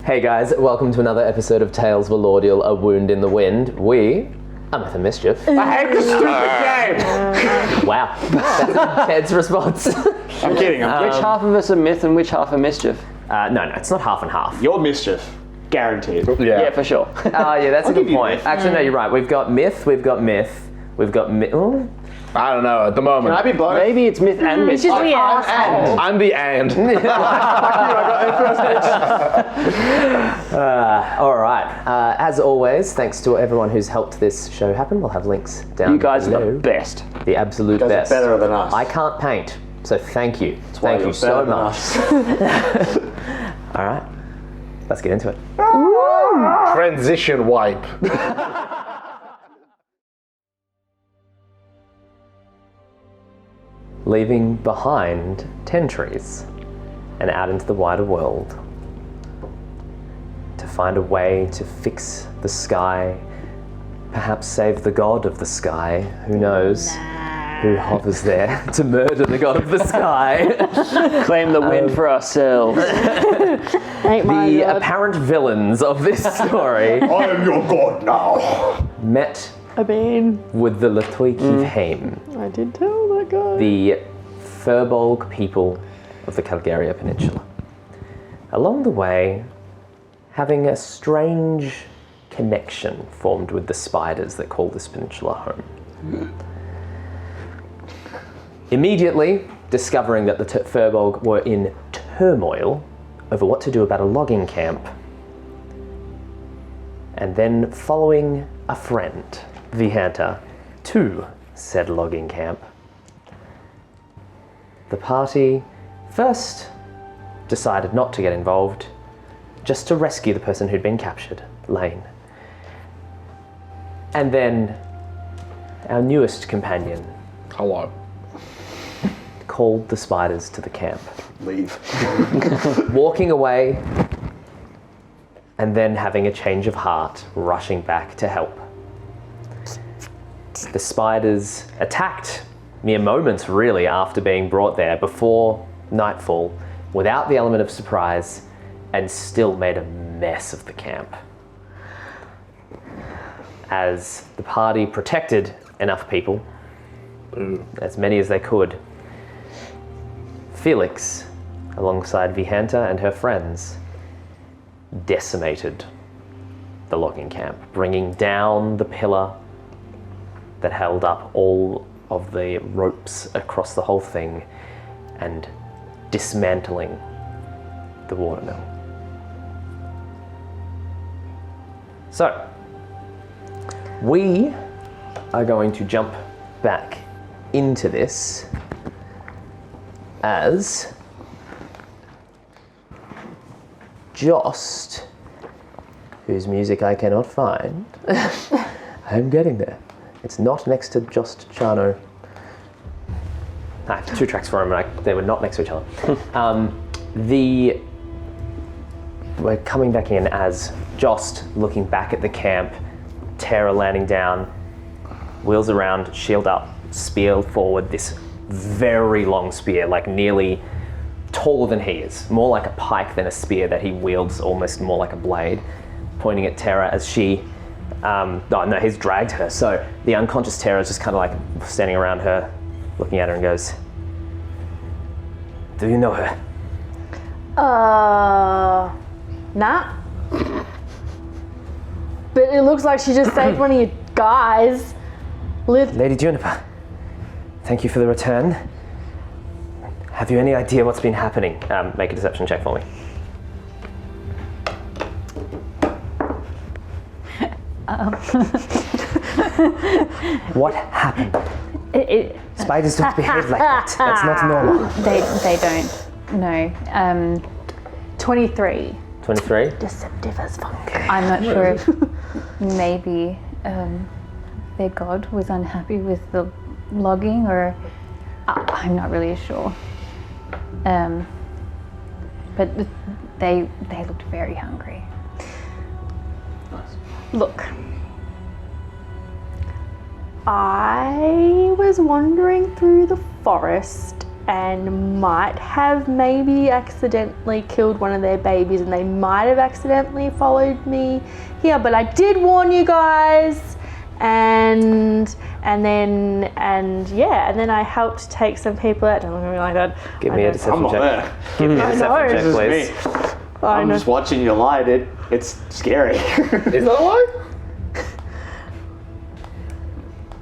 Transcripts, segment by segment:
Hey guys, welcome to another episode of Tales of Elordial, A Wound in the Wind. We are Myth and Mischief. I hate this stupid game! Wow, that's Ted's response. I'm kidding. Which half of us are myth and which half are mischief? No, it's not half and half. Your mischief. Guaranteed. Yeah, for sure. Yeah, that's a good give you point. myth. Actually, no, you're right. We've got myth, we've got oh. I don't know, at the moment. Can I be both? Maybe it's myth and It's mischief. just the asshole. I'm the and. All right. As always, thanks to everyone who's helped this show happen. We'll have links down You guys are below. the best. The absolute You guys best. are better than us. I can't paint, so thank you. why Thank you you're so better than much. us. All right, let's get into it. Transition wipe. Leaving behind 10 trees and out into the wider world to find a way to fix the sky, perhaps save the god of the sky, who knows, who hovers there to murder the god of the sky. Claim the win for ourselves. Ain't my The God. apparent villains of this story I am your god now. met I mean, with the Lachie James, I did tell that guy. the Firlbolg people of the Calgaria Peninsula. Along the way, having a strange connection formed with the spiders that call this peninsula home. Immediately discovering that the Firlbolg were in turmoil over what to do about a logging camp, and then following a friend, Vihanta, to said logging camp, the party first decided not to get involved, just to rescue the person who'd been captured, Lane. And then our newest companion Hello. called the spiders to the camp, Leave. walking away and then having a change of heart, rushing back to help. The spiders attacked mere moments really after being brought there, before nightfall, without the element of surprise, and still made a mess of the camp. As the party protected enough people, as many as they could, Felix, alongside Vihanta and her friends, decimated the logging camp, bringing down the pillar that held up all of the ropes across the whole thing and dismantling the watermill. So, we are going to jump back into this as Jost, whose music I cannot find. I'm getting there. It's not next to Jost Chano. I have 2 tracks for him, and they were not next to each other. We're coming back in as Jost, looking back at the camp, Terra landing down, wheels around, shield up, spear forward, this very long spear, like nearly taller than he is, more like a pike than a spear that he wields, almost more like a blade, pointing at Terra as she, he's dragged her, so the unconscious Terra is just kind of like standing around her, looking at her and goes, "Do you know her?" Nah. But it looks like she just saved one of your guys. Lady Juniper, thank you for the return. Have you any idea what's been happening? Make a deception check for me. What happened? Spiders don't behave like that. That's not normal. They don't. No. 23. 23? Deceptive as fuck. I'm not sure. Maybe their god was unhappy with the logging, or I'm not really sure. But they looked very hungry. Look. I was wandering through the forest and might have maybe accidentally killed one of their babies, and they might have accidentally followed me here, but I did warn you guys. And then I helped take some people out. Don't look at me like that. Give me a I'm deception not check. there. Give me a deception check, This please. is me. I'm just watching you lie. It's scary. Is that a lie?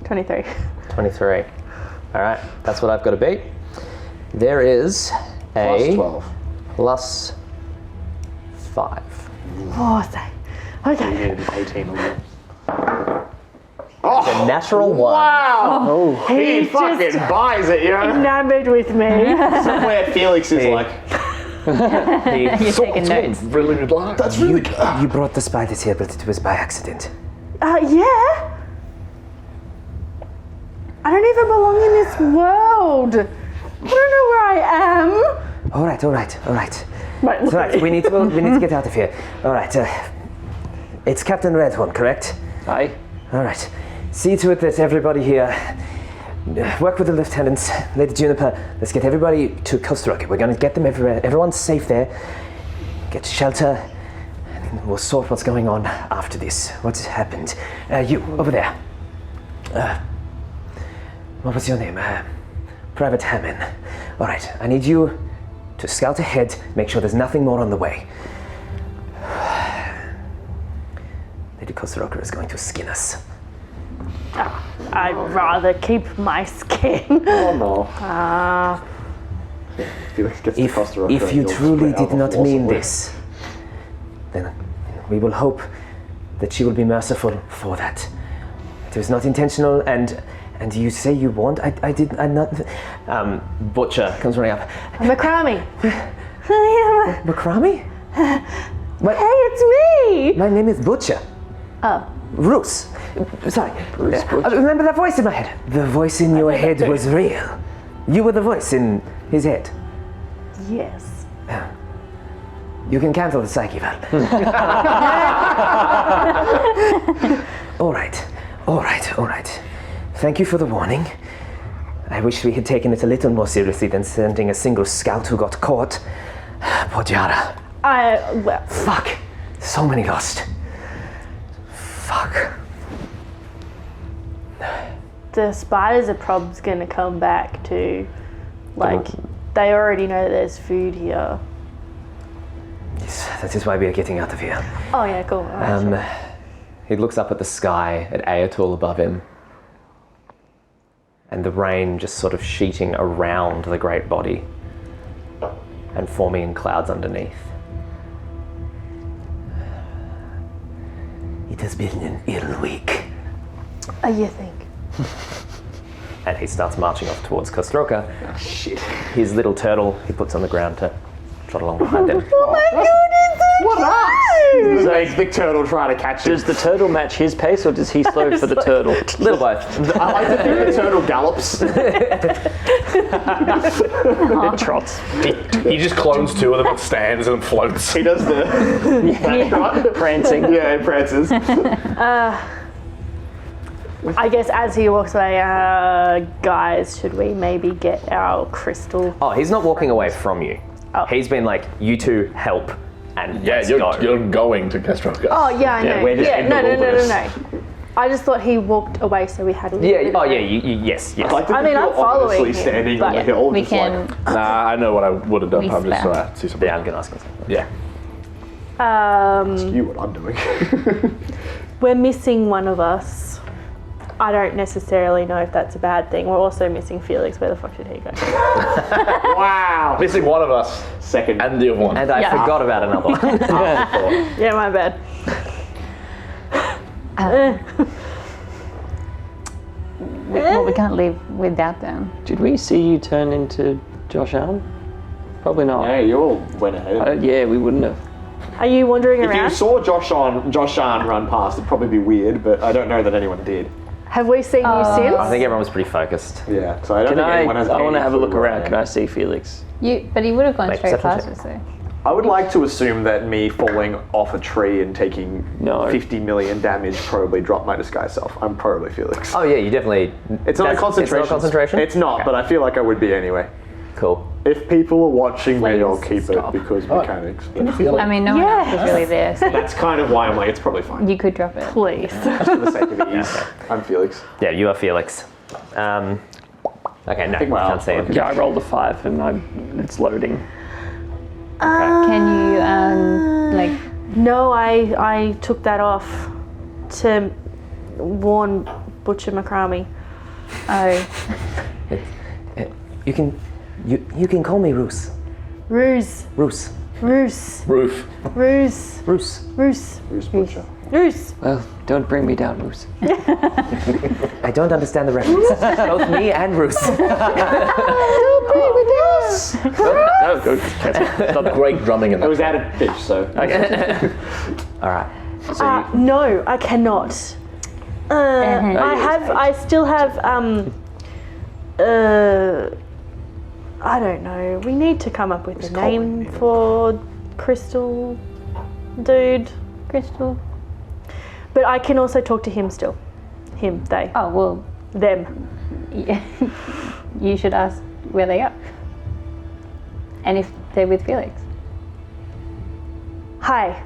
23. 23. All right, that's what I've got to beat. There is a Plus 12. plus 5. Oh, so. Okay. You needed 18 on it. The natural one. Wow! He He's fucking just buys it, you know? enamored with me. Somewhere Felix is Hey. like, The- Taking notes. Really good lie. That's you brought the spiders here, but it was by accident. Yeah. I don't even belong in this world. I don't know where I am. All right. Right, All right, we need to get out of here. All right, it's Captain Redhorn, correct? Aye. All right. See to it that everybody here work with the lieutenants, Lady Juniper. Let's get everybody to Costa Rica. We're going to get them everywhere. Everyone's safe there. Get shelter. And we'll sort what's going on after this. What's happened? You over there. What was your name? Private Hammond. All right. I need you to scout ahead. Make sure there's nothing more on the way. Lady Costa Rica is going to skin us. I'd rather keep my skin. oh no. Felix gets to Costa Rica If and you you'll truly spread out did not the mean force this, then we will hope that she will be merciful for that. It was not intentional, and you say you want. I'm not. Butcher comes running up. Macrame. Macrame? Hey, it's me. My name is Butcher. Oh. Roos. Sorry. Remember that voice in my head? The voice in your head was real. You were the voice in his head. Yes. You can cancel the psyche valve. All right. Thank you for the warning. I wish we had taken it a little more seriously than sending a single scout who got caught. Poor Giara. Fuck. So many lost. Fuck. The spiders are probably going to come back too. Like, they already know that there's food here. Yes, that is why we are getting out of here. Oh yeah, cool. Alright, He looks up at the sky, at Ayatul above him, and the rain just sort of sheeting around the great body and forming in clouds underneath. It has been an ill week. you think? And he starts marching off towards Kostroka. Oh, shit. His little turtle he puts on the ground to trot along behind him. Oh my goodness, What else? The big turtle trying to catch him. Does the turtle match his pace, or does he slow for the turtle? Little both. I like to think the turtle gallops. It trots. He just clones two of them and stands and floats. He does the Prancing. yeah, he prances. I guess as he walks away, guys, should we maybe get our crystal? Oh, he's not walking away from you. Oh. He's been like, you two help, and Yeah, let's you're go. going to Castroka. Oh yeah, I know. we're just Yeah, in the no. wilderness. I just thought he walked away, so we had. Yeah. Oh yeah. Yes. I like to I think mean, I'm you're following ominously him, standing but on the hill, We just can. like, Nah, I know what I would have done. We I'm just spam. see something. Yeah, I'm gonna ask him. Yeah. you what I'm doing. We're missing one of us. I don't necessarily know if that's a bad thing. We're also missing Felix. Where the fuck did he go? Wow. Missing one of us, Second. and the other one. And I Yeah. forgot about another one. Yeah, my bad. Well, we can't leave without them. Did we see you turn into Josh Allen? Probably not. Yeah, you all went ahead. Yeah, we wouldn't have. Are you wandering If you around? saw Josh Shan run past, it'd probably be weird, but I don't know that anyone did. Have we seen you since? I think everyone was pretty focused. Yeah, so I don't Can think I? anyone has I want to any have a look clue where around. I Can am. I see Felix? But he would have gone Make straight perception past check. us, though. I would like to assume that me falling off a tree and taking No. 50 million damage probably dropped my disguise self. I'm probably Felix. Oh yeah, you definitely. It's not a concentration. It's not a concentration. It's not, Okay. but I feel like I would be anyway. Cool. If people are watching me, I'll keep stop. it because mechanics. I mean, no one else is really there, so That's kind of why I'm like, it's probably fine. you could drop it. Please. Just for the sake of ease. I'm Felix. Yeah, you are Felix. Okay, no, think my can't arm's see him. broken. Yeah, I rolled a 5 and it's loading. Can you, No, I took that off to warn Butcher McCramey. You can call me Roos. Roos. Roos. Roos. Roof. Roos. Roos. Roos. Who's Butcher? Roos. Well, don't bring me down, Moose. I don't understand the reference. Both me and Roos. Not great drumming in It that. was added pitch, so. All right. No, I cannot. I still have, I don't know. We need to come up with a name for Crystal Dude. Crystal? But I can also talk to him still. Him, they, Oh, well, them. yeah. You should ask where they are. And if they're with Felix. Hi.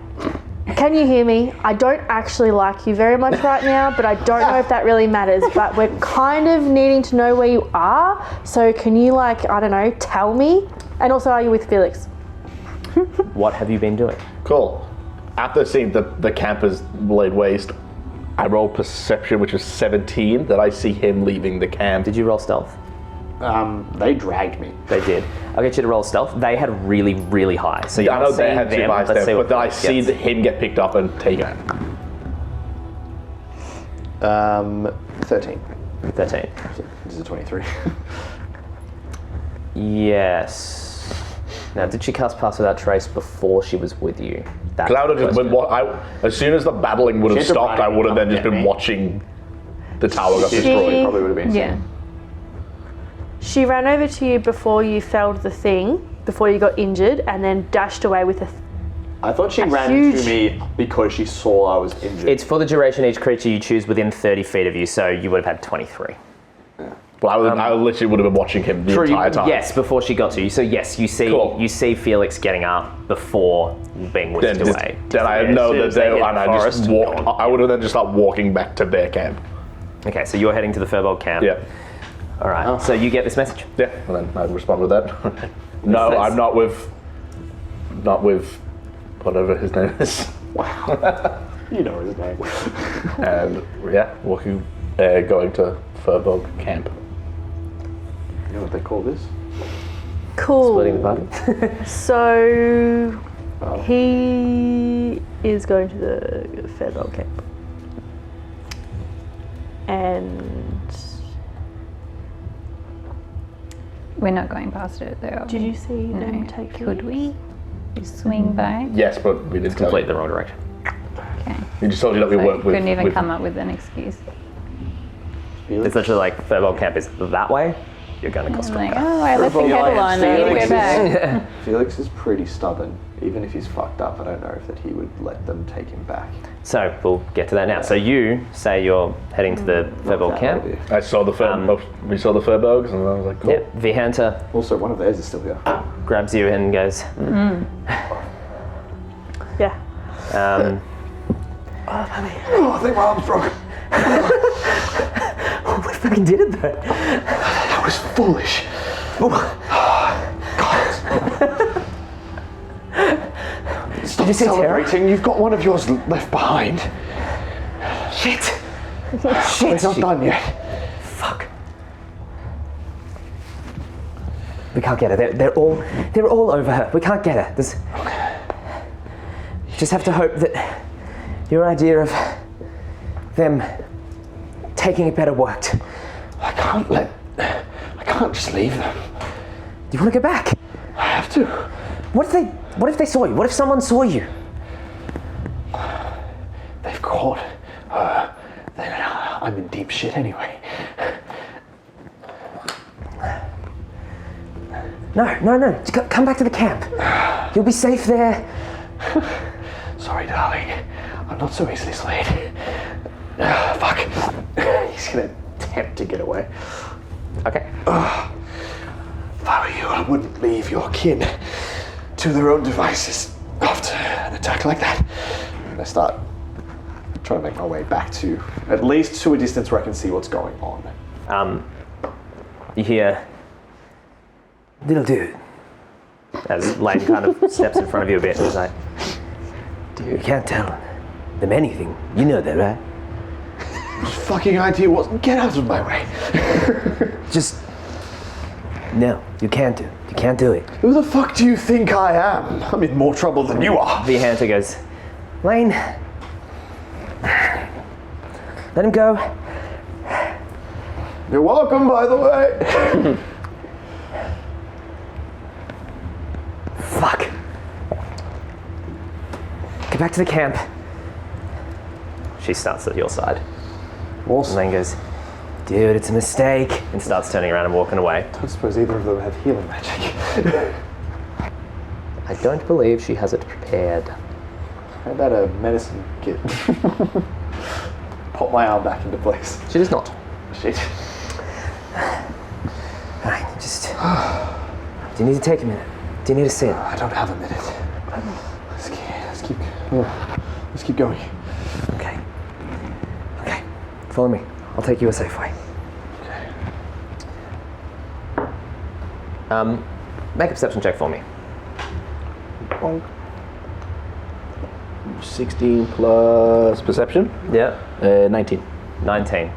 Can you hear me? I don't actually like you very much right now, but I don't know if that really matters. But we're kind of needing to know where you are. So can you, I don't know, tell me? And also, are you with Felix? What have you been doing? Cool. After seeing the camp is laid waste, I rolled perception, which is 17, that I see him leaving the camp. Did you roll stealth? They dragged me. They did. I'll get you to roll stealth. They had really, really high. So you're I know not they seeing had them. too high Let's see step, what but then I Felix see gets. him get picked up and taken. 13. 13. This is a 23. Yes. Now, did she cast Pass Without Trace before she was with you? That Cloud just was- been, as soon as the battling would have She had to stopped, I run would have then just up been at me. watching the tower get She- destroyed. Probably would have been. Yeah. She ran over to you before you felled the thing, before you got injured, and then dashed away with a... I thought she ran huge- to me because she saw I was injured. It's for the duration each creature you choose within 30 feet of you, so you would have had 23. Well, I literally would have been watching him the entire time. Yes, before she got to you. So yes, you see Cool. you see Felix getting up before being whisked Then, away. then I As know soon that as they hit and I forest, just walked. I would have then just started walking back to their camp. Okay, so you're heading to the Firlbolg camp. Yeah. All right. So you get this message. Yeah, and then I'd respond with that. No, What's this? I'm not with whatever his name is. You know his name. And yeah, going to Firlbolg camp. You know what they call this? Cool. Splitting the party. So he is going to the Firlbolg camp. And We're not going past it, though. did you see them No. take you? Could we swing by? Yes, but we didn't Complete the wrong direction. Okay. We just told you that we So worked with. couldn't even with- come up with an excuse. It's literally like Firlbolg camp is that way. You're going to I'm Costa like, Rica. oh, I left the kettle on. I need to go back. Felix is pretty stubborn. Even if he's fucked up, I don't know if that he would let them take him back. So we'll get to that now. So you say you're heading to the Firlbolg camp. Maybe. I saw the we saw the Firbolgs, and I was like, cool. Yeah. Vihanta Also, one of theirs is still here. grabs you and goes. Yeah. Oh, I think my arm's broken. We fucking did it though. That was foolish. Stop Did you see Tara? celebrating. You've got one of yours left behind. Shit. It's not done yet. Fuck. We can't get her. They're all over her. We can't get her. Just have to hope that your idea of them taking it better worked. I can't just leave them. Do you want to go back? I have to. What if they saw you? What if someone saw you? They've caught her. Then I'm in deep shit anyway. No. Just come back to the camp. You'll be safe there. Sorry, darling. I'm not so easily swayed. Fuck. He's gonna attempt to get away. Okay. If I were you, I wouldn't leave your kin to their own devices after an attack like that. And I start trying to make my way back to, at least to a distance where I can see what's going on. You hear, little dude, as Lane kind of steps in front of you a bit and is like, you can't tell them anything. You know that, right? Fucking idea wasn't. Get out of my way. Just, no, you can't do it. You can't do it. Who the fuck do you think I am? I'm in more trouble than you are. The Hunter goes, Lane, let him go. You're welcome, by the way. Fuck. Get back to the camp. She starts at your side. Awesome. And then goes, dude, it's a mistake. And starts turning around and walking away. I don't suppose either of them have healing magic. I don't believe she has it prepared. How about a medicine kit? Pop my arm back into place. She does not. Shit. Alright, just... Do you need to take a minute? Do you need to sit? I don't have a minute. Let's keep going. Okay. Okay. Follow me. I'll take you a safe way. Okay. Make a perception check for me. 16 plus perception. Yeah. 19. 19.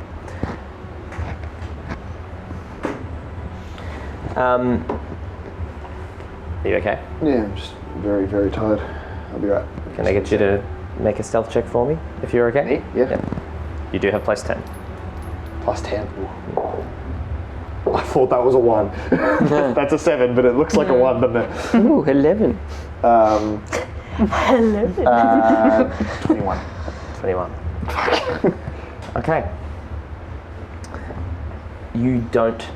Are you okay? Yeah, I'm just very, very tired. I'll be right. Can I get you to make a stealth check for me, if you're okay? Me? Yeah. You do have plus 10. Plus 10. I thought that was a 1. That's a 7, but it looks like a 1, doesn't it? Ooh, 11. 21. 21. Okay. You don't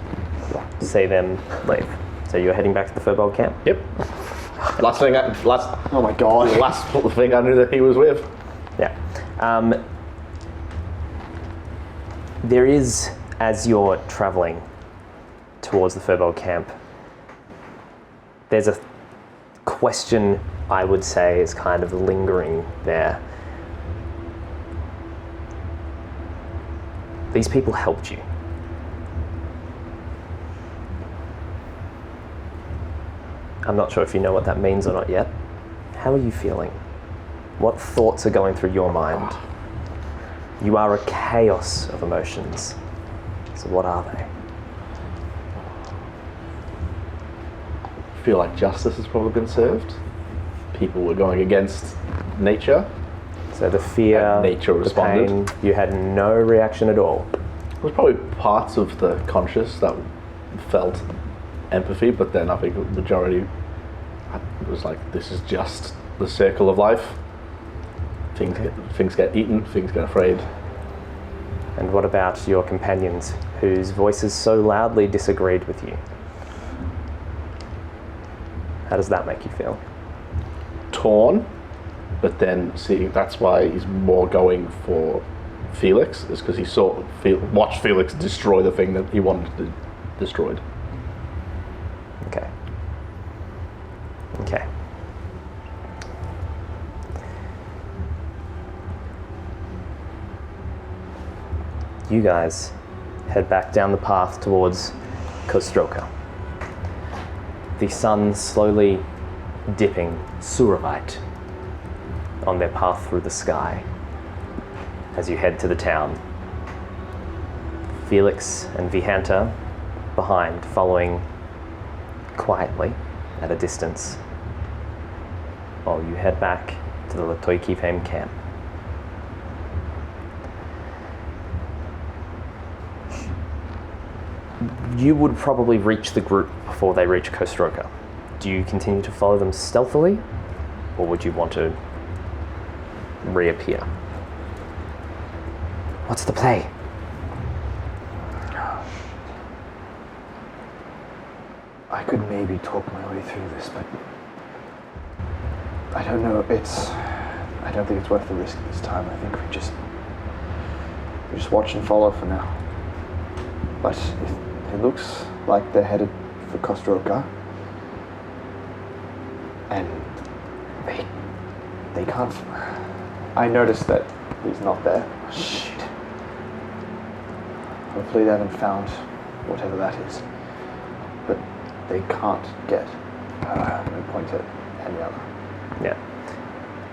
see them leave. So you're heading back to the Firlbolg camp? Yep. Last Oh my god. thing I knew that he was with. Yeah. There is, as you're traveling towards the Firlbolg camp, there's a question I would say is kind of lingering there. These people helped you. I'm not sure if you know what that means or not yet. How are you feeling? What thoughts are going through your mind? You are a chaos of emotions. So what are they? I feel like justice has probably been served. People were going against nature. So the fear, And nature the responded. pain, you had no reaction at all. There's probably parts of the conscious that felt empathy, but then I think the majority was like, this is just the circle of life. Things get eaten, things get afraid. And what about your companions whose voices so loudly disagreed with you? How does that make you feel? Torn, but then see, that's why he's more going for Felix, is because he watched Felix destroy the thing that he wanted to destroyed. Okay. Okay. You guys head back down the path towards Kostroka. The sun slowly dipping Suravite on their path through the sky as you head to the town. Felix and Vihanta behind, following quietly at a distance while you head back to the Latoikifame camp. You would probably reach the group before they reach Kostroka. Do you continue to follow them stealthily, or would you want to reappear? What's the play? I could maybe talk my way through this, but I don't know. I don't think it's worth the risk this time. I think we just watch and follow for now. But if it looks like they're headed for Kostroka. And they can't. I noticed that he's not there. Shit. Hopefully they haven't found whatever that is. But they can't get no point at Anielloa. Yeah.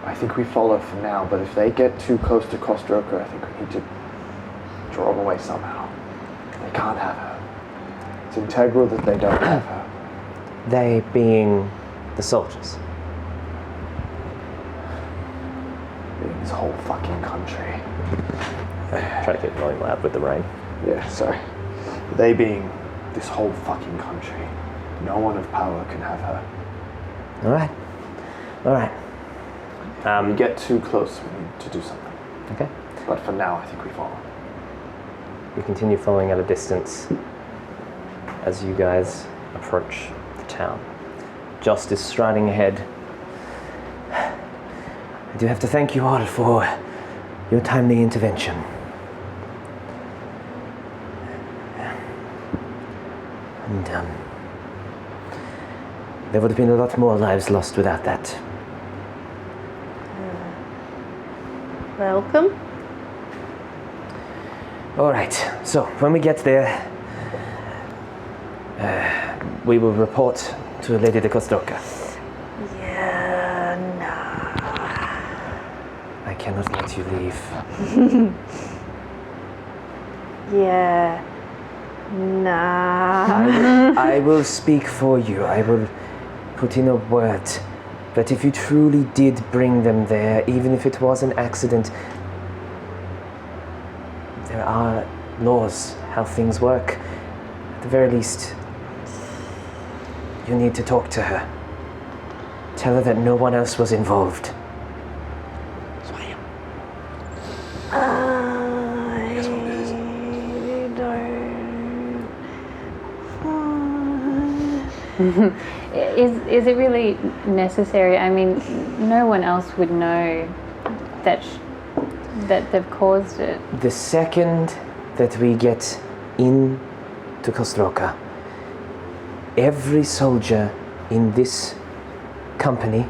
I think we follow for now, but if they get too close to Kostroka, I think we need to draw them away somehow. They can't have her. It's integral that they don't have her. They being the soldiers. Being this whole fucking country. Try to keep volume loud with the rain. Yeah, sorry. They being this whole fucking country. No one of power can have her. Alright. Alright. If we get too close, we need to do something. Okay. But for now, I think we follow. You continue following at a distance as you guys approach the town. Jost is striding ahead. I do have to thank you all for your timely intervention. And there would have been a lot more lives lost without that. Welcome. All right, so when we get there, we will report to Lady de Kostroka. Yeah, nah. I cannot let you leave. Yeah, nah. I will speak for you. I will put in a word. But if you truly did bring them there, even if it was an accident, there are laws, how things work. At the very least, you need to talk to her. Tell her that no one else was involved. Is it really necessary? I mean, no one else would know that they've caused it. The second that we get in to Kostroka, every soldier in this company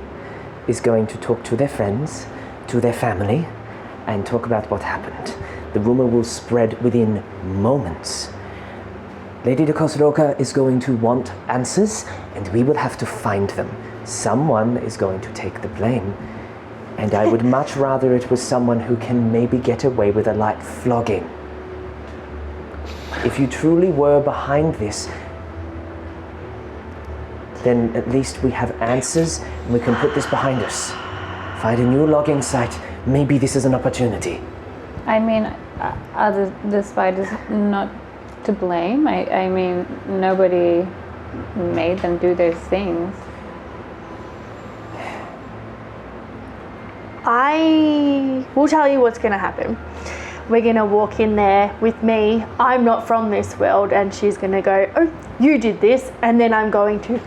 is going to talk to their friends, to their family, and talk about what happened. The rumor will spread within moments. Lady de Kostroka is going to want answers, and we will have to find them. Someone is going to take the blame, and I would much rather it was someone who can maybe get away with a light flogging. If you truly were behind this, then at least we have answers, and we can put this behind us. Find a new logging site. Maybe this is an opportunity. I mean, are the spiders not to blame? I mean, nobody made them do those things. I will tell you what's going to happen. We're going to walk in there with me. I'm not from this world, and she's going to go, oh, you did this, and then I'm going to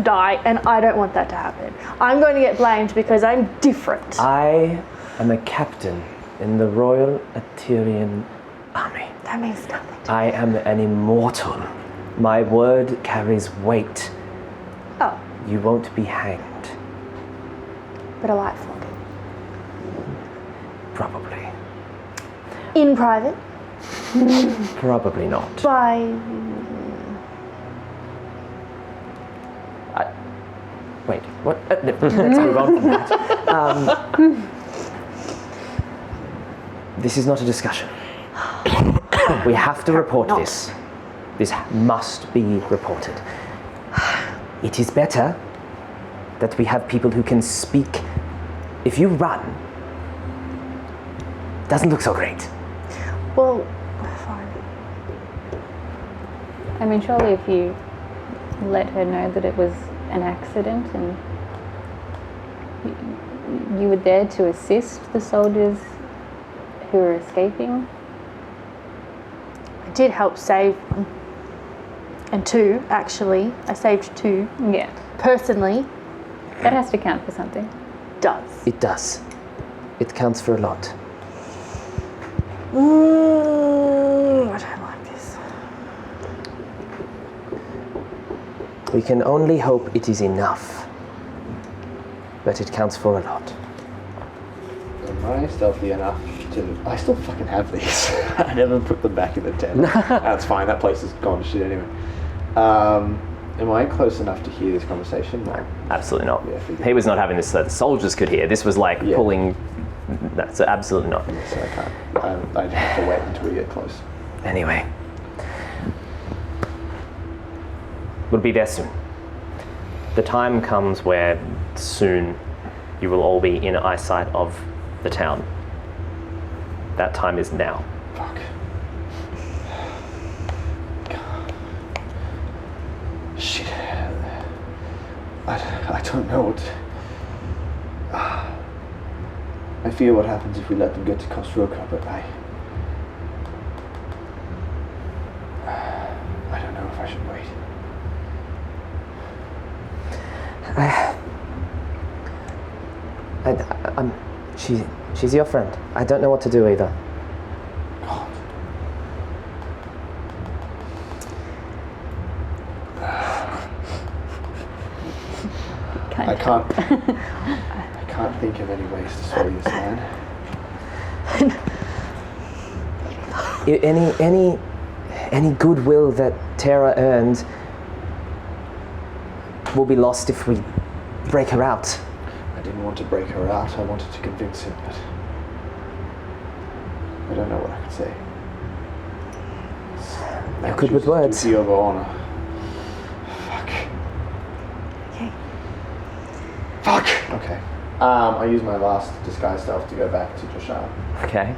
die, and I don't want that to happen. I'm going to get blamed because I'm different. I am a captain in the Royal Aterian Army. That means nothing. I am an immortal. My word carries weight. Oh, You won't be hanged. but a light flogging. Probably. In private, Probably not. by... Wait, what? No, let's move on from that. This is not a discussion. We have to report Not. this. This must be reported. It is better that we have people who can speak. If you run, it doesn't look so great. Well, fine. I mean, surely if you let her know that it was an accident and you were there to assist the soldiers who were escaping. I did help save one. And two, actually. I saved two. Yeah, Personally, that has to count for something. does. It does. It counts for a lot. I don't like this. We can only hope it is enough. But it counts for a lot. Am I stealthy enough to... I still fucking have these. I never put them back in the tent. That's fine, that place is gone to shit anyway. Am I close enough to hear this conversation? No. Absolutely not. Yeah, I figured. He was not having this so the soldiers could hear. This was like pulling... No, so absolutely not. So I can't. I'd have to wait until we get close. Anyway. We'll be there soon. The time comes where soon you will all be in eyesight of the town. That time is now. Fuck. Shit. I don't know what... I fear what happens if we let them get to Kostroka, but I don't know if I should wait. She's your friend. I don't know what to do either. God. I can't think of any ways to swallow this man. Any goodwill that Terra earned will be lost if we break her out. I didn't want to break her out. I wanted to convince him, but I don't know what I could say. You're good with words. Duty over honor. Fuck. Okay. Fuck. Okay. I use my last disguise stealth to go back to Joshua. Okay.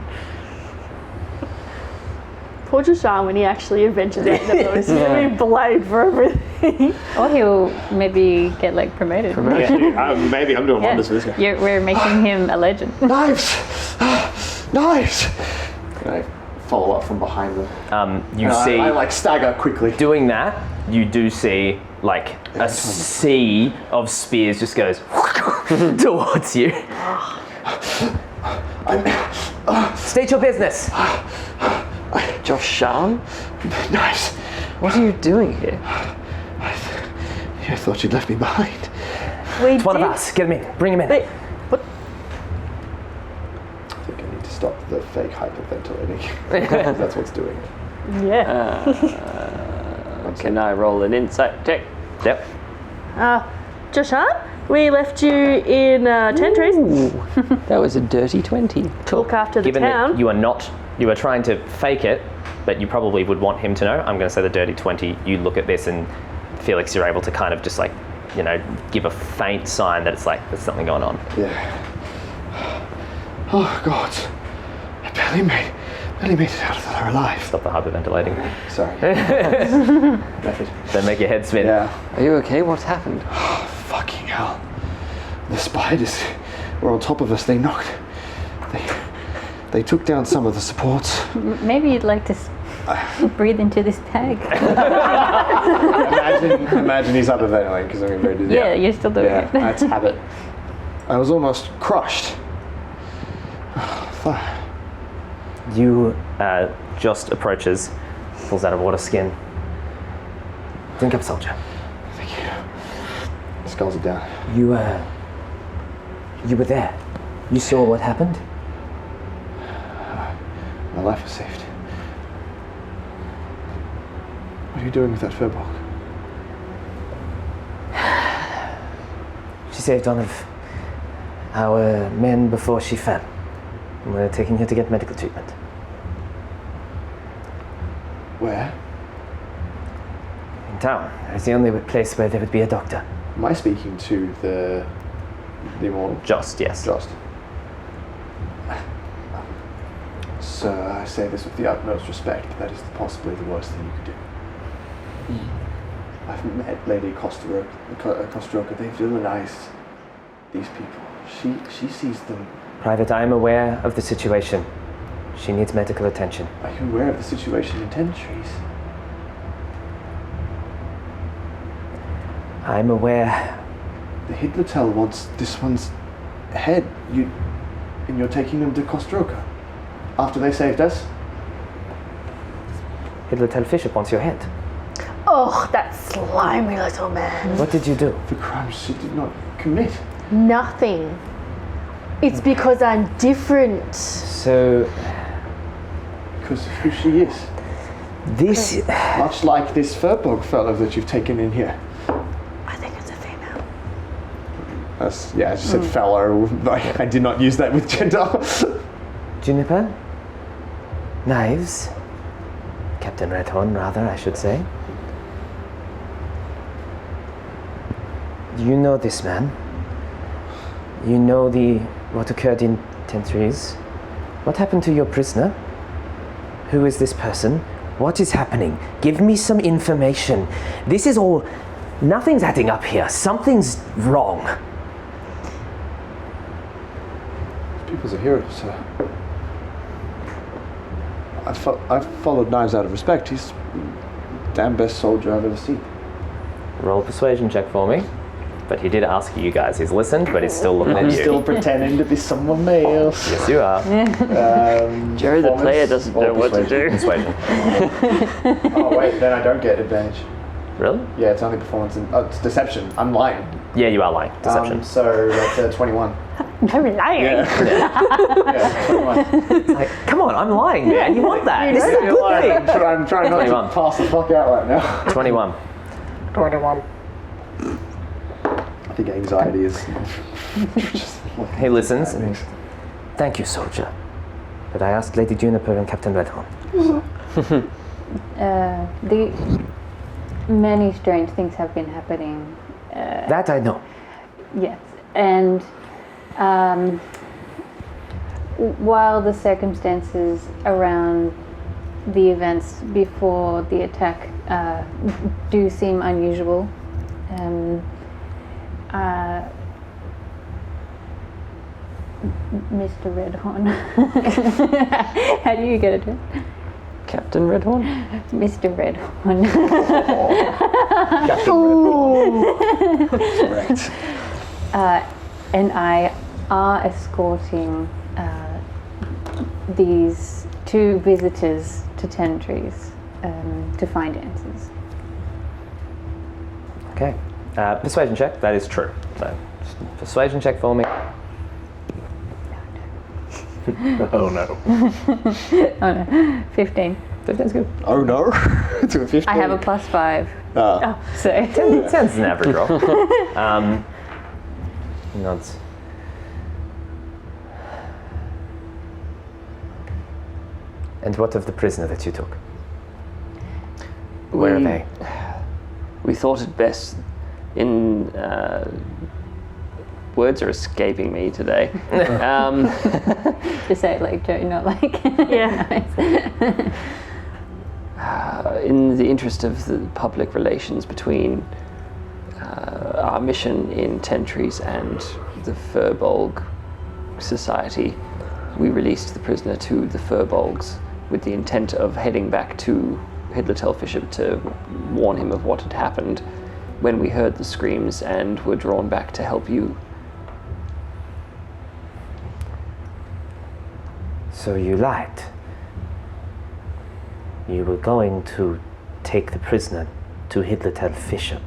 Poor Joshan, when he actually ventures out in the middle, he's going to be blamed for everything. Or he'll maybe get like promoted. Maybe I'm doing wonders for this guy. We're making him a legend. Knives! Knives! Can I follow up from behind them? You see... I like stagger quickly. Doing that, you do see like a sea of spears just goes towards you. State your business. Joshan? Knives! What are you doing here? I thought you'd left me behind. It's one of us. Get him in. Bring him in. Wait, what? I think I need to stop the fake hyperventilating. That's what's doing it. Yeah. Can I roll an insight check? Yep. Joshan, we left you in Tentries. That was a dirty 20. Look after the Given town. that you are trying to fake it, but you probably would want him to know, I'm going to say the dirty 20. You look at this and Felix, you're able to kind of just like, give a faint sign that it's like there's something going on. Yeah. Oh, God. I barely made it out of there alive. Stop the hyperventilating. Sorry. Method. Don't make your head spin. Yeah. Are you okay? What happened? Oh, fucking hell. The spiders were on top of us. They took down some of the supports. Maybe you'd like to breathe into this bag. Imagine he's hyperventilating because I'm very dizzy. Yeah, you're still doing it. That's habit. I was almost crushed. Fuck. You just approaches, pulls out a water skin. Drink up, soldier. Thank you. Skulls it down. You were there. You saw what happened? My life was saved. What are you doing with that Firlbolg? She saved one of our men before she fell. And we're taking her to get medical treatment. Where? In town. It's the only place where there would be a doctor. Am I speaking to the immortal? Just, yes. Just. Sir, I say this with the utmost respect, but that is possibly the worst thing you could do. I've met Lady Kostroka. They've villainized these people. She sees them. Private, I am aware of the situation. She needs medical attention. Are you aware of the situation in Tentries? I'm aware. The Hitlertel wants this one's head. And you're taking them to Kostroka after they saved us? Hitlertel Fisher wants your head. Oh, that slimy little man. What did you do? The crime she did not commit. Nothing. It's because I'm different. So, Because of who she is. this. Much like this Firlbolg fellow that you've taken in here. I think it's a female. That's, yeah, I just said fellow. I did not use that with gender. Juniper? Knives? Captain Redhorn, rather, I should say. You know this man. You know what occurred in Tentries. What happened to your prisoner? Who is this person? What is happening? Give me some information. This is all... Nothing's adding up here. Something's wrong. People's a hero, sir. I've followed Knives out of respect. He's the damn best soldier I've ever seen. Roll a persuasion check for me. But he did ask you guys. He's listened, but he's still looking at you. Still pretending to be someone else. Yes, you are. Jerry the player doesn't know what to do. Persuasion. Oh wait, then I don't get advantage. Really? Yeah, it's only performance and it's deception. I'm lying. Yeah, you are lying. Deception. So that's 21. I'm lying. Yeah, 21. Like, come on, I'm lying, man. You want that. This is a good thing. I'm trying not 21. to pass the fuck out right now. 21. I think anxiety is just He listens. And thank you, soldier. But I asked Lady Juniper and Captain Redhorn. The many strange things have been happening. That I know. Yes, and while the circumstances around the events before the attack do seem unusual, Mr. Redhorn. How do you get it? Captain Redhorn? Mr. Redhorn. correct. And I are escorting these two visitors to Tentries to find answers. Okay. Persuasion check. That is true. So, persuasion check for me. Oh no. Oh no, 15. 15's good. Oh no. To a 15. I have a +5. So 10's an average roll. Nods. And what of the prisoner that you took? Where are they? We thought it best in... words are escaping me today. to say it like Joe, not like... Yeah. In the interest of the public relations between our mission in Tentries and the Firlbolg Society, we released the prisoner to the Firbolgs with the intent of heading back to Hidlatel Bishop to warn him of what had happened when we heard the screams and were drawn back to help you. So you lied. You were going to take the prisoner to Hidlatel Bishop,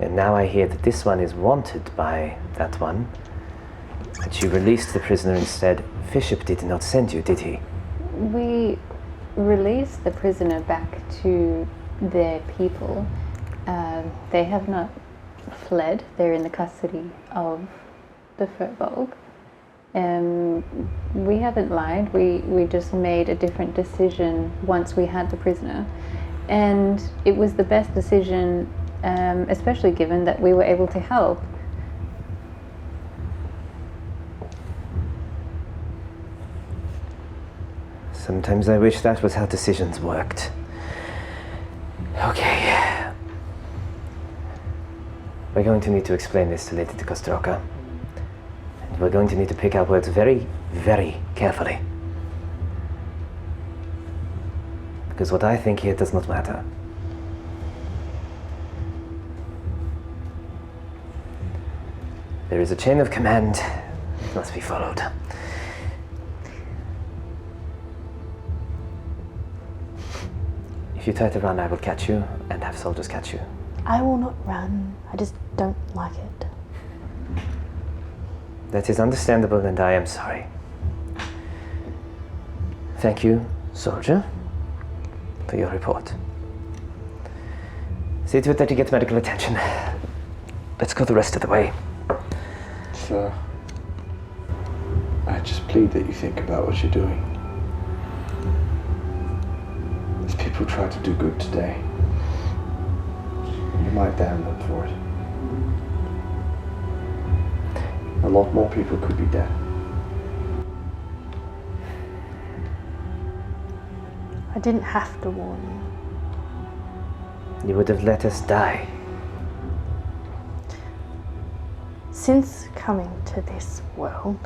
and now I hear that this one is wanted by that one. But you released the prisoner instead. Bishop did not send you, did he? We released the prisoner back to their people. They have not fled. They're in the custody of the Firlbolg. We haven't lied. We just made a different decision once we had the prisoner. And it was the best decision, especially given that we were able to help. Sometimes I wish that was how decisions worked. Okay. We're going to need to explain this to Lady Kostroka. And we're going to need to pick our words very, very carefully. Because what I think here does not matter. There is a chain of command that must be followed. If you try to run, I will catch you and have have soldiers catch you. I will not run. I just don't like it. That is understandable, and I am sorry. Thank you, soldier, for your report. See to it that you get medical attention. Let's go the rest of the way. Sir, I just plead that you think about what you're doing. These people try to do good today. You might damn them for it. A lot more people could be dead. I didn't have to warn you. You would have let us die. Since coming to this world,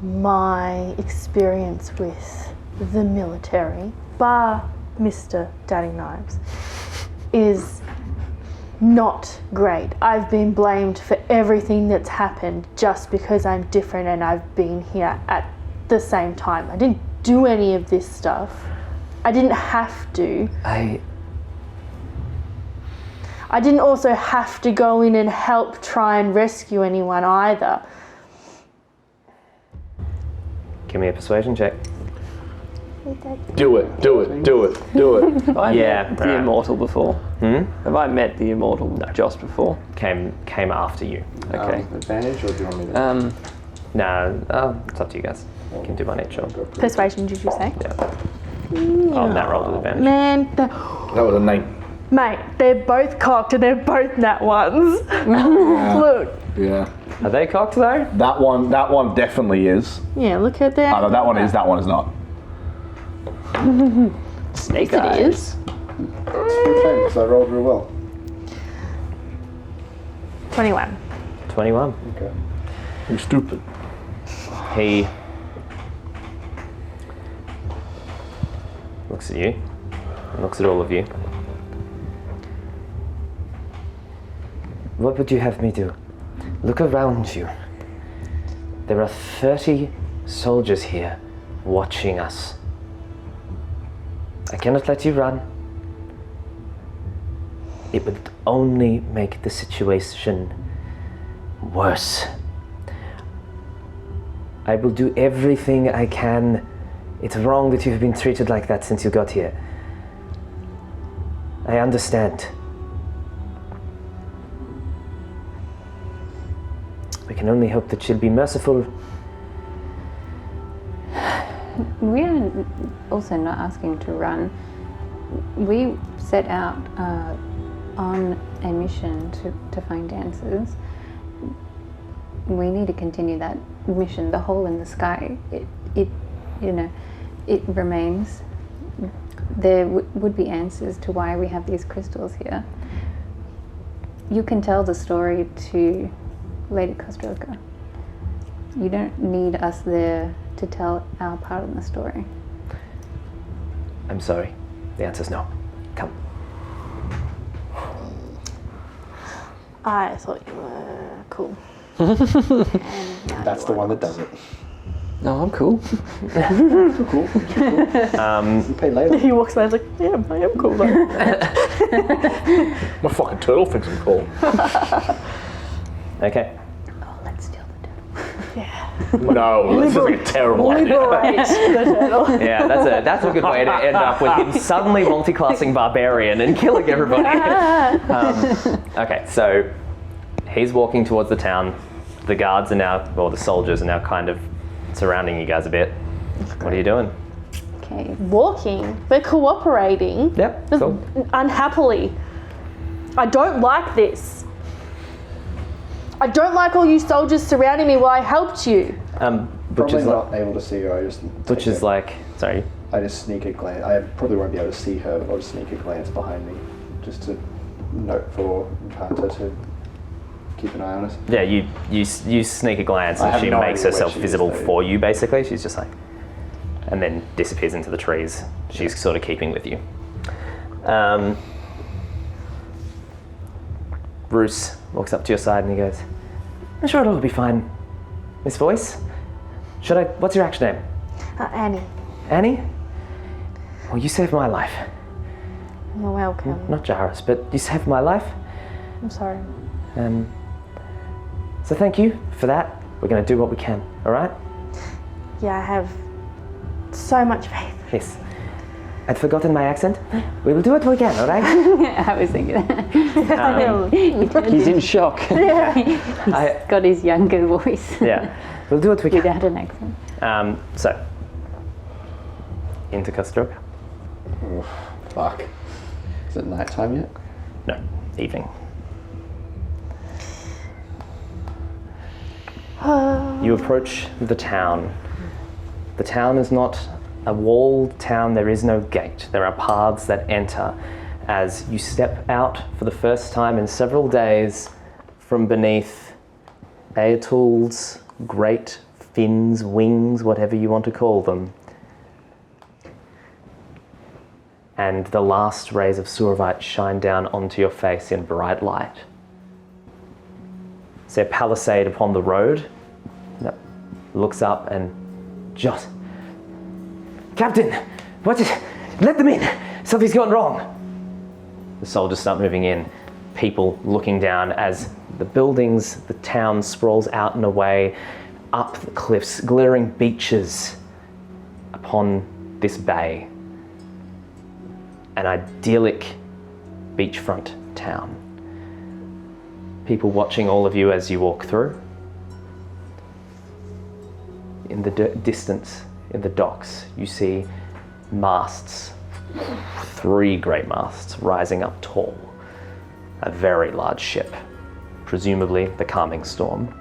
my experience with the military, bar Mr. Daddy Knives, is not great. I've been blamed for everything that's happened just because I'm different and I've been here at the same time. I didn't do any of this stuff. I didn't have to. I didn't also have to go in and help try and rescue anyone either. Give me a persuasion check. Do it. Have I met the right. Immortal before? Have I met the Immortal just before? Came after you. Okay. Advantage, or do you want me to? No, it's up to you guys. You can do my nature. Persuasion, did you say? Yeah. Oh, Nat rolled with advantage. Man, That was a 9. mate, they're both cocked and they're both nat ones. Look. Yeah. Are they cocked though? That one definitely is. Yeah, look at that. Oh, no, that one is not. Snake Yes, eyes. it is. Because I rolled real well. 21. 21. Okay. You're stupid. He looks at you, and looks at all of you. What would you have me do? Look around you. There are 30 soldiers here watching us. I cannot let you run. It would only make the situation worse. I will do everything I can. It's wrong that you've been treated like that since you got here. I understand. We can only hope that she'll be merciful. We are also not asking to run. We set out on a mission to find answers. We need to continue that mission. The hole in the sky, it remains. There would be answers to why we have these crystals here. You can tell the story to Lady Kostroka. You don't need us there to tell our part of the story. I'm sorry. The answer's no. Come. I thought you were cool. That's the one that does it. No, I'm cool. Cool. You pay later. He walks by and is like, yeah, I am cool though. My fucking turtle thinks I'm cool. Okay. Oh, let's steal the turtle. No, this is like a terrible idea. Liberate the turtle. Yeah, that's a good way to end up with him suddenly multi-classing barbarian and killing everybody. Okay, so he's walking towards the town. The guards are now, or the soldiers are now kind of surrounding you guys a bit. What are you doing? Okay. Walking. We're cooperating. Yep, Just cool. unhappily. I don't like this. I don't like all you soldiers surrounding me while I helped you. Which Probably is not like, able to see her. I just. which is like, sorry. I just sneak a glance. I probably won't be able to see her, but I'll just sneak a glance behind me, just to note for Panta to keep an eye on us. Yeah, you sneak a glance I and have she no makes idea where herself she is, visible though. for you, basically. She's just like, and then disappears into the trees. She's sort of keeping with you. Bruce walks up to your side and he goes, I'm sure it'll be fine. Miss Voice? What's your actual name? Annie. Annie? Well, you saved my life. You're welcome. Not Jairus, but you saved my life. I'm sorry. So thank you for that. We're going to do what we can, all right? Yeah, I have so much faith. Yes. I'd forgotten my accent. We will do what we can, all right? I was thinking that. He's in shock. He's got his younger voice. Yeah. We'll do what we can. Without an accent. So, into Castrop? Oh, fuck. Is it nighttime yet? No, evening. You approach the town. The town is not a walled town, there is no gate. There are paths that enter as you step out for the first time in several days from beneath Aetul's great fins, wings, whatever you want to call them. And the last rays of Suravite shine down onto your face in bright light. Is there a palisade upon the road that looks up and just... Captain, what is... Let them in! Something's gone wrong! The soldiers start moving in, people looking down as the buildings, the town sprawls out and away, up the cliffs, glittering beaches upon this bay. An idyllic beachfront town. People watching all of you as you walk through. In the distance, in the docks, you see masts, 3 great masts rising up tall. A very large ship, presumably the calming storm.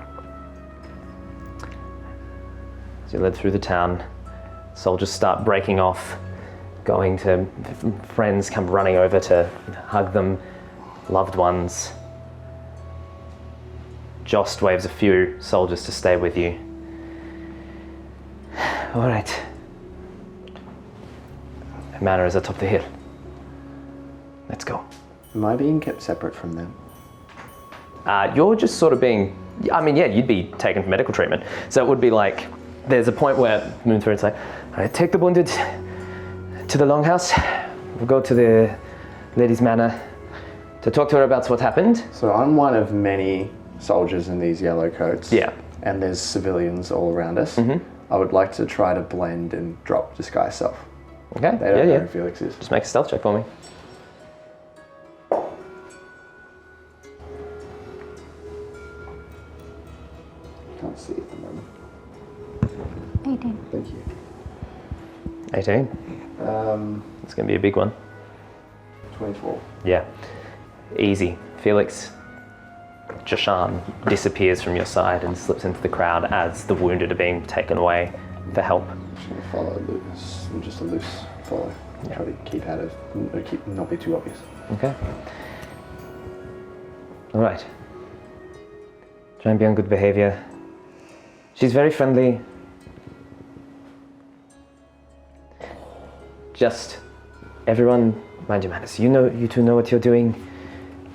As you led through the town, soldiers start breaking off, going to, friends come running over to hug them, loved ones. Jost waves a few soldiers to stay with you. All right. The manor is atop the hill. Let's go. Am I being kept separate from them? You're just sort of being, I mean, yeah, you'd be taken for medical treatment. So it would be like, there's a point where Moonthroat's like, all right, take the wounded to the longhouse. We'll go to the lady's manor to talk to her about what happened. So I'm one of many soldiers in these yellow coats. Yeah. And there's civilians all around us. Mm-hmm. I would like to try to blend and drop disguise self. Okay, They don't know yeah. who Felix is. Just make a stealth check for me. Can't see at the moment. 18. Thank you. 18. It's going to be a big one. 24. Yeah. Easy. Felix, Jashan disappears from your side and slips into the crowd as the wounded are being taken away for help. Just gonna follow loose, just a loose follow. Yeah. Try to keep out of, not be too obvious. Okay. All right. Try and be on good behavior. She's very friendly. Just, everyone, mind your manners. You two know what you're doing.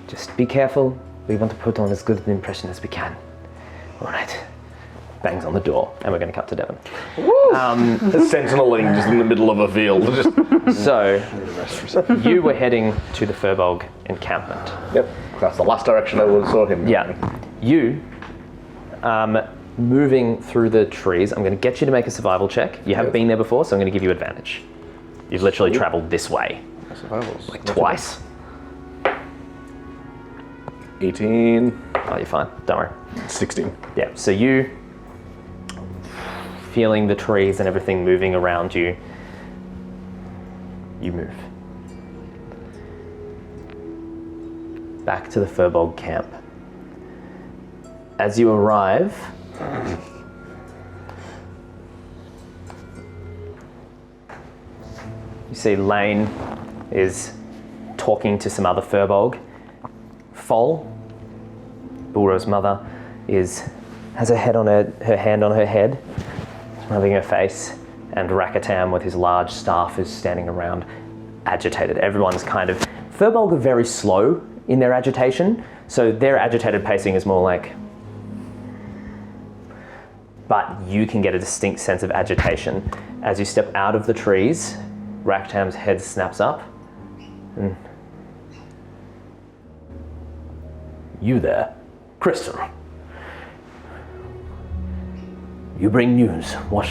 Just be careful. We want to put on as good an impression as we can. All right. Bangs on the door, and we're going to cut to Devon. Sentineling just in the middle of a field. So, you were heading to the Firlbolg encampment. Yep, that's the last direction I would have saw him. Yeah. You, moving through the trees, I'm going to get you to make a survival check. You haven't been there before, so I'm going to give you advantage. You've literally traveled this way. Survivals. Like twice. 18. Oh, you're fine. Don't worry. 16. Yeah, so you, feeling the trees and everything moving around you, you move. Back to the Firlbolg camp. As you arrive, you see Lane is talking to some other Firlbolg. Fol, Bulro's mother, has her hand on her head, rubbing her face, and Rakatam with his large staff is standing around, agitated. Everyone's kind of... Firbolg are very slow in their agitation, so their agitated pacing is more like... But you can get a distinct sense of agitation. As you step out of the trees, Rakatam's head snaps up, You there, Crystal. You bring news. What?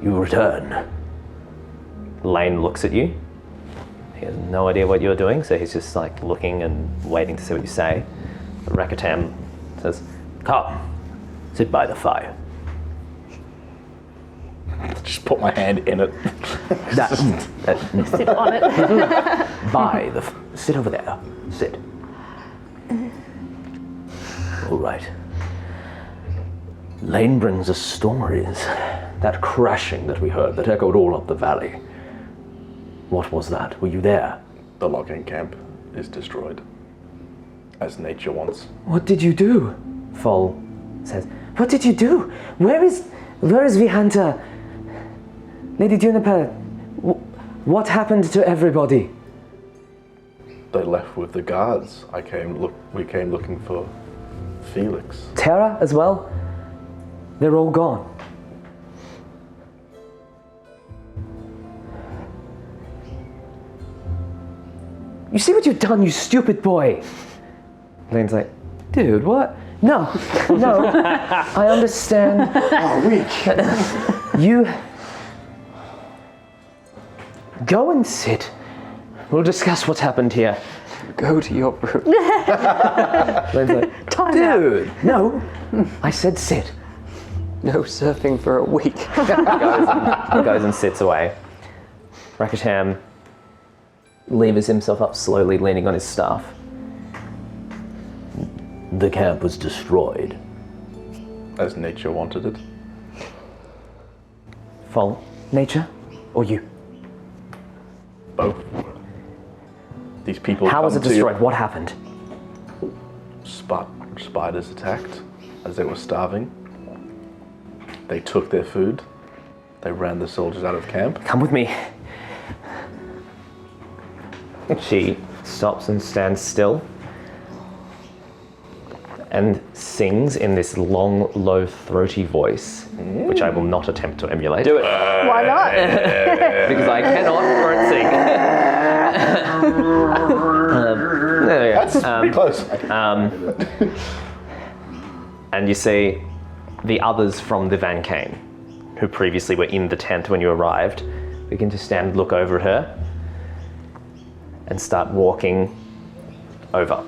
You return. Lane looks at you. He has no idea what you're doing, so he's just like looking and waiting to see what you say. Rakatam says, Come, sit by the fire. Just put my hand in it. Sit on it. Sit over there. Sit. All right. Lane brings us stories. That crashing that we heard that echoed all up the valley. What was that? Were you there? The logging camp is destroyed, as nature wants. what did you do? Fol says, what did you do? Where is Vihanta? Lady Juniper, what happened to everybody? They left with the guards. We came looking for Felix. Terra as well? They're all gone. You see what you've done, you stupid boy? Lane's like, dude, what? No, I understand. Oh, weak. You go and sit. We'll discuss what's happened here. Go to your room. Lane's like, Time out. dude, no. I said sit. No surfing for a week. Goes and sits away. Rakatam levers himself up slowly, leaning on his staff. The camp was destroyed. As nature wanted it. Fol, nature, or you? Both. These people. How was come it destroyed? What happened? Spiders attacked as they were starving. They took their food. They ran the soldiers out of camp. Come with me. She stops and stands still and sings in this long, low, throaty voice, which I will not attempt to emulate. Do it. Why not? Because I cannot for it sing. There we go. That's pretty close. And you see the others from the Van Kane, who previously were in the tent when you arrived, begin to stand and look over at her and start walking over.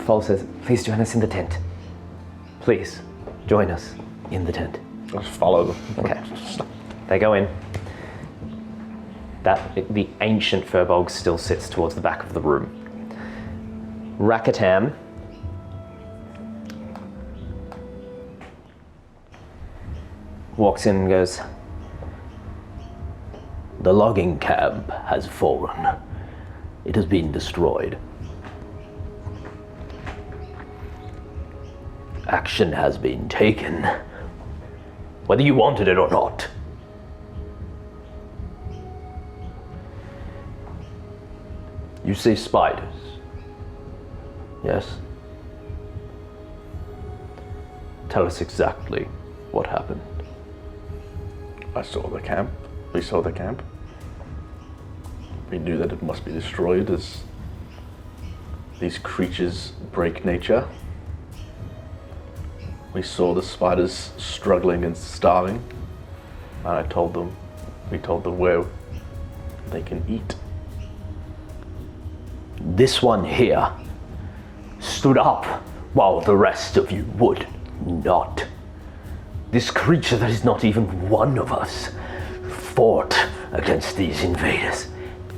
Fol says, please join us in the tent. Please, join us in the tent. I'll just follow them. Okay. They go in. The ancient Firbolg still sits towards the back of the room. Rakatam walks in and goes, The logging camp has fallen. It has been destroyed. Action has been taken, whether you wanted it or not. You see spiders, yes? Tell us exactly what happened. I saw the camp. We saw the camp. We knew that it must be destroyed as these creatures break nature. We saw the spiders struggling and starving, and we told them where they can eat. This one here stood up while the rest of you would not. This creature that is not even one of us fought against these invaders.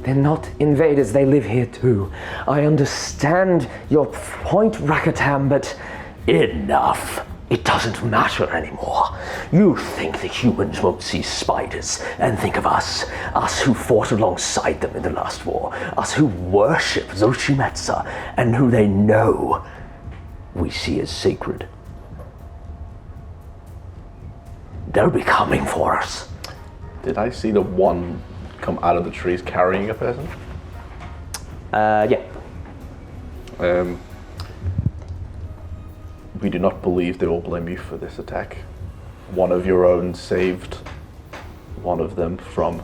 they're not invaders, they live here too. I understand your point, Rakatam, but Enough. It doesn't matter anymore. You think the humans won't see spiders and think of us who fought alongside them in the last war, us who worship Zoshimetsa and who they know we see as sacred. They'll be coming for us. Did I see the one come out of the trees carrying a person? yeah. We do not believe they will blame you for this attack. One of your own saved one of them from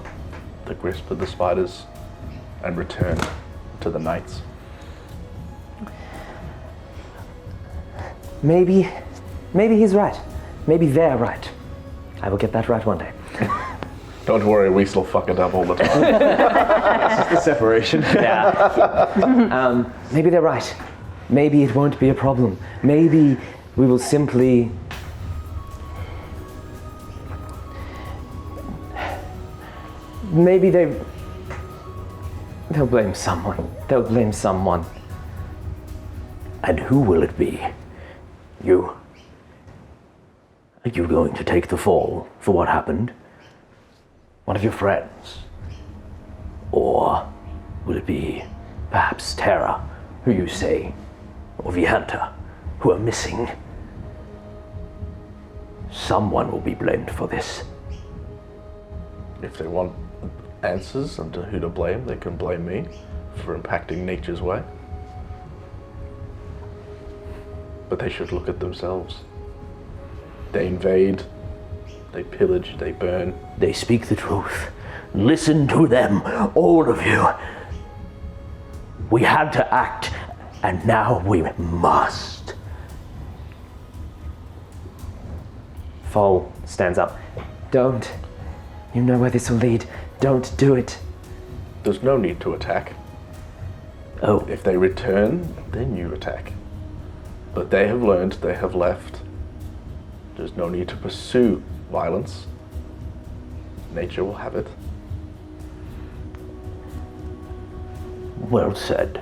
the grasp of the spiders and return to the knights. Maybe he's right. Maybe they're right. I will get that right one day. Don't worry, we still fuck it up all the time. The separation. Yeah. Maybe they're right. Maybe it won't be a problem. Maybe we will simply... Maybe they'll blame someone. They'll blame someone. And who will it be? You? Are you going to take the fall for what happened? One of your friends? Or will it be perhaps Terra, who you say, or Vianta, who are missing? Someone will be blamed for this. If they want answers and to who to blame, they can blame me for impacting nature's way. But they should look at themselves. They invade, they pillage, they burn. They speak the truth. Listen to them, all of you. We had to act, and now we must. Fol stands up. Don't. You know where this will lead. Don't do it. There's no need to attack. Oh, If they return, then you attack. But they have learned, they have left. There's no need to pursue violence. Nature will have it. well said.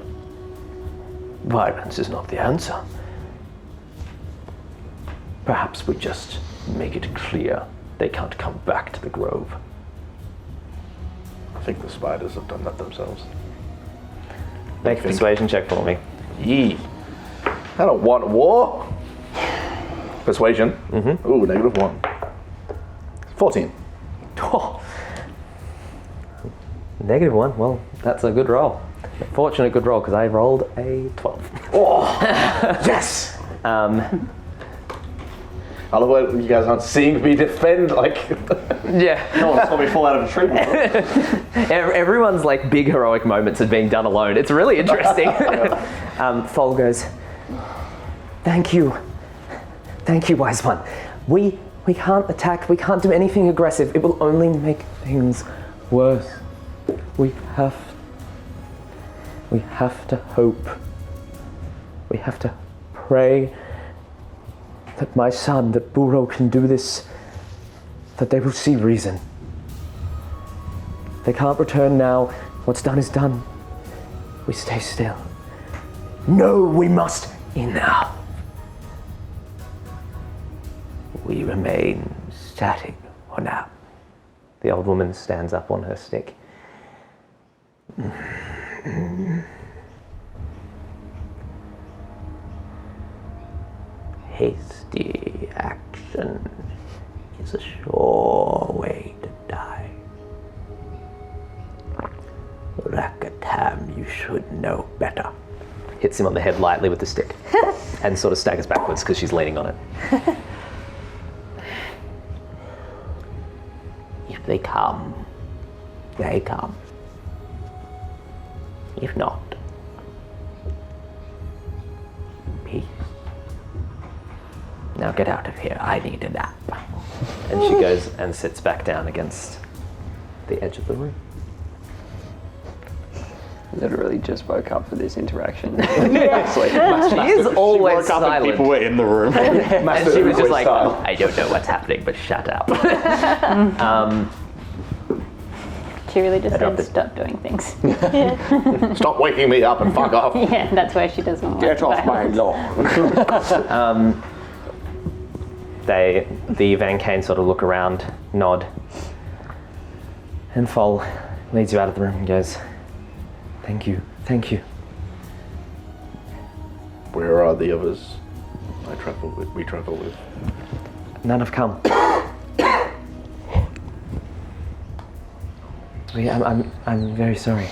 Violence is not the answer. Perhaps we just make it clear they can't come back to the grove. I think the spiders have done that themselves. Make a persuasion check for me. Yee. I don't want war. Persuasion. Mm-hmm. Ooh, -1. 14. Oh. -1. Well, that's a good roll. A fortunate good roll because I rolled a 12. Oh, yes! I love what you guys aren't seeing me defend, like... Yeah. No one saw me fall out of a tree before. Everyone's like big heroic moments are being done alone. It's really interesting. Thol goes, thank you, wise one. We can't attack, we can't do anything aggressive. It will only make things worse. We have to hope. We have to pray that my son, that Buro can do this, that they will see reason. They can't return now. What's done is done. We stay still. No, we must. Enough. We remain static for now. The old woman stands up on her stick. Hasty action is a sure way to die. Rakatam, you should know better. Hits him on the head lightly with the stick and sort of staggers backwards because she's leaning on it. If they come, they come. If not, peace. Now get out of here, I need a nap. And she goes and sits back down against the edge of the room. Literally just woke up for this interaction. She is always Woke up and silent. people were in the room. And she was just like, I don't know what's happening, but shut up. She really just dropped said it. stop doing things. Stop waking me up and fuck off. Yeah, that's why she doesn't want Get off my lawn. The Van Kane sort of look around, nod, and Fol leads you out of the room and goes, thank you. Where are the others we travel with? None have come. I'm very sorry.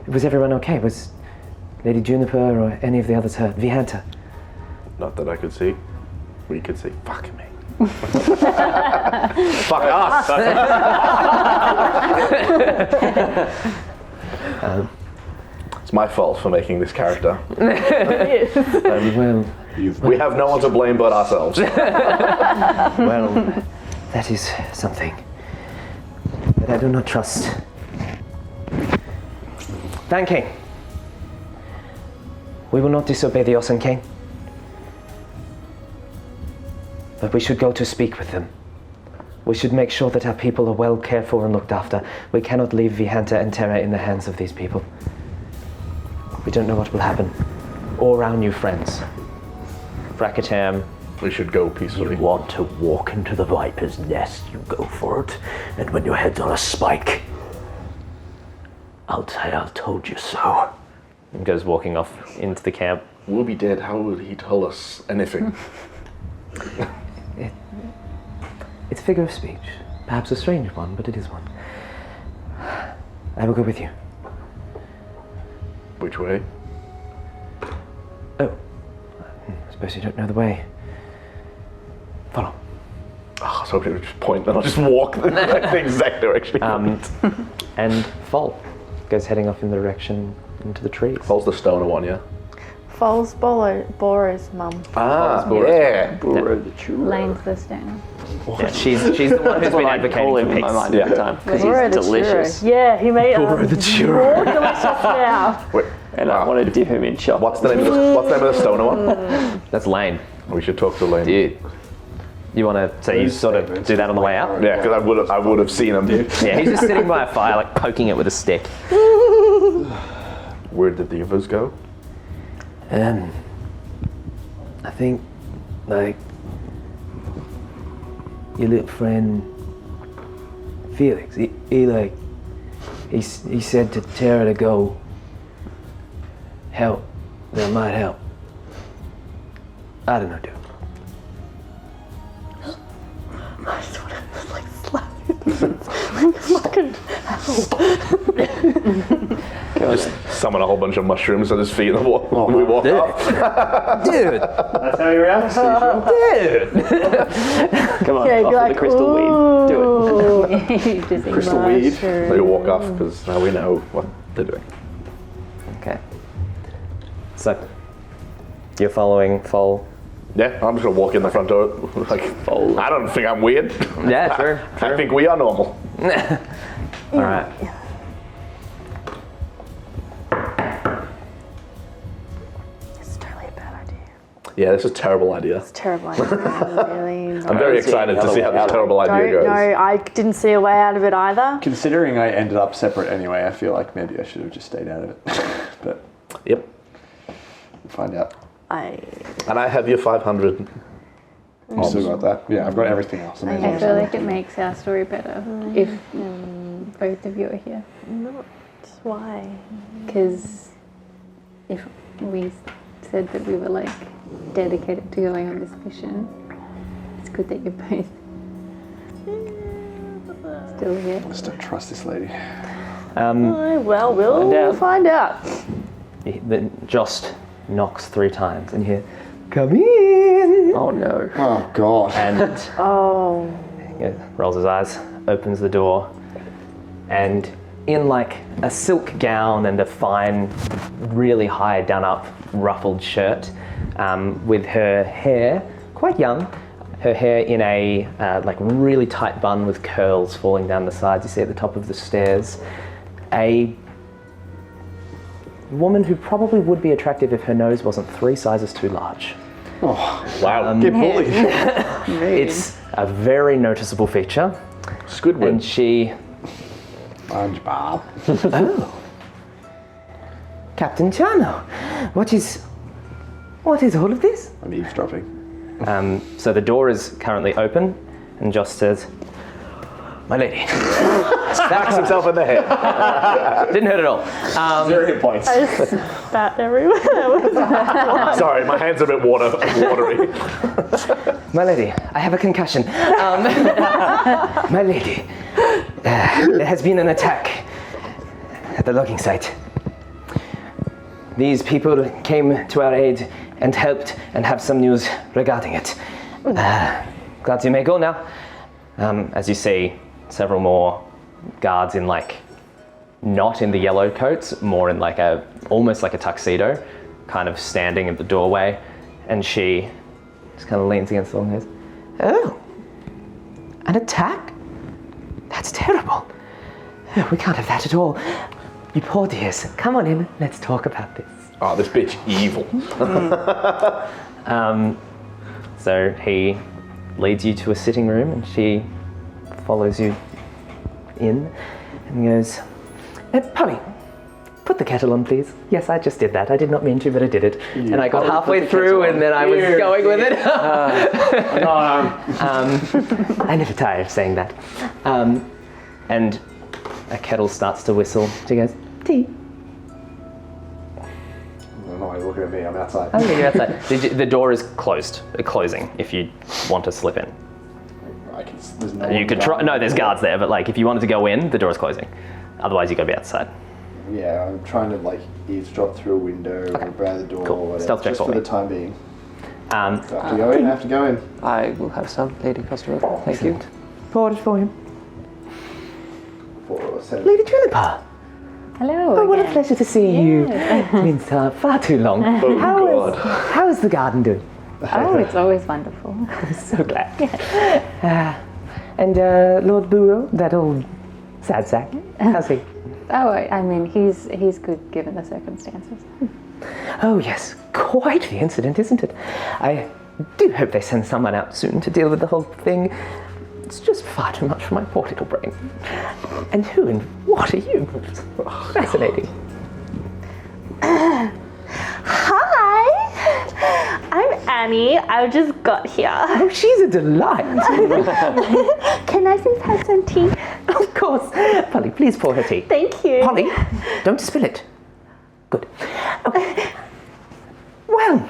Was everyone okay? Was Lady Juniper or any of the others hurt? Vihanta? Not that I could see. We could see. Fuck me. Fuck us! It's my fault for making this character. Well, We have no one to blame but ourselves. well, that is something that I do not trust. Van King, we will not disobey the Ossen King, but we should go to speak with them. We should make sure that our people are well cared for and looked after. We cannot leave Vihanta and Terra in the hands of these people. We don't know what will happen, or our new friends. Bracketam, We should go You peacefully. want to walk into the viper's nest, you go for it. And when your head's on a spike, I'll say I told you so. and goes walking off into the camp. We'll be dead. How will he tell us anything? It's a figure of speech. Perhaps a strange one, but it is one. I will go with you. Which way? Oh, I suppose you don't know the way. Follow. Oh, I was hoping it would just point and I'll just walk in the exact direction. And Fall goes heading off in the direction into the trees. Falls the stoner one, yeah? Foles Boro's mum. Ah, yeah. Burrow the churro. Lane's the stone. Yeah, she's the one who's been advocating for in my peace. mind every time because Boro he's the delicious, churro. Yeah, he made Boro the churro. more delicious now. Wait, and I want to dip him in chocolate. what's the name of the stoner one? That's Lane. We should talk to Lane. Dude. You want to, so you sort of do that on the way out? Yeah, because I would have seen him. Yeah, he's just sitting by a fire, like poking it with a stick. Where did the others go? I think, like, your little friend Felix, he said to Tara to go help. That might help. I don't know, dude. I just want to like slap him. Fucking Just summon a whole bunch of mushrooms at his feet and when we walk off. Dude! That's how you react, Dude! Come on, yeah, offer be like, the crystal weed. Do it. Just Crystal weed. They walk off because now we know what they're doing. Okay. So, you're following Fall. Yeah, I'm just gonna walk in the front door. Like, I don't think I'm weird. Yeah, sure. I think we are normal. Alright. It's totally a bad idea. Yeah, this is a terrible idea. It's terrible idea. Really. I'm very excited to see how this terrible idea Don't goes. know. I didn't see a way out of it either. Considering I ended up separate anyway, I feel like maybe I should have just stayed out of it. But Yep. we'll find out. And I have your 500. You still got that? Yeah, I've got everything else. Amazing. I feel like it makes our story better if both of you are here. Not why. Because if we said that we were like dedicated to going on this mission, it's good that you're both still here. I just don't trust this lady. Well, we'll find out. Then Jost knocks 3 times and you hear, "Come in!" Oh no. Oh, God. And Oh. he rolls his eyes, opens the door, and in like a silk gown and a fine, really high done-up ruffled shirt, with her hair, quite young, her hair in a like really tight bun with curls falling down the sides. You see at the top of the stairs, a woman who probably would be attractive if her nose wasn't 3 sizes too large. Wow. Get bullied. It's a very noticeable feature, Squidward. and she, SpongeBob. Captain Chano, what is all of this? I'm eavesdropping. So the door is currently open, and Josh says, "My lady." Smacks himself in the head. Didn't hurt at all. 0 hit points. I just spat everywhere. Sorry, my hand's a bit watery. My lady, I have a concussion. My lady, there has been an attack at the logging site. These people came to our aid and helped and have some news regarding it. glad you may go now. As you see, several more guards in like, not in the yellow coats, more in like almost like a tuxedo, kind of standing at the doorway, and she just kind of leans against the wall and goes, "Oh, an attack? That's terrible. Oh, we can't have that at all. You poor dears, come on in, let's talk about this." Oh, this bitch evil. So he leads you to a sitting room and she follows you in and goes, "Polly, put the kettle on, please." "Yes, I just did that. I did not mean to, but I did it." And I got halfway through and then I was going with it. I never tire of saying that. And a kettle starts to whistle. She goes, "Tea." I don't know why you're looking at me. I'm outside. Oh, yeah, you're outside. The door is closing if you want to slip in. There's no You one could try. No, there's guards there, but like if you wanted to go in, the door is closing. Otherwise, you got to be outside. Yeah, I'm trying to like eavesdrop through a window or grab the door Cool. or whatever. Stealth check just for for me. the time being. Um, I have to go in. I have to go in. I will have some, Lady Costa. Thank you. Pour it for him. For 7. Lady Juniper. Hello. Oh, what a again. pleasure to see you. It's been far too long. How is the garden doing? Oh, it's always wonderful. I'm so glad. And Lord Buro, that old sad sack, how's he? Oh, I mean, he's good given the circumstances. Oh yes, quite the incident, isn't it? I do hope they send someone out soon to deal with the whole thing. It's just far too much for my poor little brain. And who and what are you? Fascinating. Hi, I'm Annie. I just got here. Oh, she's a delight. Can I please have some tea? Of course. Polly, please pour her tea. Thank you. Polly, don't spill it. Good. Oh. Well,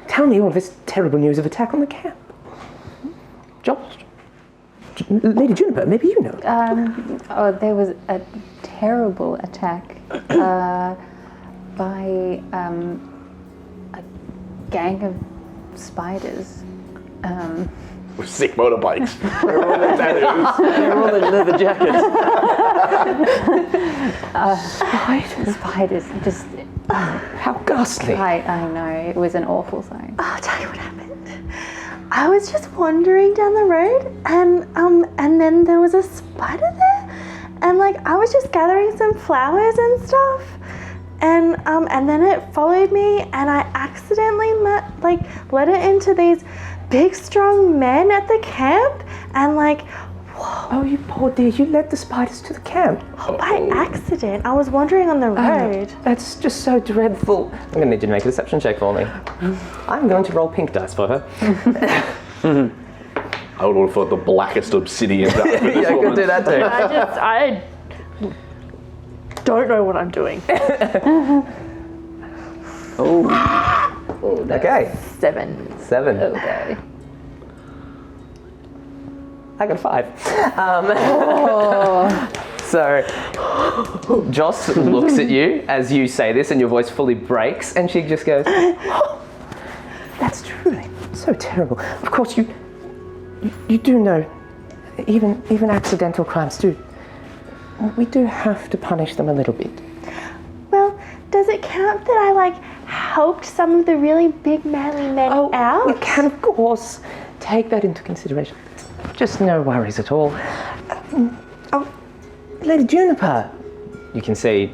tell me all this terrible news of attack on the camp. Jost? Lady Juniper, maybe you know. There was a terrible attack by a gang of spiders. With sick motorbikes. They're all in leather jackets. Spiders, just How ghastly. I know, it was an awful sight. I'll tell you what happened. I was just wandering down the road and then there was a spider there and like I was just gathering some flowers and stuff and then it followed me and I accidentally led it into these big strong men at the camp and like Oh, you poor dear, you led the spiders to the camp. by accident. I was wandering on the road. That's just so dreadful. I'm going to need you to make a deception check for me. I'm going to roll pink dice for her. I would have thought the blackest obsidian. Yeah, I could do that too. I don't know what I'm doing. Okay. 7. 7. Okay. I got 5. So, Joss looks at you as you say this and your voice fully breaks and she just goes, "Oh, that's truly so terrible. Of course you do know, even accidental crimes do, we do have to punish them a little bit." Well, does it count that I helped some of the really big manly men out? You can of course take that into consideration. Just no worries at all. Lady Juniper. You can see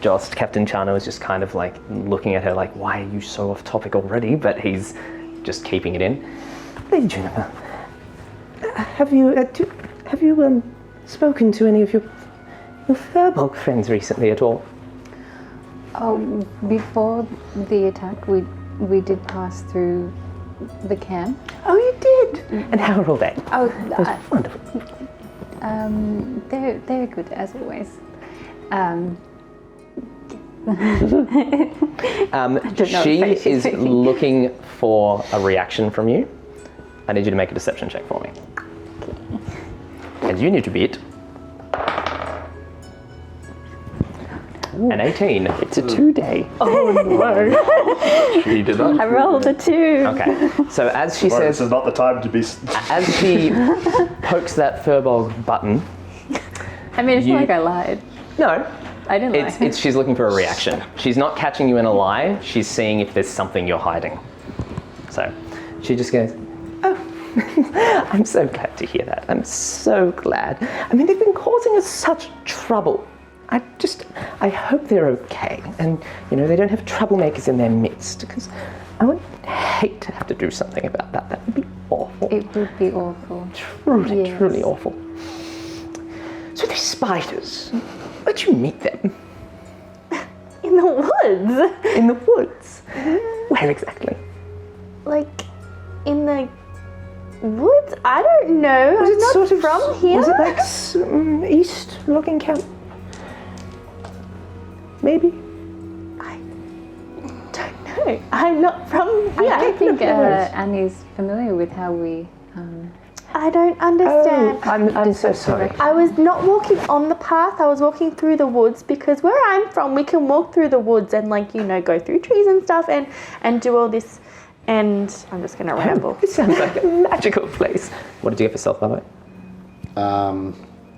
Jost, Captain Chano is just kind of looking at her like, why are you so off topic already? But he's just keeping it in. Lady Juniper, have you spoken to any of your Firlbolg friends recently at all? Oh, before the attack, we did pass through the camp. Oh, you did? And how are all they? Oh, Wonderful. they're good as always. She is looking for a reaction from you. I need you to make a deception check for me. And you need to beat An 18. It's a 2-day. She did that. I rolled a 2. Okay. So as she Well, says, this is not the time to be. as she pokes that Firbolg button, I mean, it's You- not like I lied. no, I didn't lie. it's she's looking for a reaction. She's not catching you in a lie. She's seeing if there's something you're hiding. So she just goes, "Oh, I'm so glad to hear that. I'm so glad. I mean, they've been causing us such trouble. I hope they're okay, and they don't have troublemakers in their midst, because I would hate to have to do something about that. That would be awful. It would be awful. Truly, Yes. truly awful. So these spiders, where'd you meet them? In the woods. In the woods? Where exactly? Like, in the woods? I don't know. I'm not from here. Was it like east-looking camp? Maybe? I don't know. I'm not from here. I don't think knows? Annie's familiar with how we. I don't understand. I'm so sorry. I was not walking on the path. I was walking through the woods, because where I'm from, we can walk through the woods and go through trees and stuff and do all this. And I'm just going to ramble. It sounds like a magical place. What did you get for stealth, by the way?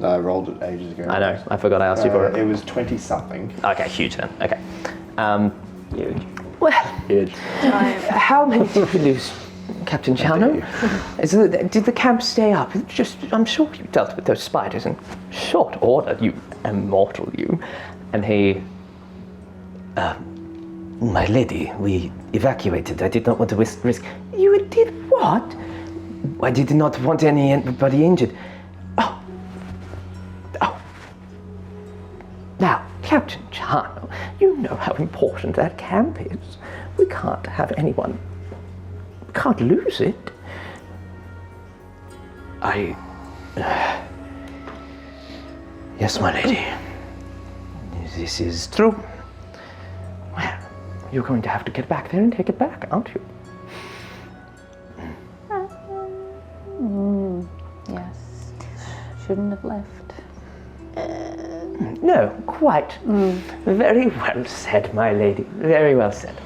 I rolled it ages ago. I know. I forgot I asked you for It it. was 20-something. Okay, huge then. Okay. Huge. Well, Huge. how many did we lose, Captain Chano? Did the camp stay up? I'm sure you dealt with those spiders in short order, you immortal you. And he... My lady, we evacuated. I did not want to risk. You did what? I did not want anybody injured. Now, Captain Chano, you know how important that camp is. We can't have anyone... We can't lose it. Yes, my lady. This is true. Well, you're going to have to get back there and take it back, aren't you? Yes. Shouldn't have left. No, quite. Very well said, my lady. Very well said.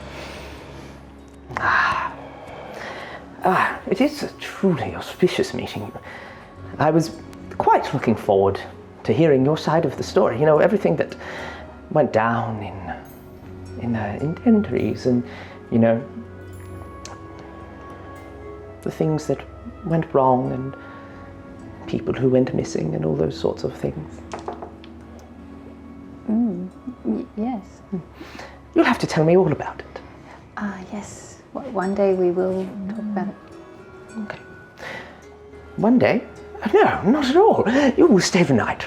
It is a truly auspicious meeting. I was quite looking forward to hearing your side of the story. Everything that went down in entries, and the things that went wrong, and people who went missing, and all those sorts of things. Yes. You'll have to tell me all about it. Yes. One day we will talk about it. Okay. One day? No, not at all. You will stay the night.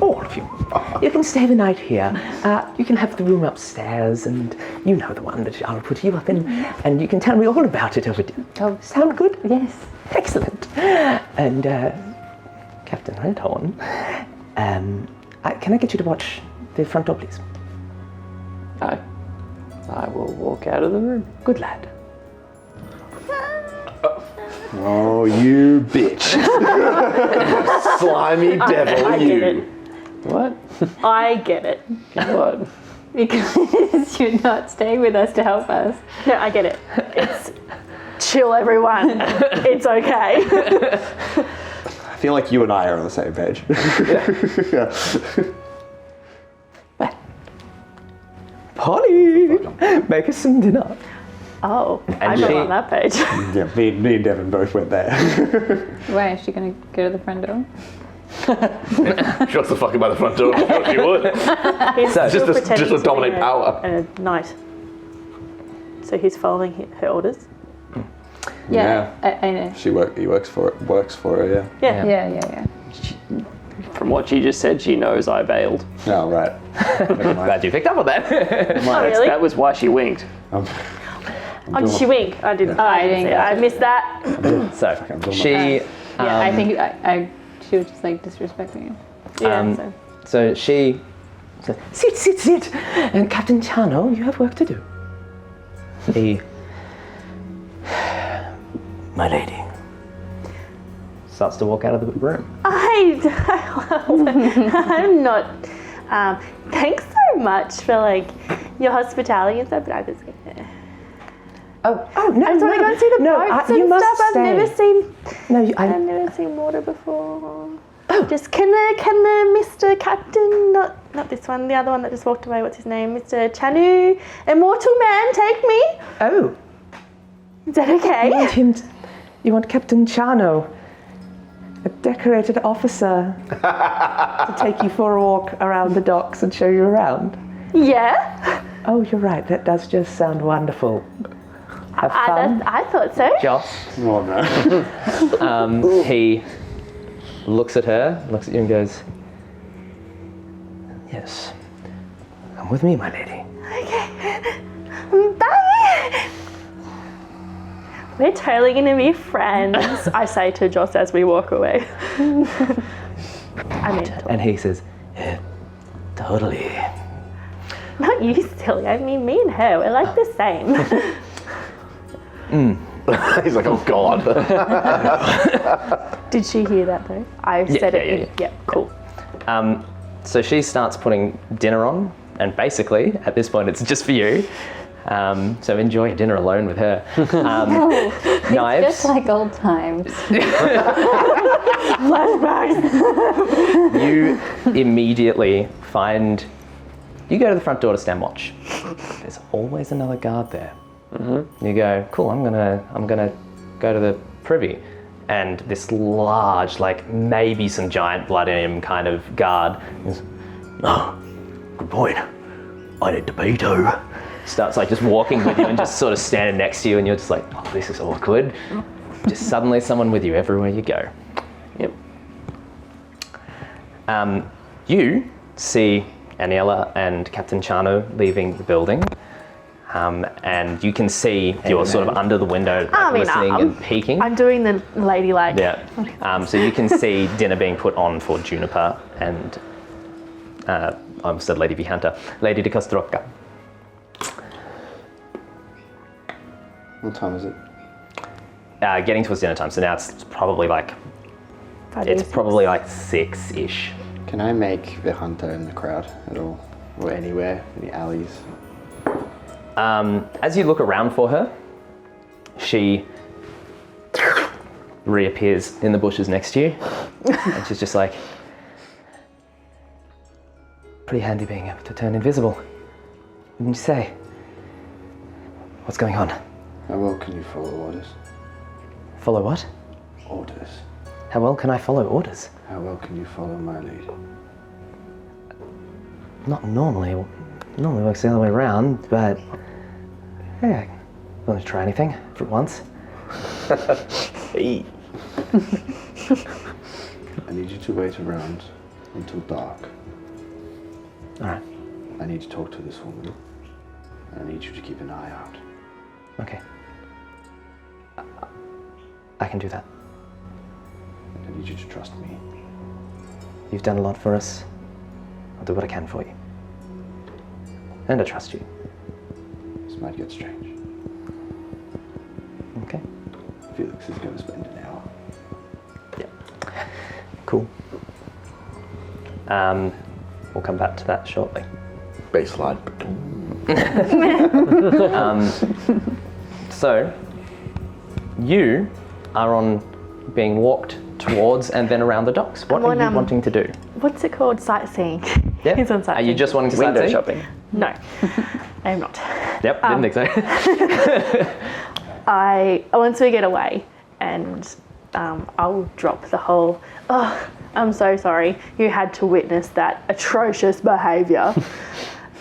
All of you. You can stay the night here. You can have the room upstairs, and the one that I'll put you up in, and you can tell me all about it over dinner. Oh, Sound good? yes. Excellent. And Captain Redhorn, can I get you to watch the front door, please? I will walk out of the room. Good lad. Oh, you bitch. Slimy devil, I get it. What? I get it. What? Because you're not staying with us to help us. No, I get it. It's chill, everyone. It's okay. I feel like you and I are on the same page. Yeah. Polly, make us some dinner. Oh, I'm she- not on that page. Yeah, me and Devin both went there. Why is she going to go to the front door? She wants to fuck him by the front door. I thought she would. He's So- still Just pretending to be dominate a- power. a knight. So he's following her orders. Yeah. I know. He works for her, yeah. Yeah. From what she just said, she knows I bailed. Oh, right. Never mind. Glad you picked up on that. Oh, really? That was why she winked. Oh, did she wink? I didn't. I didn't see it. get I it. missed that. So she, Yeah, I think she was just like disrespecting him. Yeah. so she said, "Sit, and Captain Chano, you have work to do." He, My lady. starts to walk out of the room. I'm not. Thanks so much for like your hospitality and stuff, but I'm just gonna. Oh no! I just want to go and see the boats and you must stuff. stay. I've never seen water before. Just can the Mr. Captain, not this one, the other one that just walked away. What's his name? Mr. Chanu, Immortal Man, take me. Oh, Is that okay? you want Captain Chano, a decorated officer, to take you for a walk around the docks and show you around? Yeah. Oh, you're right. That does just sound wonderful. Have fun. I thought so. Joss. Oh no. He looks at her, looks at you and goes, yes, come with me, my lady. Okay. Bye. We're totally going to be friends, I say to Joss as we walk away. And he says, yeah, totally. Not you, silly. I mean, me and her, we're like the same. He's like, oh God. Did she hear that though? I said it. Yeah, cool. So she starts putting dinner on, and basically, at this point, it's just for you. So enjoy your dinner alone with her. Knives. Just like old times. You immediately find, you go to the front door to stand watch. There's always another guard there. You go, cool, I'm gonna go to the privy. And this large, like maybe some giant blood in him kind of guard is, Oh, good point. I need to be too. starts like just walking with you and just sort of standing next to you, and you're just like, oh, this is awkward. Just suddenly someone with you everywhere you go. Yep. You see Anielloa and Captain Chano leaving the building. And you can see you're sort of under the window, like, listening and peeking. I'm doing the ladylike. Yeah. So you can see dinner being put on for Juniper and I almost said Lady V. Hunter, Lady de Costrocca. What time is it? Getting towards dinner time, so now it's probably like 6-ish. Can I make the hunter in the crowd at all? Or anywhere? Any alleys? As you look around for her, she reappears in the bushes next to you. And she's just like, pretty handy being able to turn invisible, wouldn't you say? What's going on? How well can you follow orders? Follow what? Orders. How well can I follow orders? How well can you follow my lead? Not normally. Normally works the other way around, but yeah, I'm willing to try anything for once. Hey. I need you to wait around until dark. All right. I need to talk to this woman. And I need you to keep an eye out. Okay. I can do that. I need you to trust me. You've done a lot for us. I'll do what I can for you. And I trust you. This might get strange. Okay. Felix is going to spend an hour. Yeah. Cool. We'll come back to that shortly. Baseline. So, you are on being walked towards and then around the docks. What are you wanting to do? What's it called? Sightseeing. Yeah. He's on Are sightseeing. you just wanting to Window sightsee? shopping. No, I am not. Yep, didn't think so. Once we get away, and I'll drop the whole, oh, I'm so sorry you had to witness that atrocious behaviour.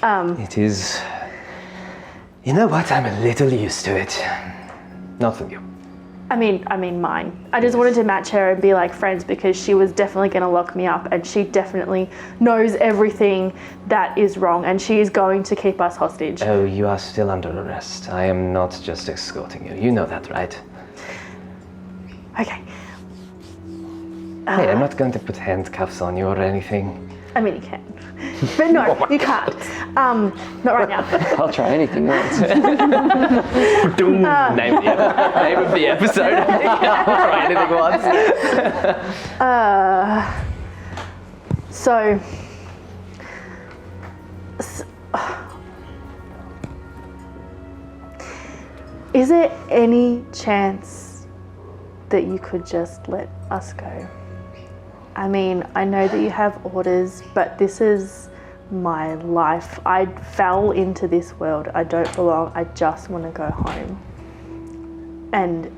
It is... You know what? I'm a little used to it. Not from you. I mean mine. I just wanted to match her and be like friends because she was definitely going to lock me up and she definitely knows everything that is wrong and she is going to keep us hostage. Oh, you are still under arrest. I am not just escorting you. You know that, right? Okay. Hey, I'm not going to put handcuffs on you or anything. I mean, you can. But no, you can't. Not right now. I'll try anything once. Name of the episode. I'll try anything once. So Is there any chance that you could just let us go? I mean, I know that you have orders, but this is my life. I fell into this world. I don't belong. I just want to go home. And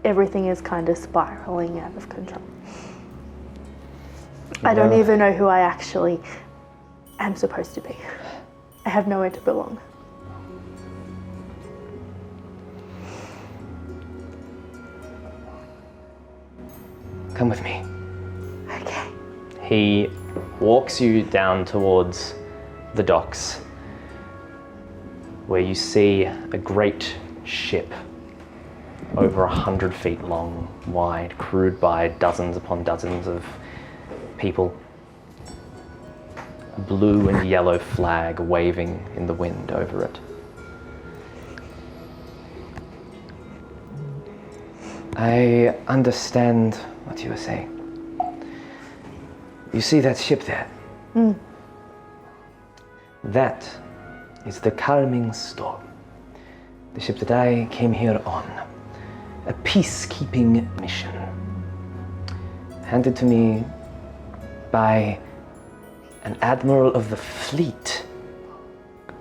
everything is kind of spiraling out of control. I don't even know who I actually am supposed to be. I have nowhere to belong. Come with me. Okay. He walks you down towards the docks, where you see a great ship, over 100 feet long, wide, crewed by dozens upon dozens of people. A blue and yellow flag waving in the wind over it. I understand what you were saying. You see that ship there? That is the Calming Storm. The ship that I came here on. A peacekeeping mission. Handed to me by an admiral of the fleet.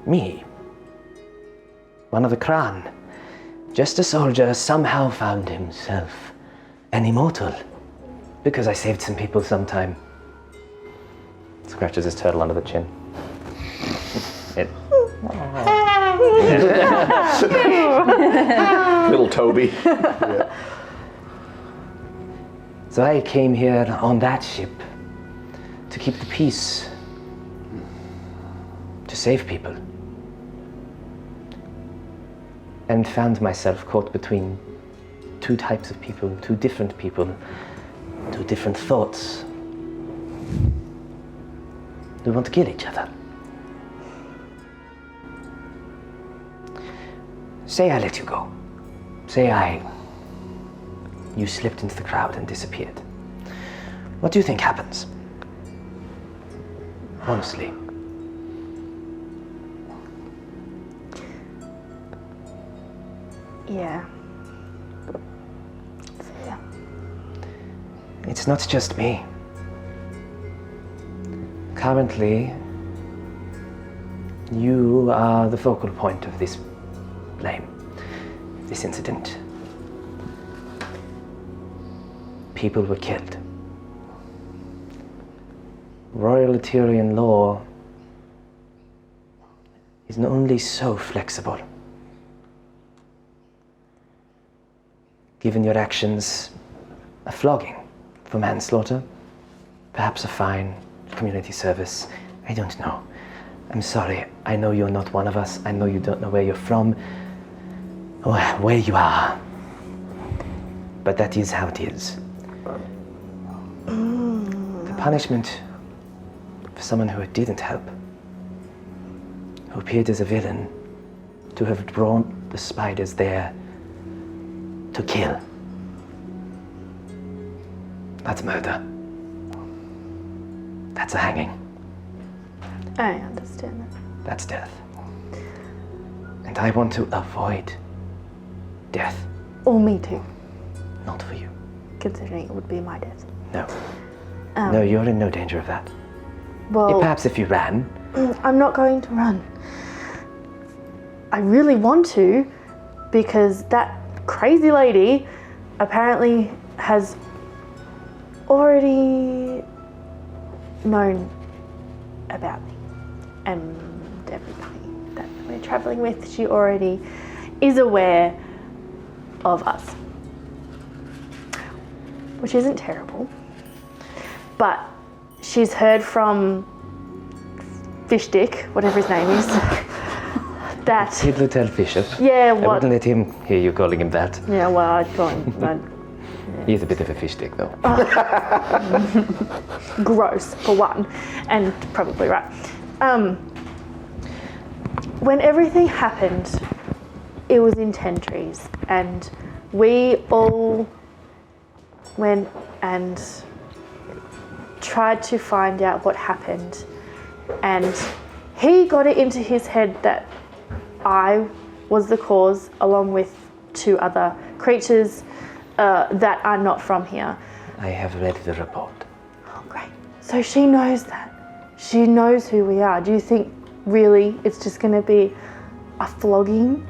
Me. One of the Crown. Just a soldier somehow found himself an immortal. Because I saved some people sometime. Scratches his turtle under the chin. Little Toby. So I came here on that ship to keep the peace, to save people. And found myself caught between two types of people, two different thoughts. They want to kill each other. Say I let you go. Say you slipped into the crowd and disappeared. What do you think happens? Honestly. Yeah. It's not just me. Currently, you are the focal point of this blame, this incident. People were killed. Royal Aterian law is only so flexible. Given your actions, a flogging for manslaughter, perhaps a fine, community service, I don't know. I'm sorry, I know you're not one of us, I know you don't know where you're from, or where you are, but that is how it is. The punishment for someone who didn't help, who appeared as a villain, to have drawn the spiders there to kill. That's murder. That's a hanging. I understand that. That's death. And I want to avoid death. Or me too, Not for you. considering it would be my death. No. No, you're in no danger of that. Well, Perhaps if you ran. I'm not going to run. I really want to, because that crazy lady apparently has already known about me and everybody that we're traveling with. She already is aware of us, which isn't terrible, but she's heard from Fish Dick, whatever his name is, that... He'd tell Bishop. Yeah, I what... wouldn't let him hear you calling him that. Yeah, well, I'd call him... He's a bit of a fish stick, though. Gross, for one, and probably right. When everything happened, it was in 10 trees, and we all went and tried to find out what happened, and he got it into his head that I was the cause, along with to other creatures that are not from here. I have read the report. Oh, great. So she knows that. She knows who we are. Do you think really it's just going to be a flogging?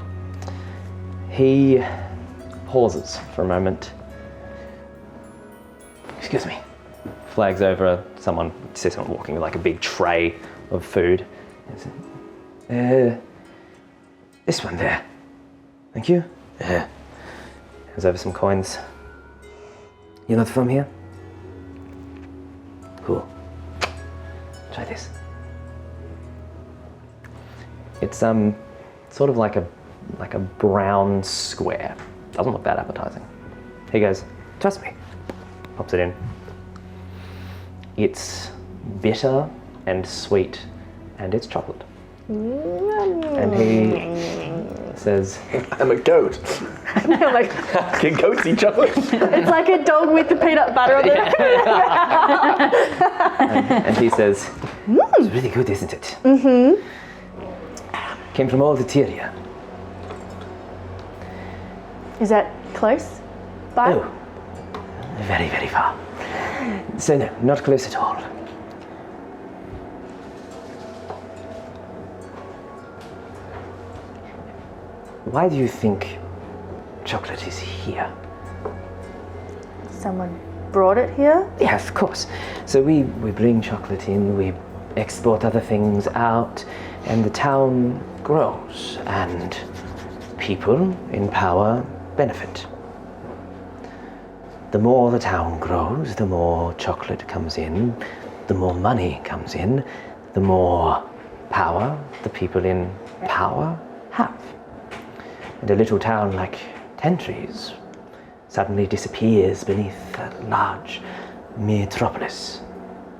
He pauses for a moment. Excuse me. Flags over. Someone sees someone walking with like a big tray of food. This one there. Thank you. Hands over some coins. You're not from here? Cool. Try this. It's sort of like a brown square. Doesn't look that appetizing. He goes, trust me. Pops it in. It's bitter and sweet, and it's chocolate. And he says, I'm a goat. Like, Can goats eat chocolate? it's like a dog with the peanut butter on it. and he says, it's really good, isn't it? Mm-hmm. Came from all the Ateria. Is that close by? Oh, very, very far. So no, not close at all. Why do you think chocolate is here? Someone brought it here? Yeah, of course. So we bring chocolate in, we export other things out, and the town grows, and people in power benefit. The more the town grows, the more chocolate comes in, the more money comes in, the more power the people in power have. And a little town like Tentries suddenly disappears beneath a large metropolis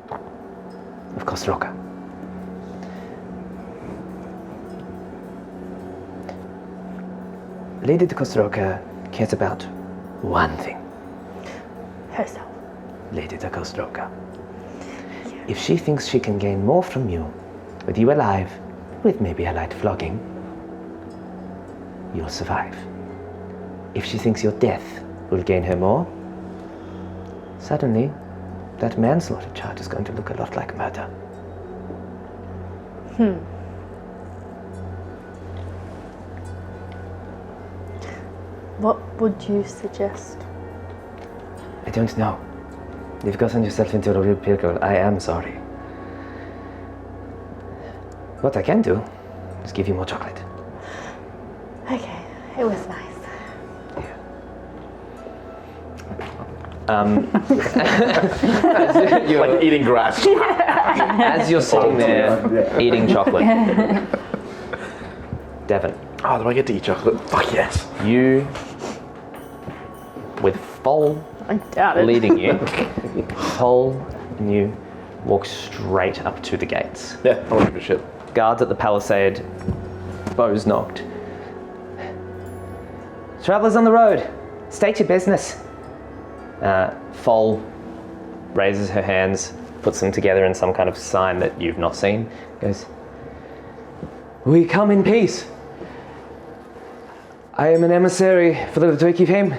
of Kostroka. Lady de Kostroka cares about one thing. Herself. Lady de Kostroka. If she thinks she can gain more from you, with you alive, with maybe a light flogging, you'll survive. If she thinks your death will gain her more, suddenly that manslaughter charge is going to look a lot like murder. What would you suggest? I don't know. You've gotten yourself into a real pickle. I am sorry. What I can do is give you more chocolate. Okay, it was nice. Like eating grass. As you're sitting there eating chocolate, Devon, Oh, do I get to eat chocolate? Fuck yes. you, with Fol I doubt it. leading you, Fol and you walk straight up to the gates. Yeah, I don't give a shit. Guards at the palisade, bows knocked. Travelers on the road, state your business. Fol raises her hands, puts them together in some kind of sign that you've not seen, goes, we come in peace. I am an emissary for the Twiki fame,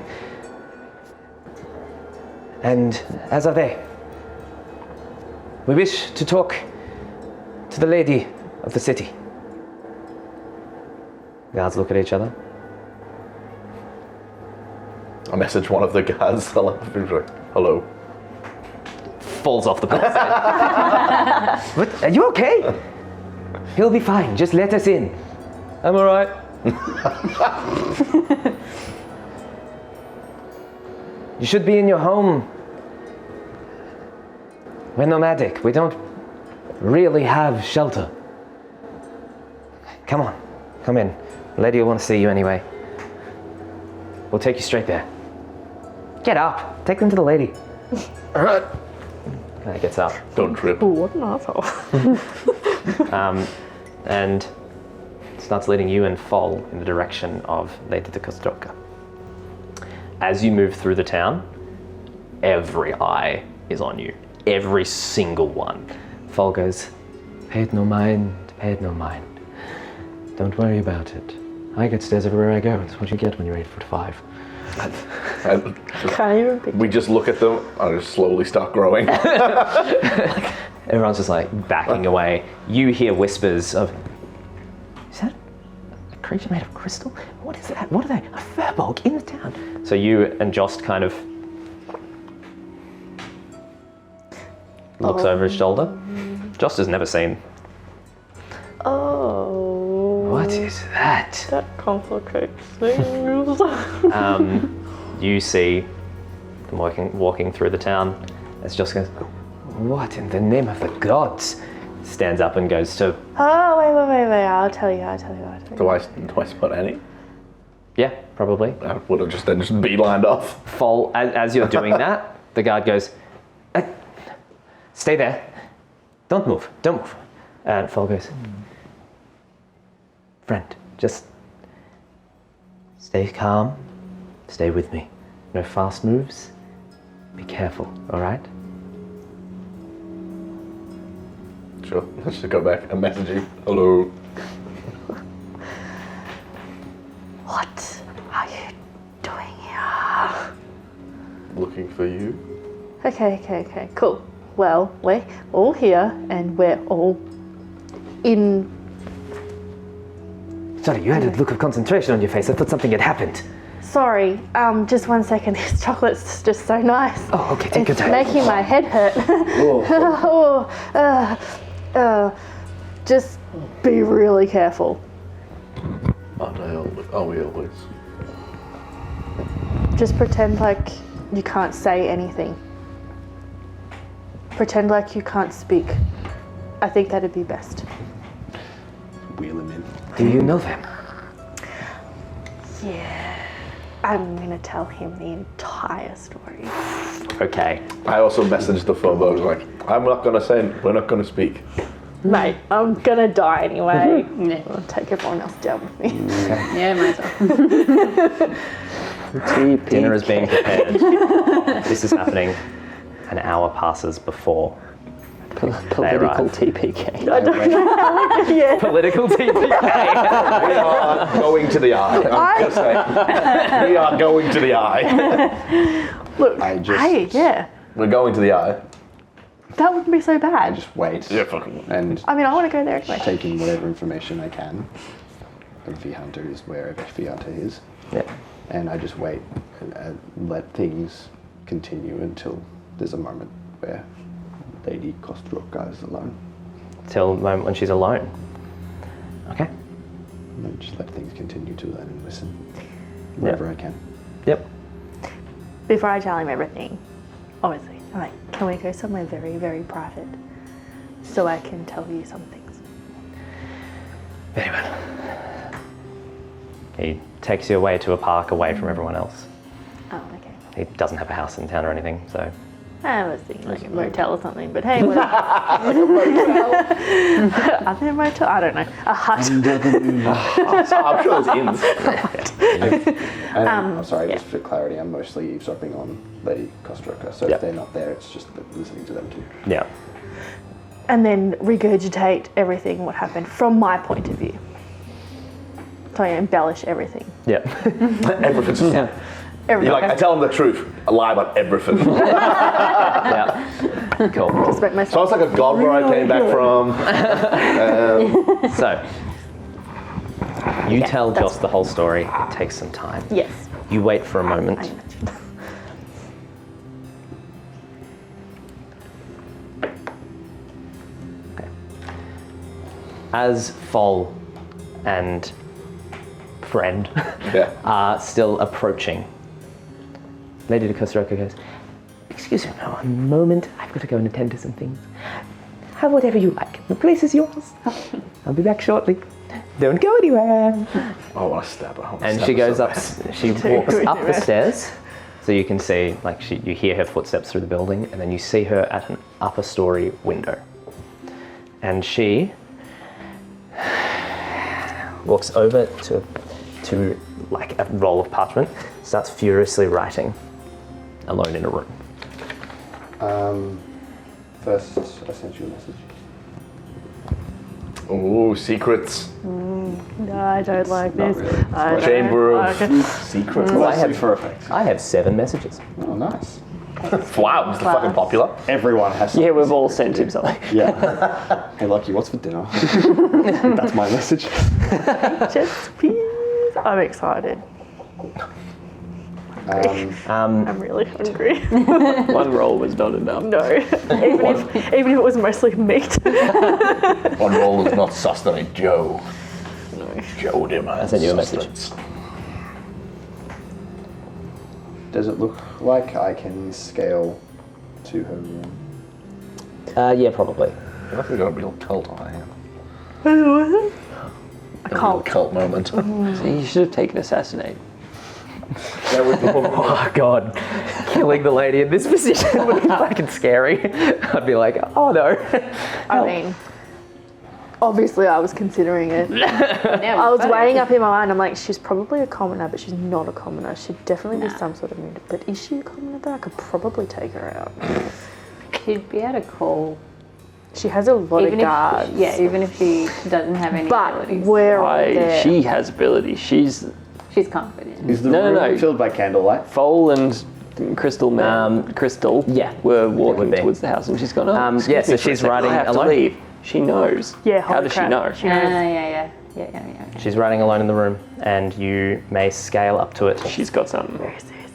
and as are they. We wish to talk to the lady of the city. Guards look at each other. I message one of the guards. Hello. Falls off the palisade. What? Are you okay? He'll be fine. Just let us in. I'm all right. You should be in your home. We're nomadic. We don't really have shelter. Come on. Come in. The lady will want to see you anyway. We'll take you straight there. Get up. Take them to the lady. All right. He gets up. Don't trip. Ooh, what an asshole. And starts leading you and Fol in the direction of Lady de Kostroka. As you move through the town, every eye is on you. Every single one. Fol goes, pay it no mind, pay it no mind. Don't worry about it. I get stairs everywhere I go. That's what you get when you're 8'5". And Can't even pick. we just look at them and just slowly start growing. Everyone's just like backing away. You hear whispers of, is that a creature made of crystal? What is that? What are they? A Firlbolg in the town. So you and Jost kind of looks over his shoulder. Jost has never seen. Oh. What is that? That complicates things. You see them walking through the town as Jost goes, what in the name of the gods? Stands up and goes to, Oh, wait. I'll tell you. Do I spot any? yeah, probably. I would have just beelined off. Fall, as you're doing that, the guard goes, stay there. Don't move. And Fall goes, friend, just stay calm. Stay with me. No fast moves. Be careful, all right? Sure, let's just go back and message you. Hello. What are you doing here? Looking for you. Okay, cool. Well, we're all here and we're all in. Sorry, you had a look of concentration on your face. I thought something had happened. Sorry, just 1 second. This chocolate's just so nice. Oh, okay, take your It's time. making my head hurt. Just be really careful. Are we always? Just pretend like you can't say anything. Pretend like you can't speak. I think that'd be best. Wheel him in. Do you know them? Yeah. I'm gonna tell him the entire story. Okay. I also messaged the Firlbolg like, we're not gonna speak. Mate, I'm gonna die anyway. Yeah. I'll take everyone else down with me. Yeah, might as well. Dinner is being prepared. This is happening. An hour passes before Political TPK. Yeah. political TPK. We are going to the eye. I'm just saying. We are going to the eye. Look, I We're going to the eye. that wouldn't be so bad. just wait. Yeah, fucking. And I mean, I want to go there anyway. taking whatever information I can. And V-Hunter is wherever V-Hunter is. Yeah. And I just wait and let things continue until there's a moment where Lady Kostroka is alone. Till the moment when she's alone. Okay. And then just let things continue to learn and listen wherever I can. Yep. Before I tell him everything, obviously, I'm like, can we go somewhere very, very private so I can tell you some things? Very well. He takes you away to a park away from everyone else. Oh, okay. He doesn't have a house in town or anything, so. I was thinking like a motel or something, but hey, whatever. Are there a motel? I don't know. A hut. I'm sure there's inns. And I'm sorry, just for clarity, I'm mostly eavesdropping on Lady Kostroka, so Yep. if they're not there, it's just listening to them too. Yeah. And then regurgitate everything what happened from my point of view. So I embellish everything. Yeah. Everything's Yeah. Everything. You're like, I tell them the truth. I lie about everything. Yeah. Cool. Just make myself So it's like a god where I came back from. So, you tell that's Joss the whole story. It takes some time. Yes. You wait for a moment. I imagine. As Fall and friend Yeah. are still approaching, Lady Kostroka goes, excuse me now, a moment. I've got to go and attend to some things. Have whatever you like. The place is yours. I'll be back shortly. Don't go anywhere. I want to stab her. And she goes up, she walks up the stairs. So you can see, like, you hear her footsteps through the building, and then you see her at an upper story window. And she walks over to like a roll of parchment, starts furiously writing, alone in a room. First, I sent you a message. Ooh, secrets. No, I don't like this. really. I don't Chamber of like it. secrets. I Mostly have- for effects. I have 7 messages. Oh, nice. Wow, Mr. fucking popular. Everyone has something. Yeah, we've all sent him something. Yeah. Hey, Lachie, what's for dinner? That's my message. Just please. I'm excited. I'm really hungry. One roll was not enough. No, even if it was mostly meat. One roll is not sustenance, Joe. Joe demands I sent you a message. sustenance. Does it look like I can scale to her room? Yeah, probably. I feel like we got a real cult on our hand. I A real can't. cult moment. So you should have taken assassinate. Oh god, killing the lady in this position would be fucking scary. I'd be like, oh no. I mean, obviously I was considering it. Now I was we've got weighing it. up in my mind. I'm like, she's probably a commoner, but she's not a commoner. She'd definitely be some sort of mutant. But is she a commoner? Though I could probably take her out. She'd be able to call. She has a lot of guards. Even if she doesn't have any But abilities. we're all there. She has ability. She's She's confident. Is the No, room no. filled by candlelight? Foal and Crystal Man. Crystal. yeah, were would walking be. towards the house, and she's gone. Oh, Yeah, excuse so me for a she's second, riding I have alone? to leave. She knows. Yeah, How holy does crap. she know? She knows. Yeah. She's riding alone in the room, and you may scale up to it. She's got something.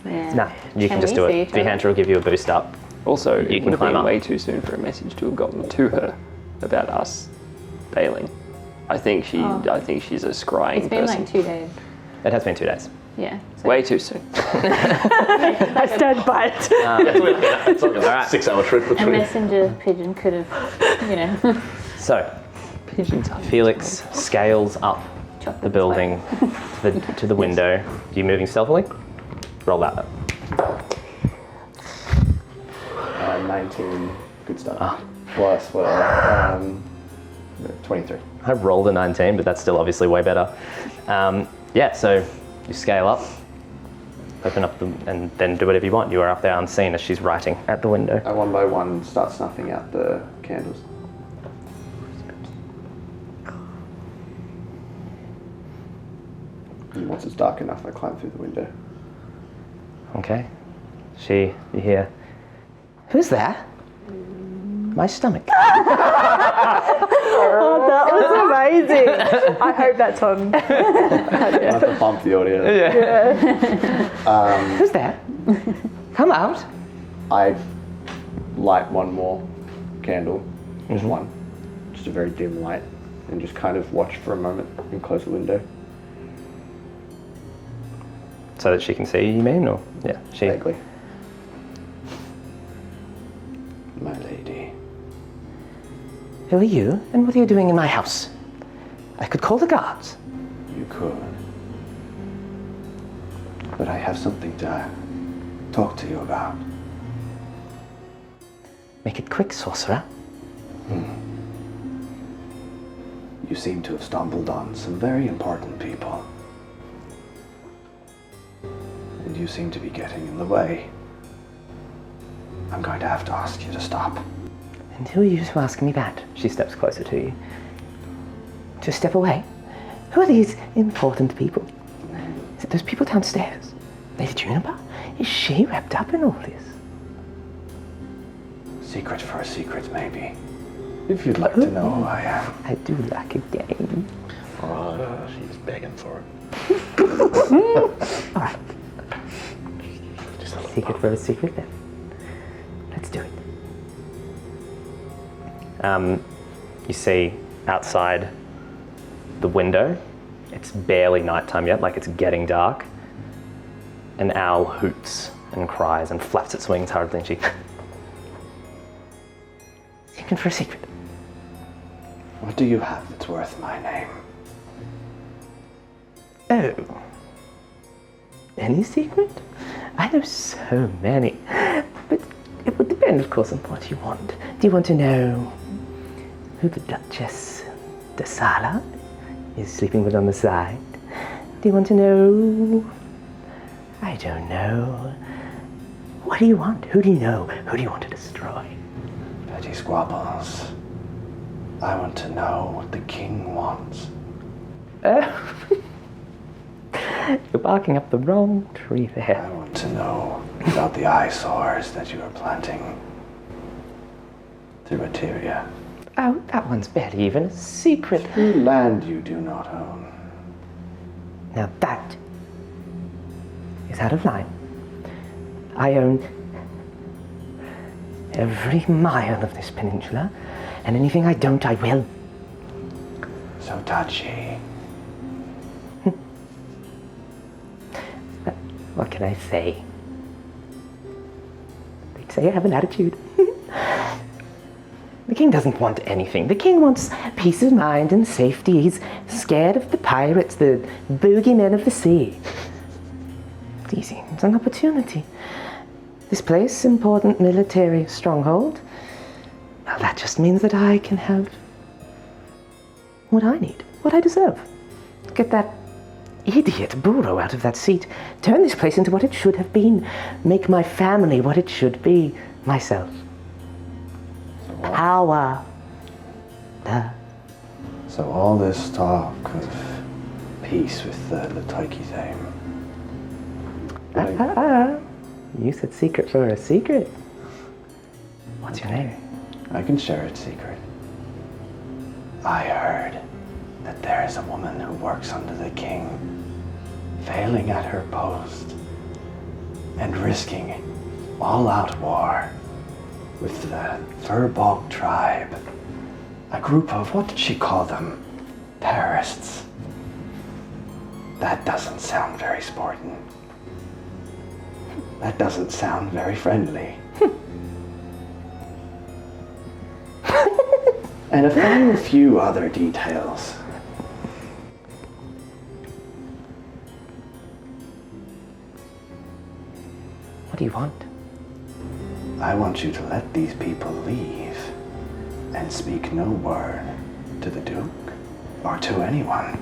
Yeah. Nah, you can just we do see it. each other? Vihanta will give you a boost up. Also, You it can would have climb been up. way too soon for a message to have gotten to her about us bailing. I think she's a scrying It's been person. like 2 days. It has been 2 days. Yeah. Way too soon. I stand by it. It's like a 6-hour trip A between. messenger pigeon could have, So, Pigeons are Felix scales up the building to the window. Are you moving stealthily? Roll that. 19. Good start. Ah. Plus, 23. I rolled a 19, but that's still obviously way better. Yeah, so you scale up, open up and then do whatever you want. You are up there unseen as she's writing at the window. I one by one start snuffing out the candles. And once it's dark enough, I climb through the window. Okay. You hear, who's there? My stomach. Oh, that was amazing. I hope that's on. I have to bump the audio. Who's there? Come out. I light one more candle, just one, just a very dim light, and just kind of watch for a moment and close the window. So that she can see you mean, or? Yeah, she. Vaguely. My lady. Who are you, and what are you doing in my house? I could call the guards. You could. But I have something to talk to you about. Make it quick, sorcerer. You seem to have stumbled on some very important people. And you seem to be getting in the way. I'm going to have to ask you to stop. And who are you to ask me that? She steps closer to you. To step away? Who are these important people? Is it those people downstairs? Lady Juniper? Is she wrapped up in all this? Secret for a secret, maybe. If you'd like to know who I am. I do like a game. She's begging for it. All right. Secret for a secret then. Let's do it. You see outside the window, it's barely nighttime yet, like it's getting dark. An owl hoots and cries and flaps its wings hurriedly, and she... Secret for a secret. What do you have that's worth my name? Oh. Any secret? I know so many. But it would depend, of course, on what you want. Do you want to know who the Duchess de Sala is sleeping with on the side? Do you want to know? I don't know. What do you want? Who do you know? Who do you want to destroy? Petty squabbles. I want to know what the king wants. You're barking up the wrong tree there. I want to know about the eyesores that you are planting through Ateria. Oh, that one's barely even a secret. Through land you do not own. Now that is out of line. I own every mile of this peninsula, and anything I don't, I will. So touchy. What can I say? They'd say I have an attitude. The king doesn't want anything. The king wants peace of mind and safety. He's scared of the pirates, the boogeymen of the sea. It's easy. It's an opportunity. This place, important military stronghold, well, that just means that I can have what I need, what I deserve. Get that idiot Burrow out of that seat. Turn this place into what it should have been. Make my family what it should be. Myself. Power. So all this talk of peace with the Taiki theme. You said secret for a secret. What's your name? I can share its secret. I heard that there is a woman who works under the king, failing at her post and risking all-out war with the Firlbolg tribe. A group of, what did she call them? Terrorists. That doesn't sound very sporting. That doesn't sound very friendly. And a few other details. What do you want? I want you to let these people leave and speak no word to the Duke or to anyone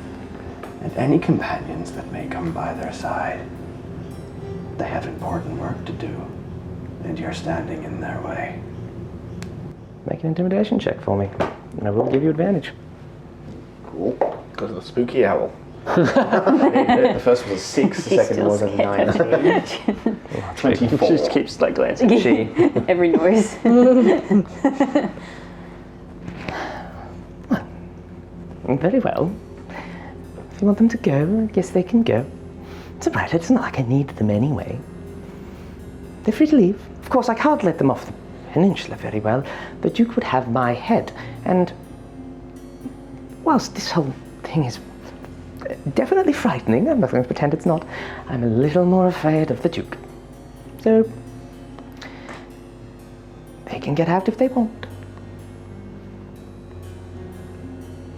and any companions that may come by their side. They have important work to do, and you're standing in their way. Make an intimidation check for me, and I will give you advantage. Cool. Because of the spooky owl. The first was 6, the second was a 19. 24. She just keeps like glancing. She. Every noise. Very well. If you want them to go, I guess they can go. It's all right, it's not like I need them anyway. They're free to leave. Of course, I can't let them off the peninsula very well. The Duke would have my head, and whilst this whole thing is definitely frightening, I'm not going to pretend it's not, I'm a little more afraid of the Duke. So, they can get out if they want.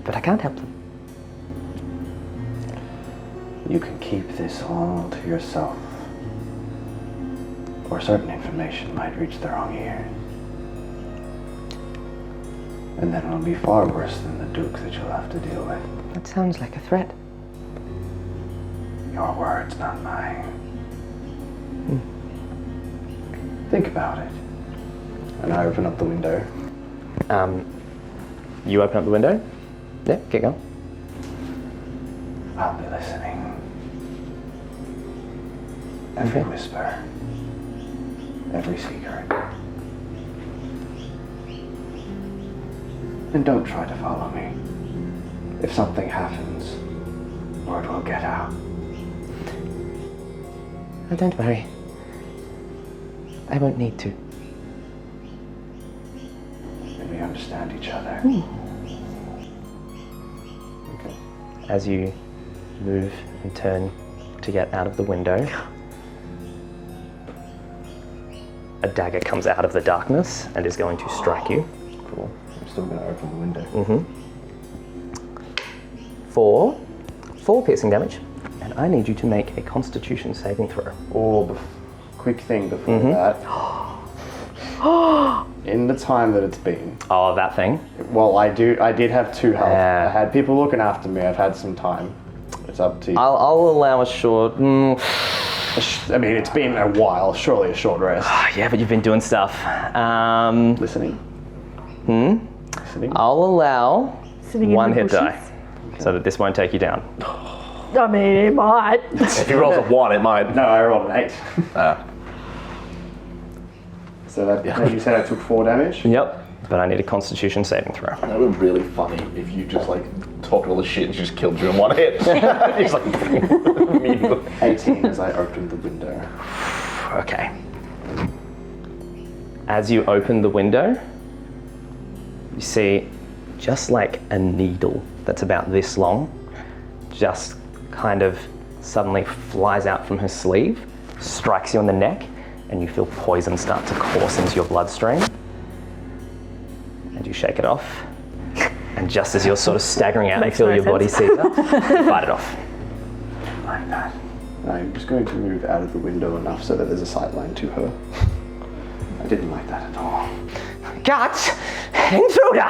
But I can't help them. You can keep this all to yourself, or certain information might reach the wrong ears. And then it'll be far worse than the Duke that you'll have to deal with. That sounds like a threat. Your words, not mine. Think about it. And I open up the window. You open up the window? Yeah, get going. I'll be listening. Every whisper. Every secret. And don't try to follow me. If something happens, word will get out. Oh, don't worry. I won't need to. And we understand each other. Okay. As you move and turn to get out of the window, a dagger comes out of the darkness and is going to strike you. Cool. I'm still going to open the window. Four piercing damage, and I need you to make a Constitution saving throw. Oh, quick thing before that. In the time that it's been, Oh, that thing. well, I did have 2 health. Yeah. I had people looking after me. I've had some time. It's up to you. I'll allow a short. I mean, it's been a while. Surely a short rest. Yeah, but you've been doing stuff. Listening. I'll allow Sitting in one the hit bushes. die, so that this won't take you down. I mean, it might. If he rolls a 1, it might. No, I rolled an 8. Ah. So that you said I took 4 damage? Yep. But I need a Constitution saving throw. That would be really funny if you just like talked all the shit and she just killed you in one hit. Just like, immediately. 18 as I opened the window. Okay. As you open the window, you see just like a needle that's about this long, just kind of suddenly flies out from her sleeve, strikes you on the neck, and you feel poison start to course into your bloodstream. And you shake it off. And just as you're sort of staggering out and feel your body seize up, you fight it off. Like that. I'm just going to move out of the window enough so that there's a sight line to her. I didn't like that at all. Guards! Intruder!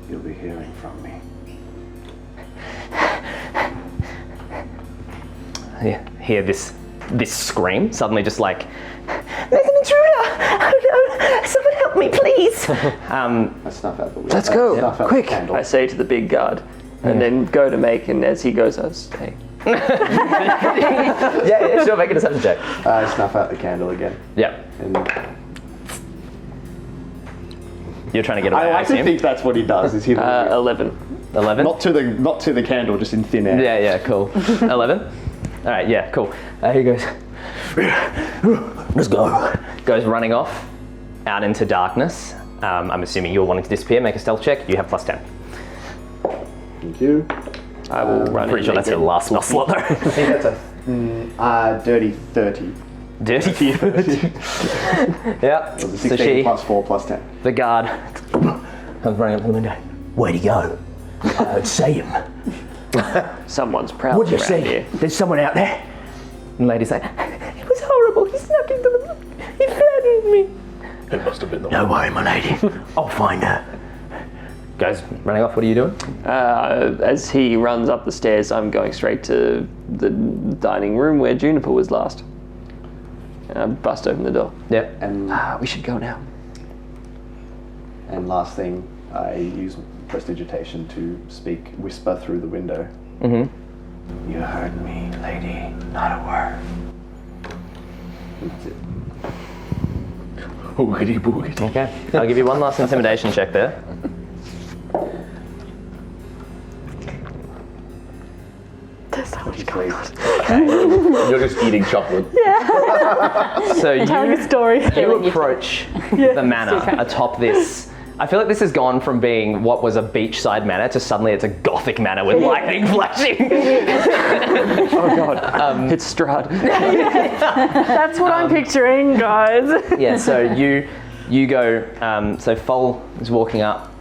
You'll be hearing from me. You hear this scream, suddenly just like, there's an intruder! Oh no! Someone help me, please! I snuff out the window. Let's go, Snuff out quick! the candle. I say to the big guard, and then go to make, and as he goes, I'll stay. Yeah, sure, make a deception check. I snuff out the candle again. Yeah. And You're trying to get away, I like to assume. think that's what he does. Is he 11. 11? not to the candle, just in thin air. Yeah, cool. 11? All right, yeah, cool. He goes, let's go. Goes running off out into darkness. I'm assuming you're wanting to disappear. Make a stealth check. You have +10. Thank you. I will run Pretty in sure that's your naked. last spell slot though. I think that's a dirty 30. Dirty. Yeah. So So 16 she, plus 4 plus 10. the guard, comes running up to the window. Where'd he go? I heard say him. Someone's proud What'd you around say? here. There's someone out there. And the lady's like, it was horrible. He snuck into the... He threatened me. It must have been the Don't worry, my lady. I'll find her. Goes running off. What are you doing? As he runs up the stairs, I'm going straight to the dining room where Juniper was last. And I bust open the door. Yeah. And We should go now. and last thing, I use prestidigitation to whisper through the window. Mm-hmm. You heard me, lady. Not a word. And that's it. boogity boogity. Okay. I'll give you one last intimidation check there. There's so much going on. You're just eating chocolate. So Telling a story. you approach the manor atop this. I feel like this has gone from being what was a beachside manor to suddenly it's a gothic manor with lightning flashing. Oh god. It's Strahd. That's what I'm picturing, guys. Yeah, so you go, so Fol is walking up,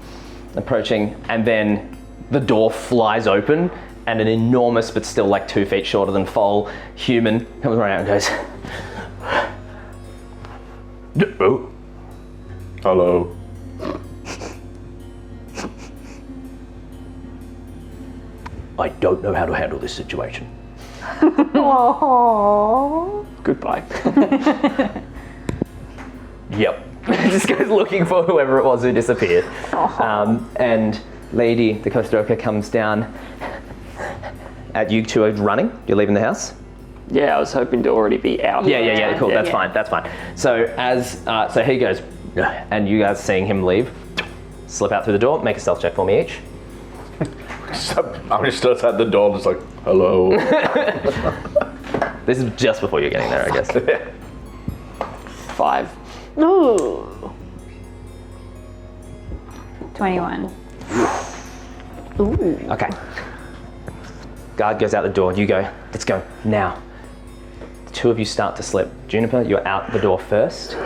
approaching, and then the door flies open and an enormous, but still like 2 feet shorter than Fol, human comes around and goes, Oh. Hello. I don't know how to handle this situation. Aww. Goodbye. Yep. just goes looking for whoever it was who disappeared. And Lady the Kostroka comes down at you two are running. You're leaving the house? Yeah, I was hoping to already be out. Yeah, cool, that's Yeah. fine. So so he goes, and you guys seeing him leave, slip out through the door, make a stealth check for me each. I'm just outside the door, just like, hello. This is just before you're getting there, I guess. 5. Ooh. 21. Okay. Guard goes out the door, you go, let's go, now. The two of you start to slip. Juniper, you're out the door first.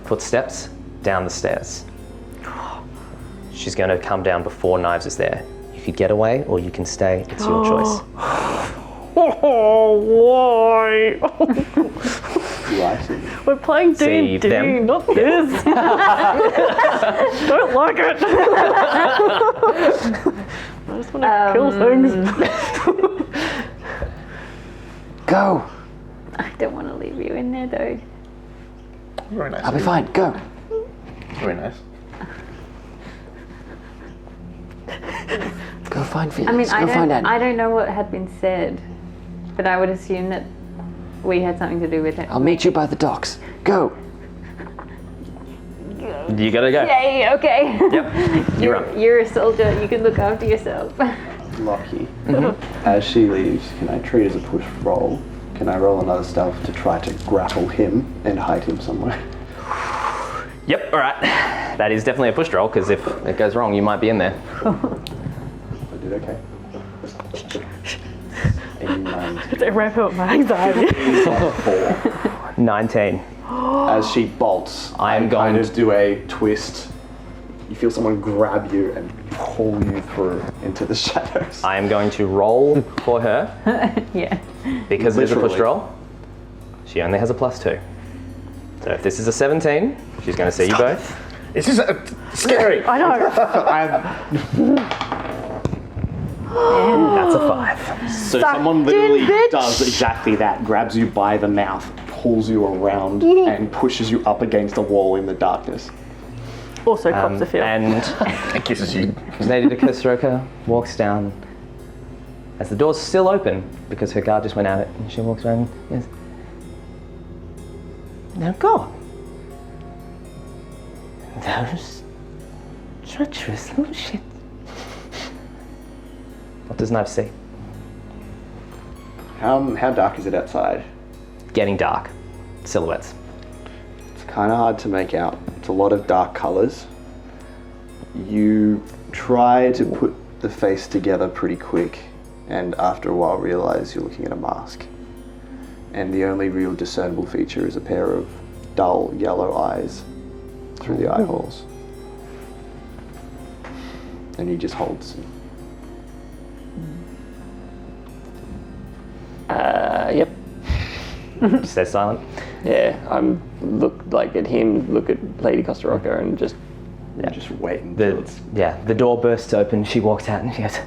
Footsteps down the stairs. She's going to come down before Knives is there. You could get away or you can stay, it's your choice. Oh, why? We're playing See D&D, them. not this. Don't like it. I just want to kill things. Go! I don't want to leave you in there though. Very nice. I'll be fine. Go! Very nice. Go find Felix. I mean, Go find Annie. I don't know what had been said, but I would assume that we had something to do with it. I'll meet you by the docks. Go. You gotta go. Yay, okay. Yep. You're up. You're a soldier, you can look after yourself. Lachie, as she leaves, can I treat it as a push roll? Can I roll another stealth to try to grapple him and hide him somewhere? Yep, alright. That is definitely a push roll, because if it goes wrong, you might be in there. I did okay. 89. Don't ramp up my anxiety. 19. As she bolts, I am going kind to of do a twist. You feel someone grab you and pull you through into the shadows. I am going to roll for her, Yeah. because it is a push Literally. roll. She only has a +2. So if this is a 17, she's going to see you both. This is scary. I know. That's a 5. So someone literally does exactly that, grabs you by the mouth, pulls you around, and pushes you up against a wall in the darkness. Also cops the field. And It kisses you. Lady Kosroka walks down as the door's still open because her guard just went out, and she walks around and goes, "Now go. Those treacherous little shit." What does Knife see? How dark is it outside? Getting dark. Silhouettes. It's kind of hard to make out. It's a lot of dark colors. You try to put the face together pretty quick, and after a while realize you're looking at a mask. And the only real discernible feature is a pair of dull yellow eyes through the eye holes. And he just holds them. Yep. She stays silent. Yeah, I'm look like at him, look at Lady Costa Roca, and just Yeah. Just wait until it's... The door bursts open, she walks out and she goes,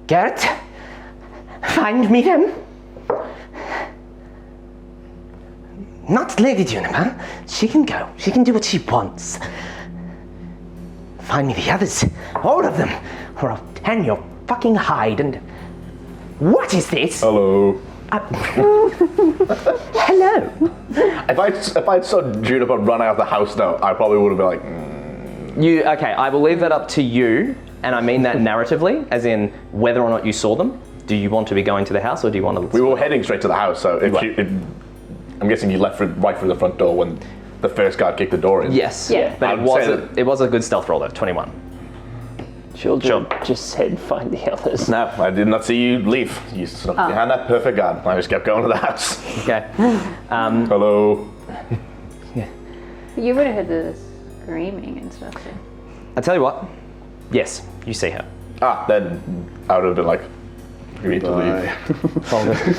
"Gert, find me them." "Not Lady Juniper. She can go. She can do what she wants. Find me the others. All of them. Or I'll tan your fucking hide and... What is this? Hello. Hello. If I saw Juniper run out of the house now, I probably would have been like, Okay, I will leave that up to you, and I mean that narratively, as in whether or not you saw them. Do you want to be going to the house, or do you want to... We were heading straight to the house, so if Right. I'm guessing you left right through the front door when the first guard kicked the door in. Yes. Yeah. But I'd say it was a good stealth roll though, 21. children just said find the others. No, I did not see you leave. You snuck behind that perfect guard. I just kept going to the house. Okay. Hello. You would have heard the screaming and stuff too. I'll tell you what. Yes, you see her. Then I would have been like, you need to leave.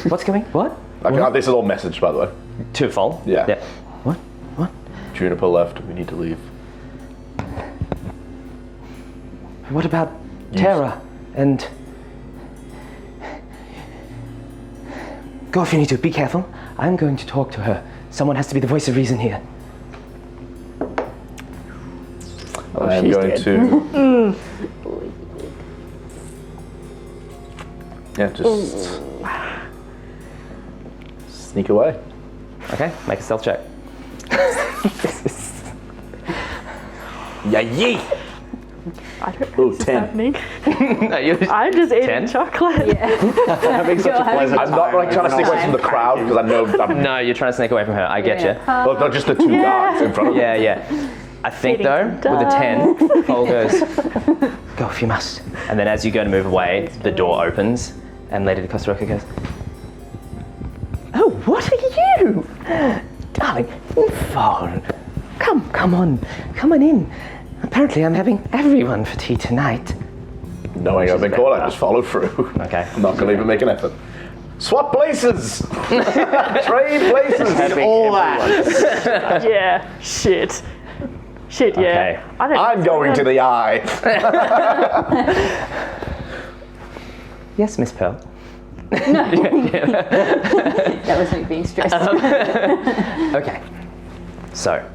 What's coming? What? Okay, this is all message, by the way. To Fol. Yeah. What? What? Juniper left. We need to leave. What about Tara and... Go if you need to. Be careful. I'm going to talk to her. Someone has to be the voice of reason here. I am she's going dead. to. Yeah, just sneak away. Okay, make a stealth check. Yeah, yee! I don't know Ooh, what's 10. happening. No, I'm just eating 10? chocolate. Having such a pleasant I'm not like trying to sneak away from the crowd because I know I'm No, you're trying to sneak away from her. I get you. well, not just the two guards in front of me. Yeah, yeah. I think Eating though, some with a 10, Fol goes, "Go if you must." And then as you go to move away, the door opens, and Lady Costa Roca goes, "Oh, what are you? Darling, Fol, come on in. Apparently I'm having everyone for tea tonight." Knowing I've been caught, I just followed through. Okay. I'm not going to even make an effort. Swap places! Trade places! All that. Yeah. Shit. Shit, yeah. Okay. I don't I'm going to the eye. Yes, Miss Pearl. That was me being stressed. Okay. So,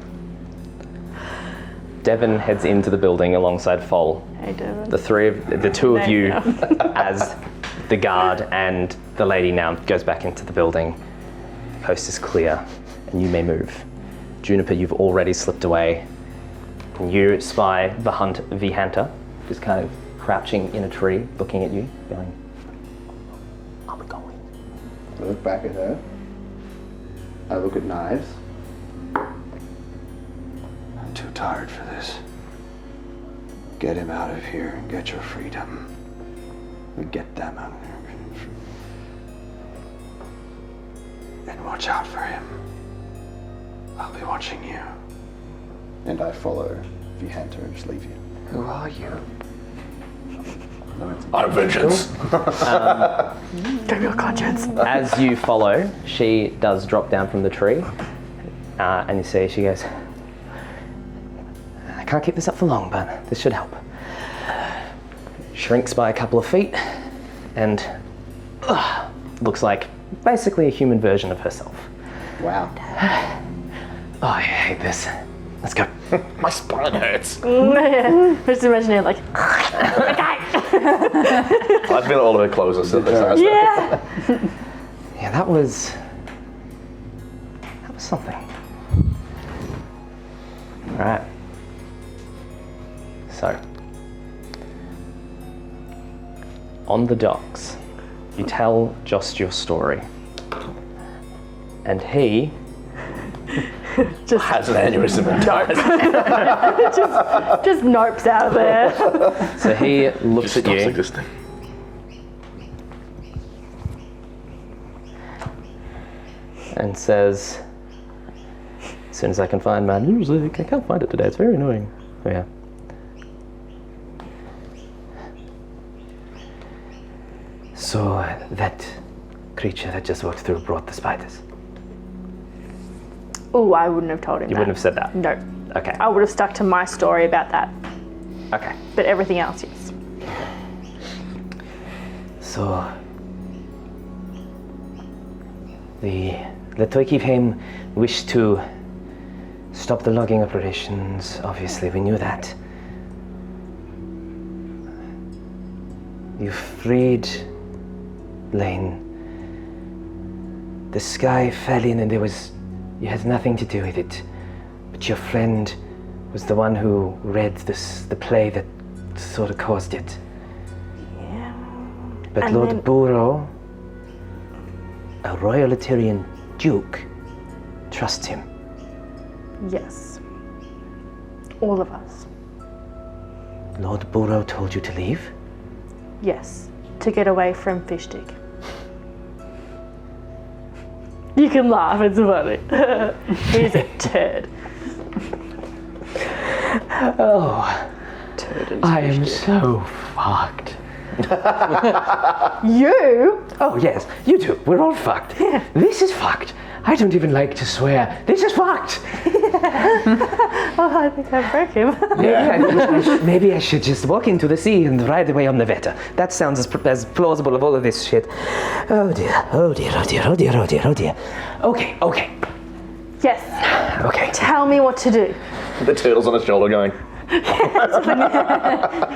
Devon heads into the building alongside Fol. Hey, Devon. The two of you, There as the guard and the lady now goes back into the building. The coast is clear, and you may move. Juniper, you've already slipped away. And you spy the hunter, just kind of crouching in a tree, looking at you, going, "Are we going?" I look back at her. I look at Knives. I'm too tired for this. Get him out of here and get your freedom. And get them out of here. And watch out for him. I'll be watching you. And I follow Vihanta and just leave you. Who are you? I'm vengeance. Go your conscience. As you follow, she does drop down from the tree, and you see she goes, "I can't keep this up for long, but this should help." Shrinks by a couple of feet, and looks like basically a human version of herself. Wow. Oh, I hate this. Let's go. My spine hurts. Just imagine it like, okay. I feel all of her clothes are still there. Yeah. Yeah, that was something. All right. So, on the docks, you tell Jost your story, and he Has an aneurysm and dies. just nopes out of there. so he looks at Stops you. existing. And says, "As soon as I can find my music, I can't find it today. It's very annoying." Oh yeah. So that creature that just walked through brought the spiders. Oh, I wouldn't have told him You that. wouldn't have said that. No. Okay. I would have stuck to my story about that. Okay. But everything else, yes. So the Toikifheim wished to stop the logging operations. Obviously, we knew that. You freed Lane. The sky fell in and you had nothing to do with it. But your friend was the one who read the play that sort of caused it. Yeah. But And Lord then- Buro, a royal Aterian duke, trusts him. Yes. All of us. Lord Buro told you to leave? Yes. To get away from Fishstick. You can laugh, it's funny. He's a turd. Oh, Turd and I am fish so fucked. You? Oh yes, you too. We're all fucked. This is fucked. I don't even like to swear. This is fucked. Oh, I think I broke him. Maybe I should just walk into the sea and ride away on the Veta. That sounds as plausible of all of this shit. Oh dear, oh dear, oh dear, oh dear, oh dear, oh dear. Okay, okay, Yes. okay. Tell me what to do. The turtle's on his shoulder going,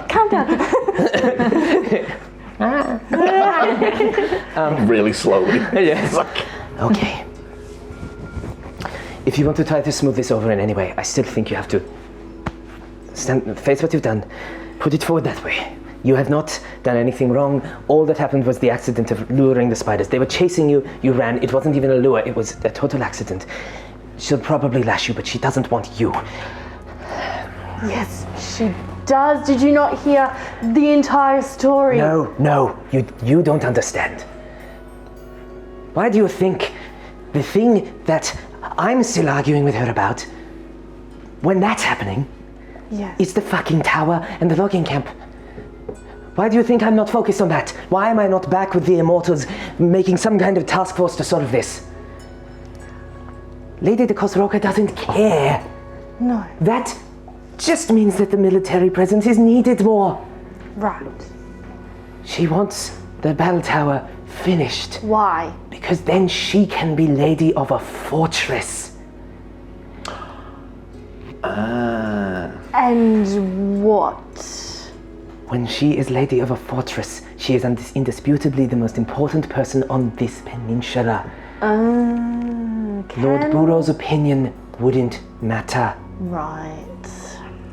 Calm down. really slowly. Yes. Okay. If you want to try to smooth this over in any way, I still think you have to face what you've done. Put it forward that way. You have not done anything wrong. All that happened was the accident of luring the spiders. They were chasing you, you ran. It wasn't even a lure, it was a total accident. She'll probably lash you, but she doesn't want you. Yes, she does. Did you not hear the entire story? No, you don't understand. Why do you think the thing that I'm still arguing with her about, when that's happening, Yes. is the fucking tower and the logging camp? Why do you think I'm not focused on that? Why am I not back with the Immortals making some kind of task force to solve this? Lady de Kosroka doesn't care. No. That just means that the military presence is needed more. Right. She wants the battle tower finished Why? because then she can be lady of a fortress. And And what? When she is lady of a fortress, she is indisputably the most important person on this peninsula. Lord Buro's opinion wouldn't matter. Right.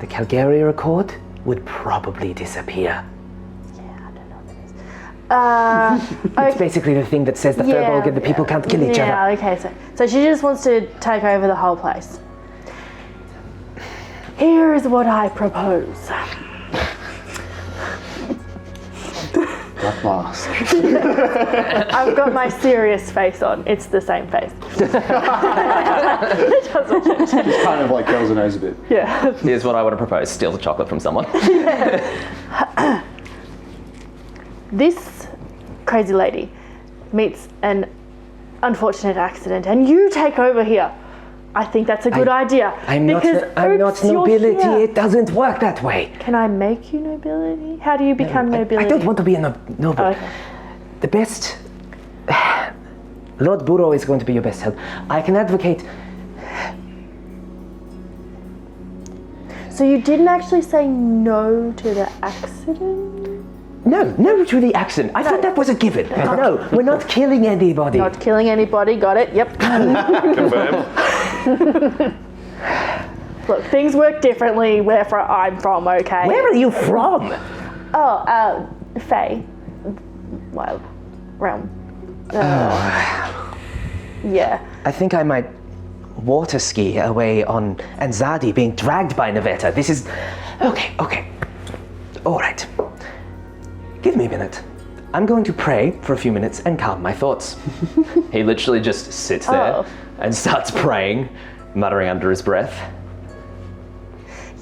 The Calgaria Accord would probably disappear. It's basically the thing that says the Firlbolg and the people can't kill each other. Yeah, okay, so she just wants to take over the whole place. Here is what I propose. Black mask. I've got my serious face on. It's the same face. It doesn't change. Just kind of like curls her nose a bit. Yeah. Here's what I want to propose: steal the chocolate from someone. This crazy lady meets an unfortunate accident and you take over here. I think that's a good idea. I'm not nobility. It doesn't work that way. Can I make you nobility? How do you become nobility? I don't want to be a noble. Oh, okay. The best... Lord Buro is going to be your best help. I can advocate... So you didn't actually say no to the accident? No to the accident. I thought that was a given. No, we're not killing anybody. Not killing anybody, got it, yep. Confirmed. Look, things work differently where I'm from, okay? Where are you from? Oh, Fae. Wild realm. Yeah. I think I might water ski away on Anzadi being dragged by Navetta. This is... Okay. All right. Give me a minute. I'm going to pray for a few minutes and calm my thoughts. He literally just sits there and starts praying, muttering under his breath.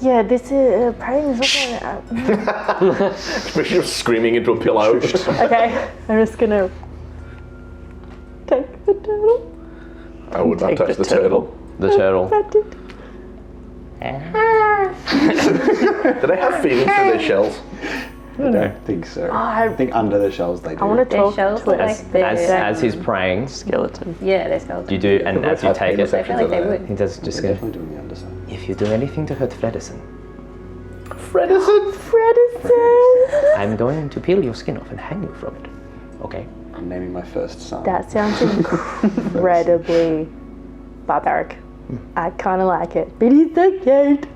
Yeah, this is praying is not gonna. Especially screaming into a pillow. Okay, I'm just gonna take the turtle. I would not touch the turtle. The turtle. Do they have feelings for their shells? I don't think so. I think under the shells they do. I want to Their talk shells to look it. like they're... As he's praying, Skeleton. Yeah, they're skeletons. you do, and as you take it, I feel like they would. he does just They're go, definitely doing the underside. If you do anything to hurt Fredison, Fredison! I'm going to peel your skin off and hang you from it. Okay? I'm naming my first son. That sounds incredibly barbaric. I kind of like it, but he's so cute.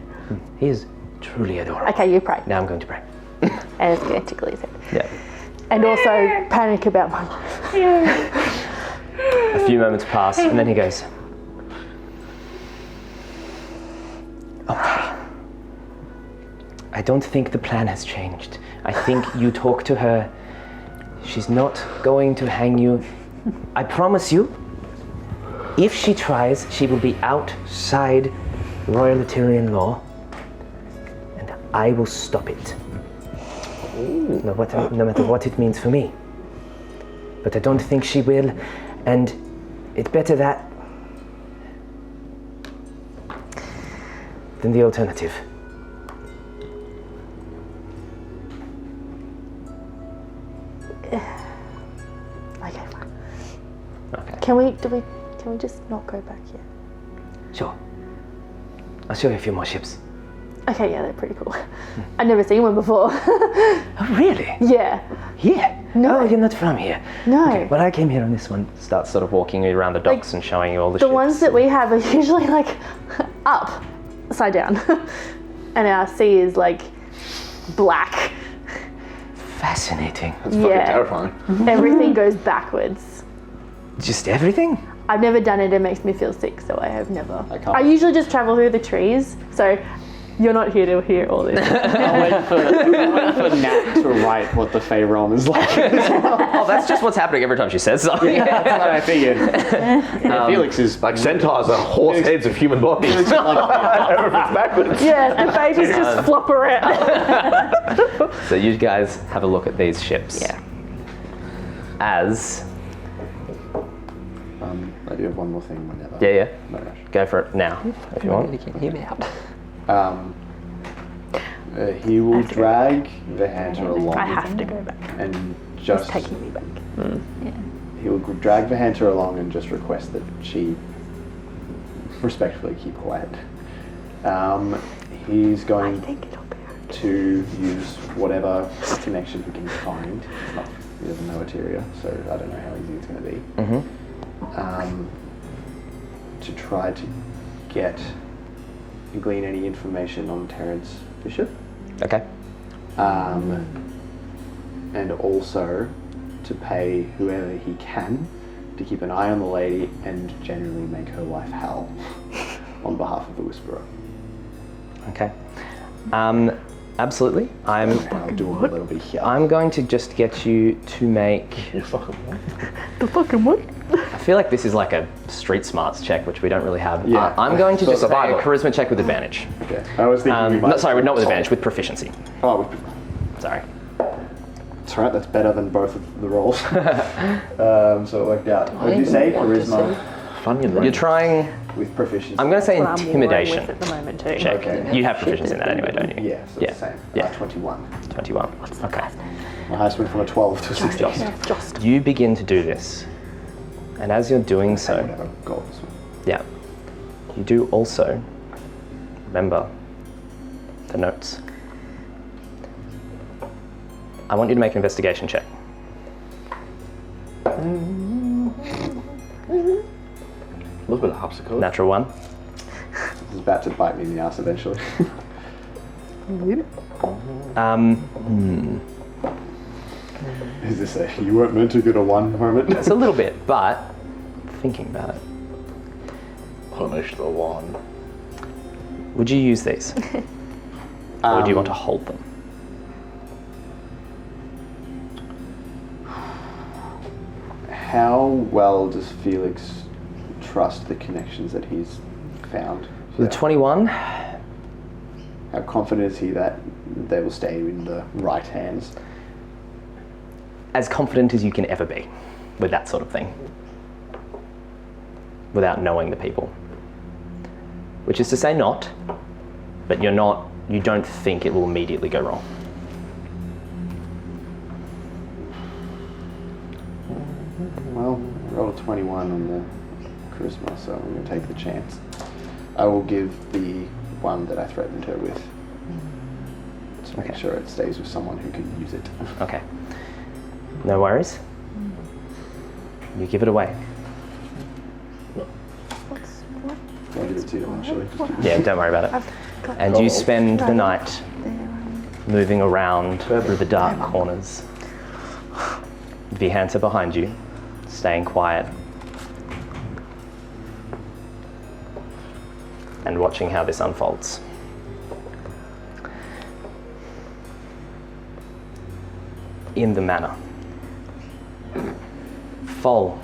He is truly adorable. Okay, you pray. Now I'm going to pray. And it's going to tickle his head. yeah. And also panic about my life. A few moments pass, and then he goes, Okay. I don't think the plan has changed. I think you talk to her. She's not going to hang you. I promise you, if she tries, she will be outside Royal Aterian law, and I will stop it. No matter what it means for me. But I don't think she will, and it's better that than the alternative. Okay, fine. okay. Can we just not go back yet? Sure. I'll show you a few more ships. Okay, yeah, they're pretty cool. I've never seen one before. Oh, really? Yeah. Here? No. Oh, you're not from here. No. Okay, well, I came here on this one. Starts sort of walking you around the docks and showing you all the The ships. ones that we have are usually like upside down. And our sea is like black. Fascinating. That's fucking terrifying. Everything goes backwards. Just everything? I've never done it, it makes me feel sick, so I have never. I can't. I usually just travel through the trees, so you're not here to hear all this. I'll wait for Nat to write what the Fey realm is like. Oh, that's just what's happening every time she says something. That's what I figured. Felix is Like centaurs are horse heads of human bodies. Everything's backwards. Yeah, and babies just flop around. So you guys have a look at these ships. Yeah. As... I do have one more thing whenever. Yeah. No rush. Go for it now, if you want. You can hear me out. He will drag the hunter along. I have to go back. And It's just taking me back. he will drag the hunter along and just request that she respectfully keep quiet. He's going think it'll be to use whatever connection he can find. He doesn't know Ateria, so I don't know how easy it's going to be. To try to glean any information on Terrence Bishop. Okay. And also to pay whoever he can to keep an eye on the lady and generally make her life hell on behalf of the Whisperer. Okay. Absolutely. I'll do a little bit here. I'm going to just get you to make. You fucking what? The fucking what? I feel like this is like a street smarts check, which we don't really have. Yeah. I'm going to So just say a survival. charisma check with advantage. Okay. I was thinking we might. No, sorry, not with advantage, with proficiency. Oh, Sorry. that's right. That's better than both of the rolls. So it worked out. What did you say? Charisma Funyun You're range. trying. with proficiency. I'm going to say What I'm warring intimidation with at the moment too. check. Okay. You have proficiency in that anyway, don't you? Yeah, so it's the same. Yeah. 21. 21. Okay. My highest went from a 12 to a 16. Just. You begin to do this, and as you're doing so, Whatever. Gold. yeah, you do also remember the notes. I want you to make an investigation check. A little bit of harpsichord. Natural 1. It's about to bite me in the ass eventually. Is this a you weren't meant to get a 1 moment? It's a little bit, but thinking about it, Punish the one. would you use these? Or do you want to hold them? How well does Felix trust the connections that he's found? With 21, How confident is he that they will stay in the right hands? as confident as you can ever be with that sort of thing, without knowing the people. Which is to say not, but you don't think it will immediately go wrong. Well, I rolled a 21 on the charisma, so I'm going to take the chance. I will give the one that I threatened her with to make sure it stays with someone who can use it. Okay. No worries. You give it away. I'll give it to you eventually. Yeah, don't worry about it. And you spend the night moving around through the dark corners. Vihanta behind you, staying quiet. And watching how this unfolds. In the manor. Fol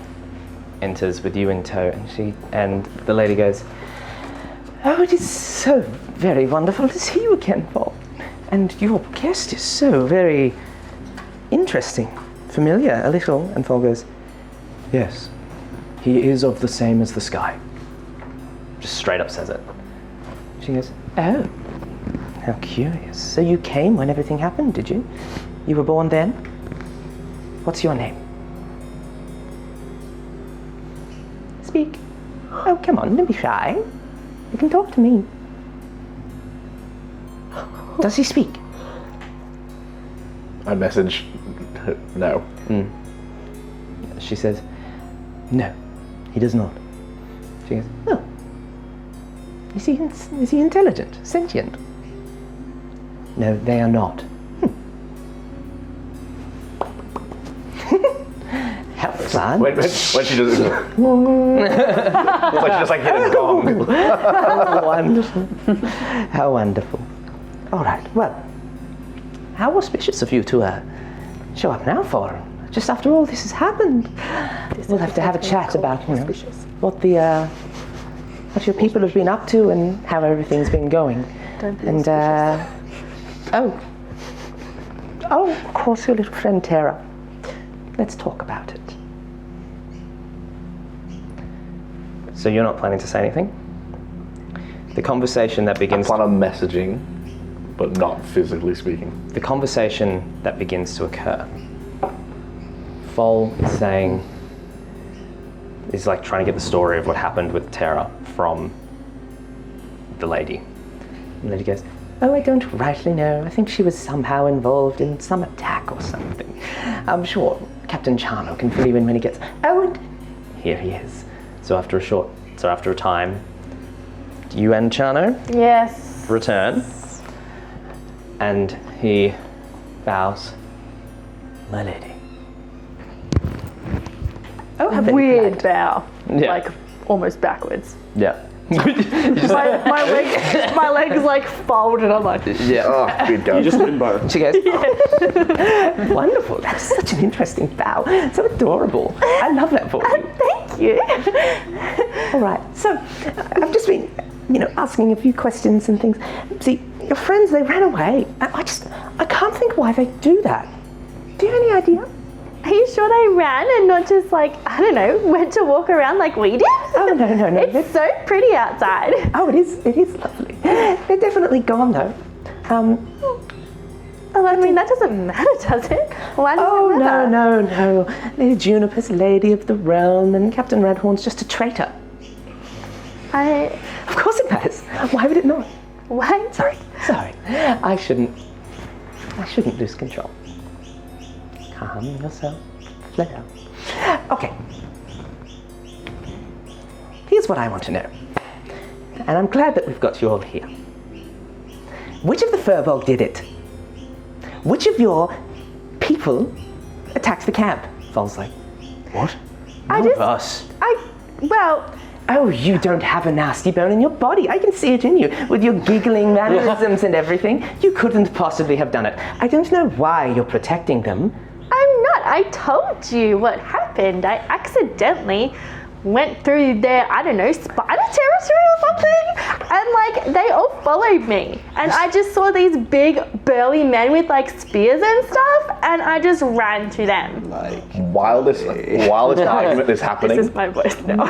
enters with you in tow, and the lady goes, "Oh, it is so very wonderful to see you again, Fol. And your guest is so very interesting, familiar a little." And Fol goes, "Yes, he is of the same as the sky." Just straight up says it. She goes, "Oh, how curious. So you came when everything happened, did you? You were born then? What's your name?" Speak. Oh, come on, don't be shy. You can talk to me. Does he speak? I message no. She says, "No, he does not." She goes, "Oh. Is he intelligent, sentient?" "No, they are not." How fun. When she does it, it's like she just like hit a gong. How wonderful. How wonderful. All right, well, how auspicious of you to show up now for, just after all this has happened. We'll have to have a chat about, what your people have been up to and how everything's been going. Don't be And, of course, your little friend Tara. Let's talk about it. So you're not planning to say anything? The conversation that I begins plan on messaging, but not physically speaking. the conversation that begins to occur. Fol is like trying to get the story of what happened with Tara from the lady. The lady goes, oh, I don't rightly know. I think she was somehow involved in some attack or something. I'm sure Captain Chano can fill you in when he gets... Oh, and here he is. So after a time, you and Chano Yes. return, and he bows. My lady. Oh, how very Weird polite. bow. Yeah. Like almost backwards. Yeah. My legs like fold and I'm like, Yeah. Oh, good go. You just limbo. She goes, oh, wonderful. That's such an interesting bow. So adorable. I love that for you. thank you. All right. So I've just been, asking a few questions and things. See, your friends, they ran away. And I can't think why they do that. Do you have any idea? Are you sure they ran and not just like, I don't know, went to walk around like we did? Oh, no. It's so pretty outside. Oh, it is lovely. They're definitely gone, though. Well, I mean, that doesn't matter, does it? Why does Oh, it matter? no. Lady Juniper's Lady of the Realm, and Captain Redhorn's just a traitor. Of course it matters. Why would it not? Why? Sorry. I shouldn't lose control. Calm yourself. Let out. Okay. Here's what I want to know. And I'm glad that we've got you all here. Which of the Firlbolg did it? Which of your people attacked the camp? Fal's like, what? None of us. Oh, you don't have a nasty bone in your body. I can see it in you, with your giggling mannerisms and everything. You couldn't possibly have done it. I don't know why you're protecting them. I'm not. I told you what happened. I accidentally went through their, I don't know, spider territory or something. And like, they all followed me. And I just saw these big burly men with like spears and stuff. And I just ran to them. While this argument is happening, This is my voice now.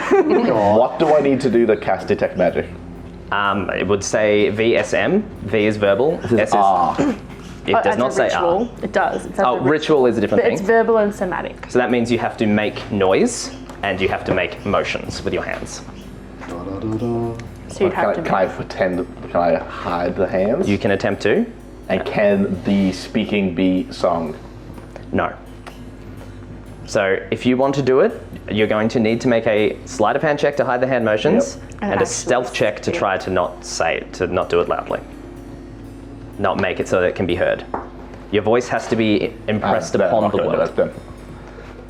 what do I need to do to cast Detect Magic? It would say VSM. V is verbal. S is... It does As not a say ritual, R. It does. It's Oh, ritual is a different But thing. it's verbal and somatic. So that means you have to make noise and you have to make motions with your hands. So you'd have to Can I pretend? Can I hide the hands? You can attempt to. And can the speaking be sung? No. So if you want to do it, you're going to need to make a sleight of hand check to hide the hand motions and a actually stealth check to try to not do it loudly. Not make it so that it can be heard. Your voice has to be impressed upon the world.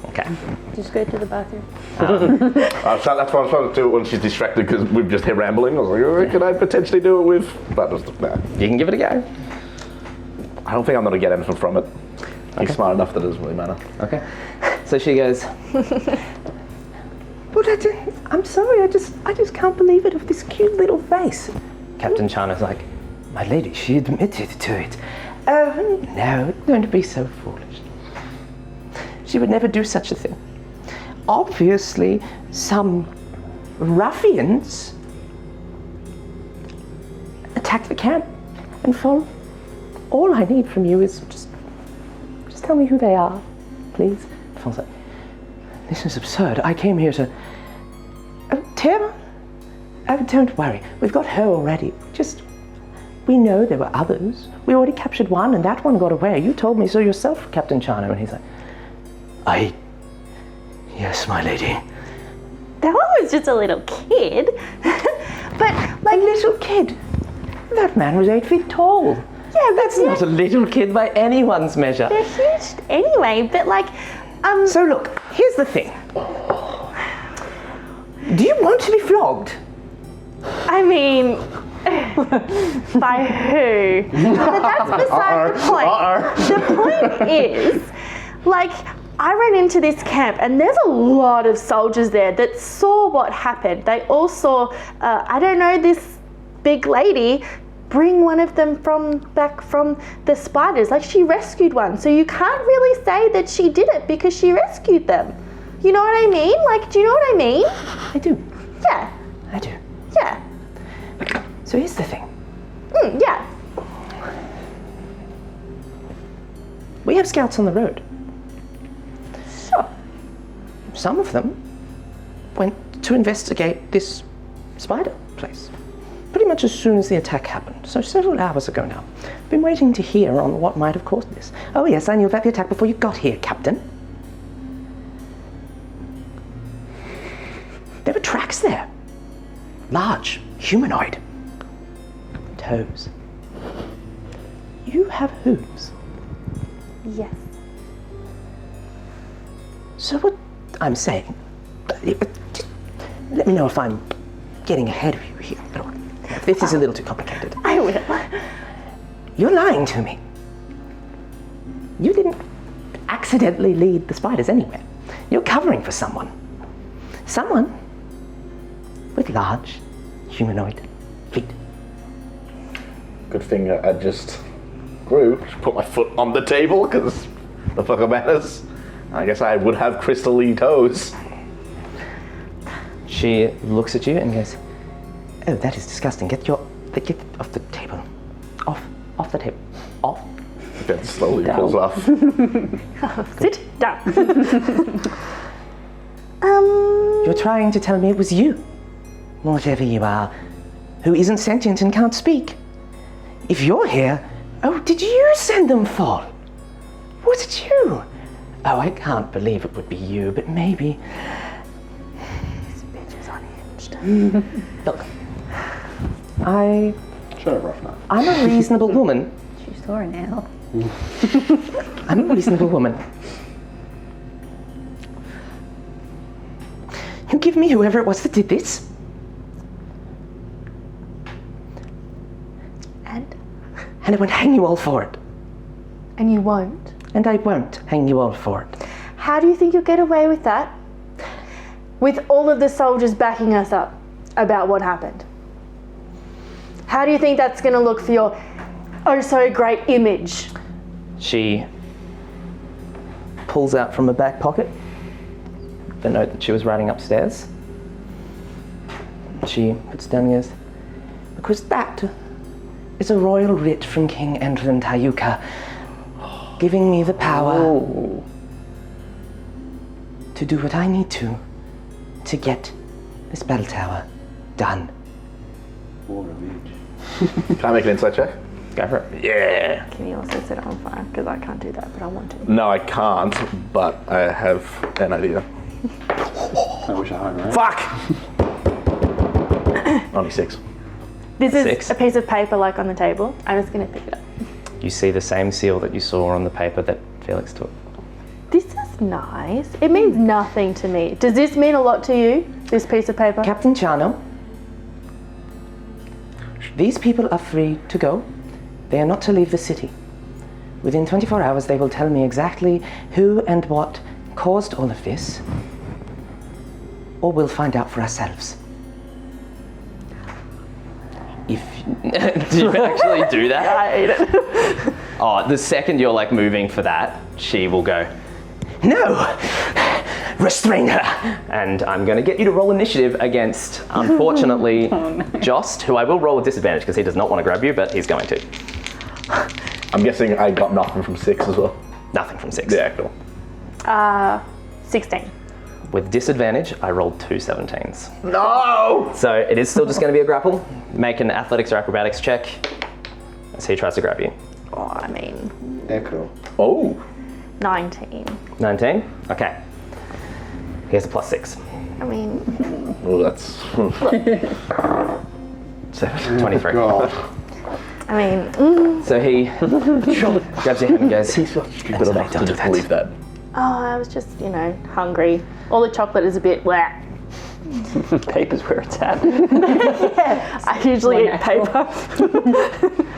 Okay. Just go to the bathroom. That's what I was trying to do when she's distracted because we've just hit rambling. I was like, oh, can I potentially do it with... That was nah. You can give it a go. I don't think I'm going to get anything from it. He's smart enough that it doesn't really matter. Okay. So she goes, But I'm sorry, I just can't believe it of this cute little face. Captain Chana's like, My lady, she admitted to it. Oh, no, don't be so foolish. She would never do such a thing. Obviously, some ruffians attacked the camp and fall. All I need from you is just tell me who they are, please. Fawn's like, this is absurd. I came here to... Oh, Tim? Oh, don't worry. We've got her already. We know there were others. We already captured one, and that one got away. You told me so yourself, Captain Chano. And he's like, Yes, my lady. That one was just a little kid. But a little kid? That man was 8 feet tall. yeah, That's not a little kid by anyone's measure. they're huge anyway. But like, So look, here's the thing. Do you want to be flogged? I mean, by who? But that's beside the point. The point is, like, I ran into this camp and there's a lot of soldiers there that saw what happened. They all saw, I don't know, this big lady bring one of them back from the spiders. Like, she rescued one. So you can't really say that she did it because she rescued them. You know what I mean? Like, do you know what I mean? I do. Yeah. I do. Yeah. So here's the thing. Yeah. We have scouts on the road. Sure. Some of them went to investigate this spider place. pretty much as soon as the attack happened, so several hours ago now. Been waiting to hear on what might have caused this. Oh yes, I knew about the attack before you got here, Captain. There were tracks there. Large, humanoid. Toes. You have hooves. Yes. So what I'm saying, just let me know if I'm getting ahead of you here. This is a little too complicated. I will. You're lying to me. You didn't accidentally lead the spiders anywhere. You're covering for someone. Someone with large humanoid feet. Good thing I just grew. Just put my foot on the table because the fucker matters. I guess I would have crystal-y toes. She looks at you and goes, "Oh, that is disgusting. Get off the table. Off the table. Off." Then slowly pulls off. Sit down. You're trying to tell me it was you, whatever you are, who isn't sentient and can't speak. If you're here, oh, did you send them fall? Was it you? Oh, I can't believe it would be you, but maybe. This bitch is unhinged. Look, Shut up, rough night. I'm a reasonable woman. She saw an owl. I'm a reasonable woman. You give me whoever it was that did this. And I won't hang you all for it. And you won't? And I won't hang you all for it. How do you think you'll get away with that? With all of the soldiers backing us up about what happened? How do you think that's going to look for your oh so great image? She pulls out from her back pocket the note that she was writing upstairs. She puts down and goes, Because that is a royal writ from King Endlin Tayuka, giving me the power to do what I need to get this bell tower done. Can I make an insight check? go for it. Yeah. Can you also set it on fire? Because I can't do that, but I want to. No, I can't, but I have an idea. I wish I had, right? Fuck! Only 6. This is 6. a piece of paper like on the table. I'm just going to pick it up. You see the same seal that you saw on the paper that Felix took. This is nice. It means nothing to me. Does this mean a lot to you, this piece of paper? Captain Chano, these people are free to go. They are not to leave the city. Within 24 hours, they will tell me exactly who and what caused all of this, or we'll find out for ourselves. If do you actually do that? I ate it. Oh, the second you're like moving for that, she will go, No! Restrain her! and I'm going to get you to roll initiative against, unfortunately, Jost, who I will roll with disadvantage because he does not want to grab you, but he's going to. I'm guessing I got nothing from 6 as well. Nothing from 6. Yeah, cool. 16. With disadvantage, I rolled 2 17s. No! So it is still just going to be a grapple. Make an athletics or acrobatics check as he tries to grab you. Oh, I mean, Echo. Oh! 19. 19? Okay. He has a +6. I mean, Oh, that's... 7, 23. God. I mean, So he grabs your hand and goes, Stupid enough to just believe that. I was just, hungry. All the chocolate is a bit wet. Paper's where it's at. Yeah, I usually eat paper.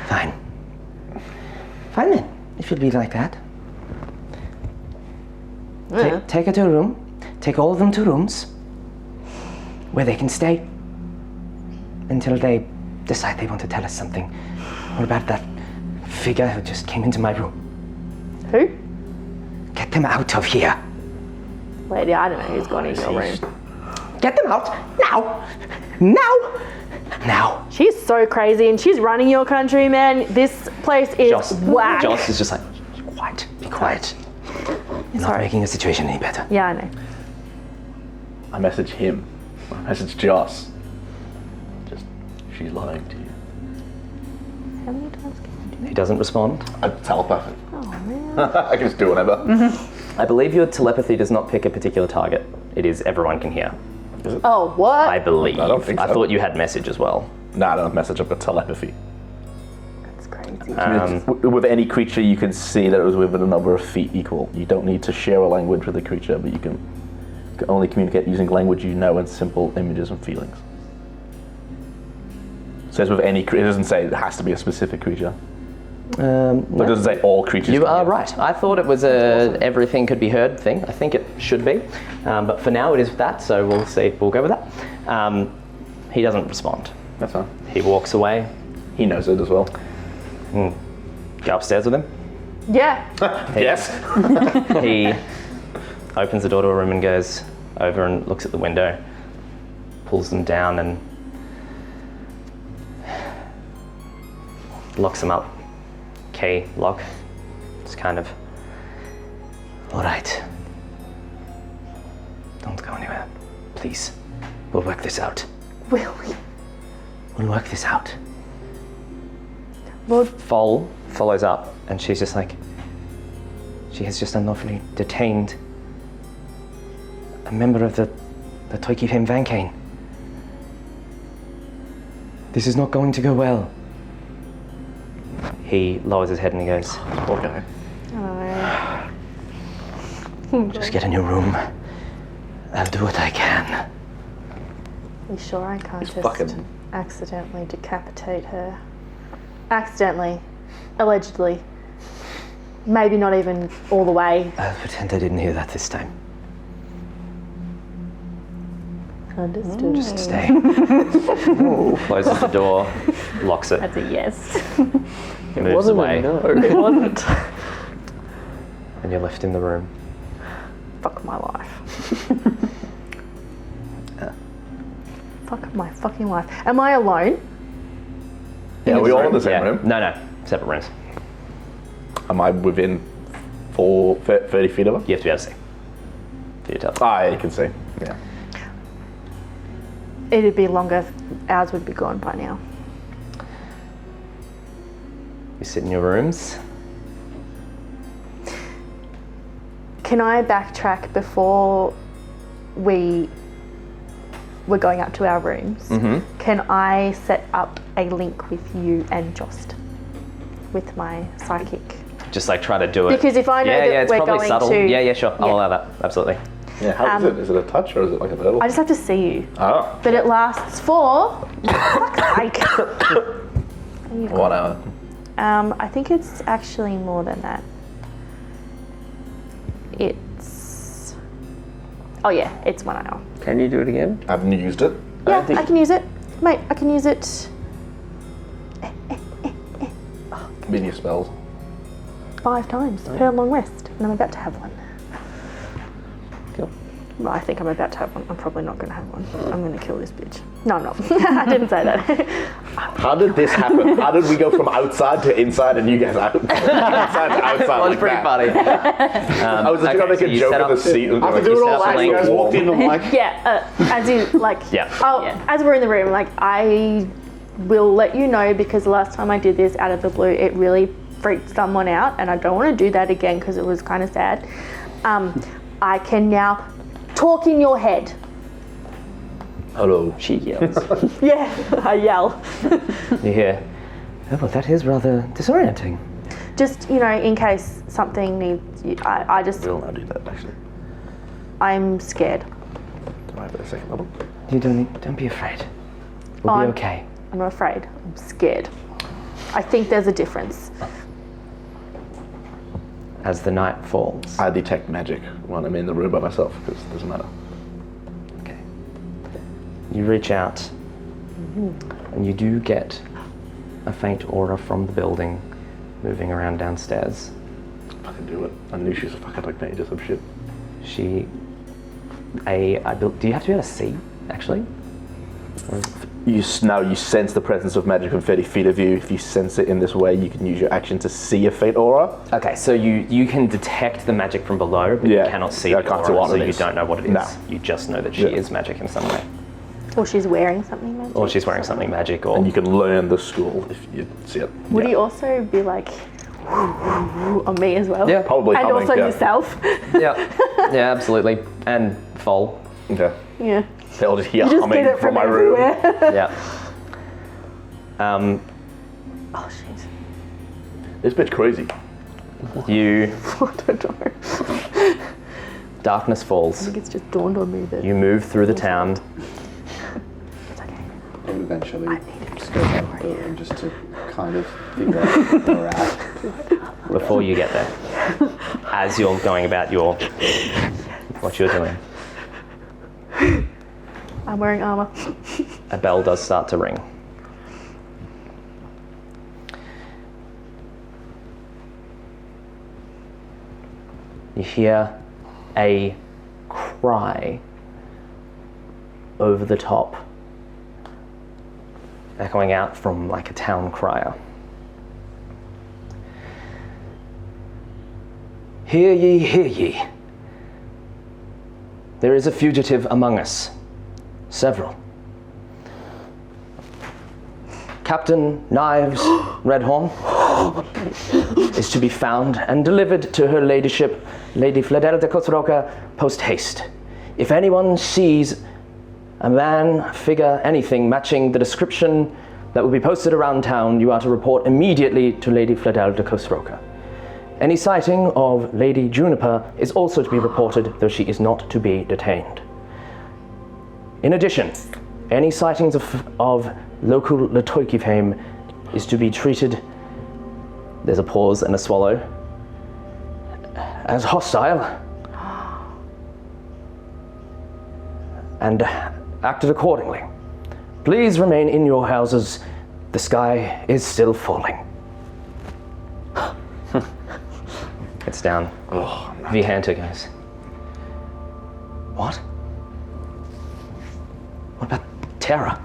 Fine. Fine then, if you'll be like that. Take her to a room. Take all of them to rooms where they can stay until they decide they want to tell us something. What about that figure who just came into my room? Who? Get them out of here. Lady, I don't know who's gone in your room. Get them out now. Now. Now. She's so crazy and she's running your country, man. This place is whack. Jost is just like, Quiet. Be quiet. You're not making the situation any better. Yeah, I know. I message him. I message Joss. Just She's lying to you. How many times can I do He doesn't respond. Telepathy. that? Oh man. I can just do whatever. I believe your telepathy does not pick a particular target. It is everyone can hear. Oh, what? I believe. I don't think so. thought you had message as well. Nah, I don't have message, I've got telepathy. That's crazy. With any creature, you can see that it was within a number of feet equal. You don't need to share a language with the creature, but you can only communicate using language you know and simple images and feelings. It says with any creature, it doesn't say it has to be a specific creature. But it doesn't say all creatures. You can are hear. right. I thought it was a everything could be heard thing. I think it should be. But for now it is that, so we'll see. We'll go with that. He doesn't respond. That's fine. He walks away. He knows it as well. Go upstairs with him. Yeah. Yes. He opens the door to a room and goes over and looks at the window, pulls them down and locks them up. Key, lock. Just kind of, all right. Don't go anywhere, please. We'll work this out. Will we? We'll work this out. Lord. Fol follows up and she's just like, she has just unlawfully detained a member of the Toiki Vankane. This is not going to go well. He lowers his head and he goes, Okay. just get in your room. I'll do what I can. You sure I can't It's just fucking- accidentally decapitate her? Accidentally. Allegedly. Maybe not even all the way. I'll pretend I didn't hear that this time. Understood. Just stay. Closes the door, locks it, That's a yes. moves away, It wasn't. and you're left in the room. Fuck my life. Fuck my fucking life. Am I alone? Yeah, we all in the same room. No, separate rooms. Am I within 30 feet of her? You have to be able to see. For your teleport. Ah, you can see. Yeah. It'd be longer. Ours would be gone by now. You sit in your rooms. Can I backtrack before we're going up to our rooms? Mm-hmm. Can I set up a link with you and Jost with my psychic? Just like try to do it. Because if I know that it's we're probably going subtle. to- Yeah, sure. I'll Yeah. allow that. Absolutely. Yeah, how is it? Is it a touch or is it like a verbal? I just have to see you. Oh, But it lasts for fuck's sake. 1 hour. I think it's actually more than that. It's it's 1 hour. Can you do it again? Haven't you used it? Yeah, I can use it. Mate, I can use it Media spells. 5 times per long rest. And I'm about to have one. Cool. Well, I think I'm about to have one. I'm probably not going to have one. I'm going to kill this bitch. No, I'm not. I didn't say that. How did this happen? How did we go from outside to inside and you guys out? Inside to outside. That was like pretty that? funny. I was just Okay, gonna make so a you joke set in the up- seat. And After go, doing set all up that, you link. guys walked in and like, Yeah, as you like. Yeah. As we're in the room, like I will let you know because the last time I did this out of the blue, it really freaked someone out, and I don't want to do that again because it was kind of sad. I can now talk in your head. hello. She yells. Yeah, I yell. You hear, oh, well, that is rather disorienting. Just in case something needs. I just We'll now do that actually. I'm scared. Do I have a second level? You don't be afraid. We'll I'm- be okay. I'm not afraid. I'm scared. I think there's a difference. As the night falls. I detect magic when I'm in the room by myself because it doesn't matter. Okay. You reach out, and you do get a faint aura from the building moving around downstairs. Fucking do it. I knew she was a fucking like mage or some shit. Do you have to be able to see, actually? Now you sense the presence of magic from 30 feet of you. If you sense it in this way, you can use your action to see a faint aura. Okay, so you can detect the magic from below, but Yeah. you cannot see I the can't see aura, what so it you is. don't know what it is. No. You just know that she Yeah. is magic in some way. Or she's wearing something magic. Or she's wearing something magic, or And you can learn the school if you see it. Would he also be like on me as well? Yeah. Probably And humming, also yeah. yourself. yeah, absolutely. And Fol. Okay. Yeah. They'll just hear You just humming get it from from my room. everywhere. Yeah. Oh shit. It's a bit crazy. You I don't know. darkness falls. I think it's just dawned on me that You move through the town. it's okay. And eventually I need to scope out the room just to kind of figure out where we're at. Before you get there, as you're going about what you're doing, I'm wearing armor. a bell does start to ring. You hear a cry over the top, echoing out from like a town crier. Hear ye, hear ye. There is a fugitive among us. Several. Captain Knives Redhorn is to be found and delivered to her ladyship, Lady Fledera de Cosroca, post haste. If anyone sees a man, figure, anything matching the description that will be posted around town, you are to report immediately to Lady Fledera de Cosroca. Any sighting of Lady Juniper is also to be reported, though she is not to be detained. In addition, any sightings of local Latoiki fame is to be treated, there's a pause and a swallow, as hostile and acted accordingly. Please remain in your houses. The sky is still falling. It's down. Oh, Vihanta goes, what? What about Terra?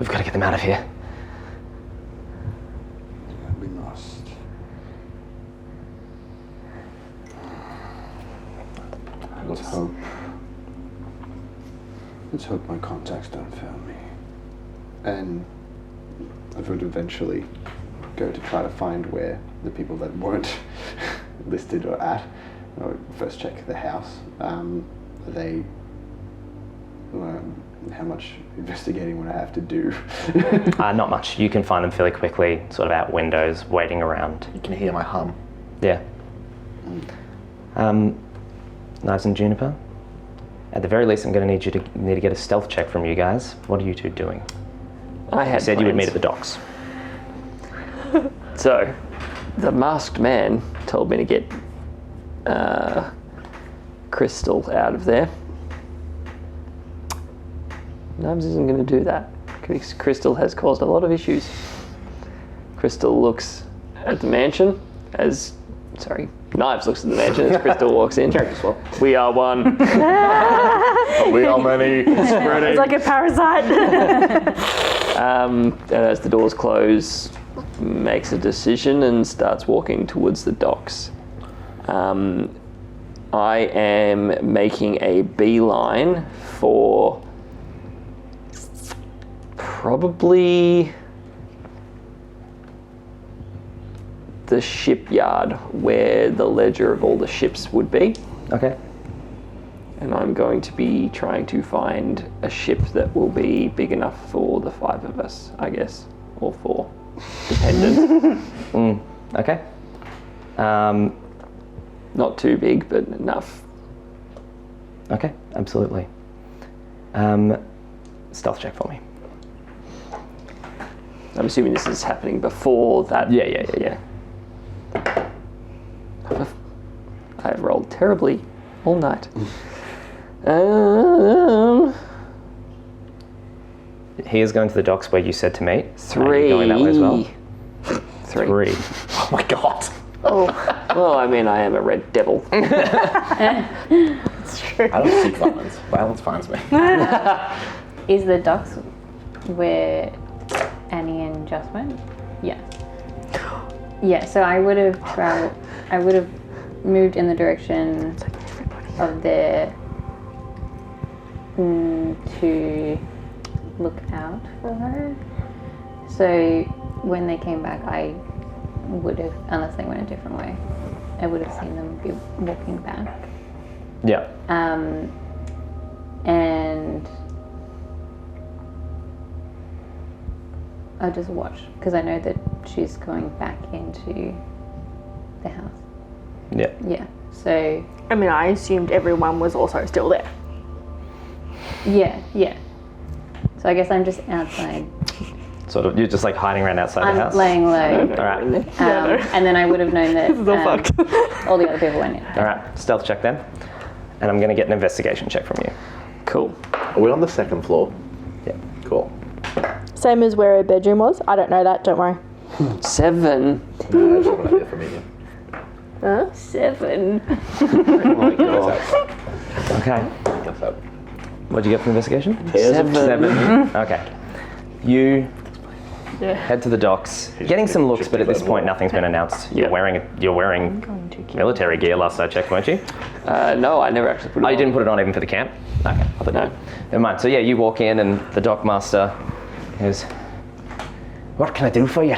We've got to get them out of here. We must. Let's hope my contacts don't fail me. And I would eventually go to try to find where the people that weren't listed are at. I would first check the house. How much investigating would I have to do? Not much. You can find them fairly quickly, sort of out windows, waiting around. You can hear my hum. Yeah. Knives and Juniper. At the very least, I'm going to need to get a stealth check from you guys. What are you two doing? I had You said you would meet plans. at the docks. So, the masked man told me to get Crystal out of there. Knives isn't going to do that, because Crystal has caused a lot of issues. Crystal looks at the mansion as... Sorry, Knives looks at the mansion as Crystal walks in. We are one. We are many. It's like a parasite. And as the doors close, makes a decision and starts walking towards the docks. I am making a beeline for probably the shipyard where the ledger of all the ships would be. Okay. And I'm going to be trying to find a ship that will be big enough for the 5 of us, I guess. Or 4, dependent. Okay. Not too big, but enough. Okay, absolutely. Stealth check for me. I'm assuming this is happening before that. Yeah. I've rolled terribly all night. He is going to the docks where you said to meet. Are 3. you going that way as well? 3. 3. Oh my god. Oh, well, I mean, I am a red devil. It's true. I don't seek violence. Violence finds me. Is the docks where Annie and Joss went? Yeah. Yeah, so I would have moved in the direction of their to look out for her. So when they came back, I would have, unless they went a different way, I would have seen them be walking back. Yeah. And I'll just watch, because I know that she's going back into the house. Yeah. Yeah. So I mean, I assumed everyone was also still there. yeah. So I guess I'm just outside. Sort of, you're just like hiding around outside I'm the house. laying low. All right. And then I would have known that This is all fucked. all the other people went in. All right. Stealth check then, and I'm going to get an investigation check from you. Cool. Are we on the second floor? Yeah. Cool. Same as where her bedroom was. I don't know that. Don't worry. 7. No, I just have an idea for me. 7. Oh my god. Okay. What's up? What'd you get from investigation? 7. 7. Okay. You head to the docks, getting some looks, but at this point nothing's been announced. You're wearing military gear. Last I checked, weren't you? No, I never actually put it Oh, on. you didn't put it on even for the camp? Okay, I thought no. Never mind. So yeah, you walk in and the dockmaster goes, "What can I do for you?"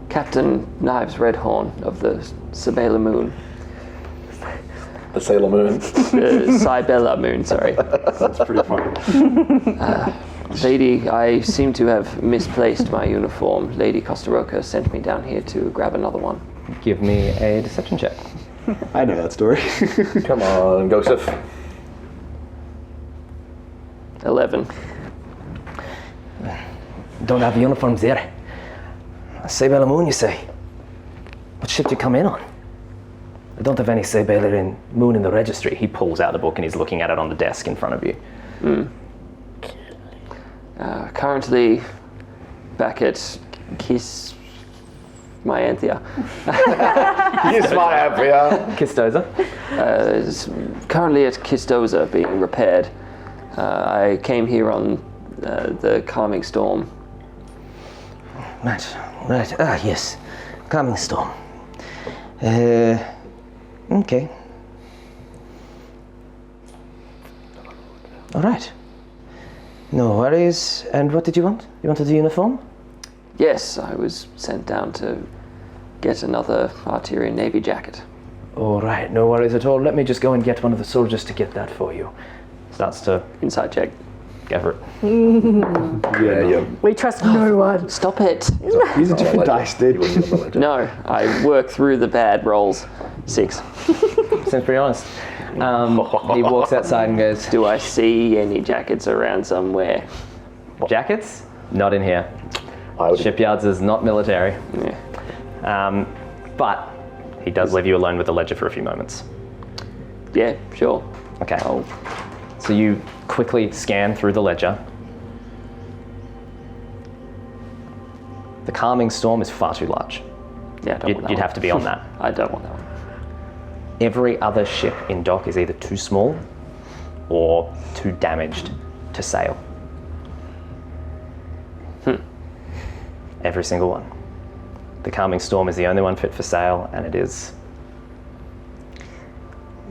Captain Knives Redhorn of the Sabela Moon. The Sailor Moon. Cybella Moon, sorry. That's pretty funny. Lady, I seem to have misplaced my uniform. Lady Costaroca sent me down here to grab another one. Give me a deception check. I know that story. Come on, Joseph. 11. Don't have uniforms there. Sailor Moon, you say? What ship did you come in on? I don't have any Sailor Moon in the registry. He pulls out the book and he's looking at it on the desk in front of you. Currently back at Kiss Myanthia. Yes, my Apria. Kistoza. Is currently at Kistoza being repaired. I came here on the Calming Storm. Right. Ah, yes. Calming storm. Okay. All right. No worries. And what did you want? You wanted the uniform? Yes, I was sent down to get another Aterian Navy jacket. All right. No worries at all. Let me just go and get one of the soldiers to get that for you. Starts to Inside check. go for it. Yeah. We trust no one. Stop it! Use a different dice, dude. No, I work through the bad rolls. 6. Seems pretty honest. He walks outside and goes, Do I see any jackets around somewhere? "Jackets? Not in here. I would Shipyards is not military." Yeah. But he does leave you alone with the ledger for a few moments. Yeah, sure. Okay. So you quickly scan through the ledger. The Calming Storm is far too large. Yeah, I don't want that You'd one. have to be on that. I don't want that one. Every other ship in dock is either too small or too damaged to sail. Every single one. The Calming Storm is the only one fit for sail, and it is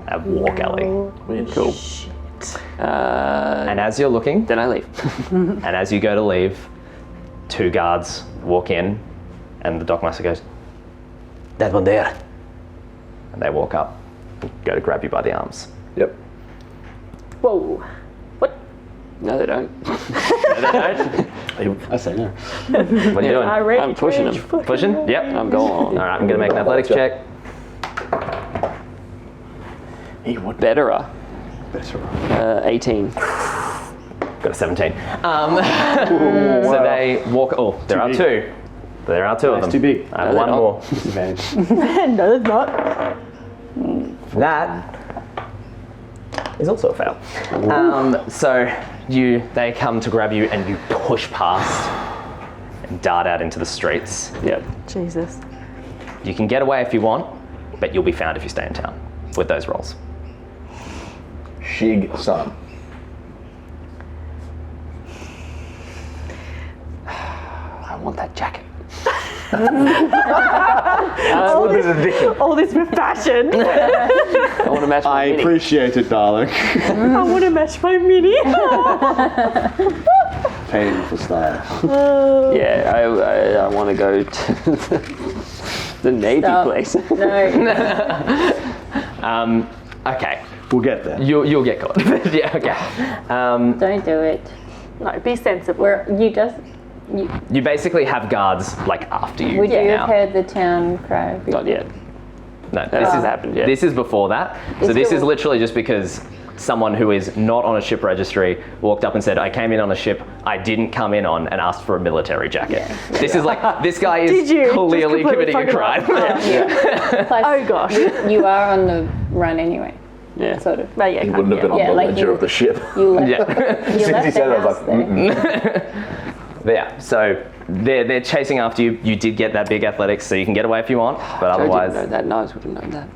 a war galley. Cool. And as you're looking, Then I leave. and as you go to leave, 2 guards walk in, and the dockmaster goes, That one there. and they walk up and go to grab you by the arms. Yep. Whoa. No, they don't. I say no. What are you doing? I'm pushing them. Pushing? Yep. I'm going on. All right, I'm going to make an athletics check. He would Betterer. Better. 18. Got a 17. So they walk. Oh, there are 2. There are 2 of them. It's too big. I have No, one they're more. Disadvantage. No, it's not. That is also a fail. So they come to grab you, and you push past and dart out into the streets. Yep. Jesus. You can get away if you want, but you'll be found if you stay in town with those rolls. Shig son. I want that jacket. All this with fashion. I want to match my I mini. appreciate it, darling. I want to match my mini. Paying for style. Yeah, I want to go to the Navy Stop. place. No, Okay, We'll get there. you'll get caught. Yeah, okay. don't do it. No, be sensible. You basically have guards like after you. Would you now. have heard the town cry? Not yet. No, That hasn't happened yet. This is before that. So this is literally just because someone who is not on a ship registry walked up and said, I came in on a ship I didn't come in on, and asked for a military jacket. This is like, this guy is Did you? clearly Just completely committing a fuck crime. Plus, Oh gosh. you are on the run anyway, Yeah. sort of. But yeah, He wouldn't have been on Yeah, the like ledger you- of the ship. You left, Yeah. you Since he left said the it, I was house like, there. But yeah, so they're chasing after you. You did get that big athletics, so you can get away if you want, but Joe otherwise... didn't know that. Knives would have known that.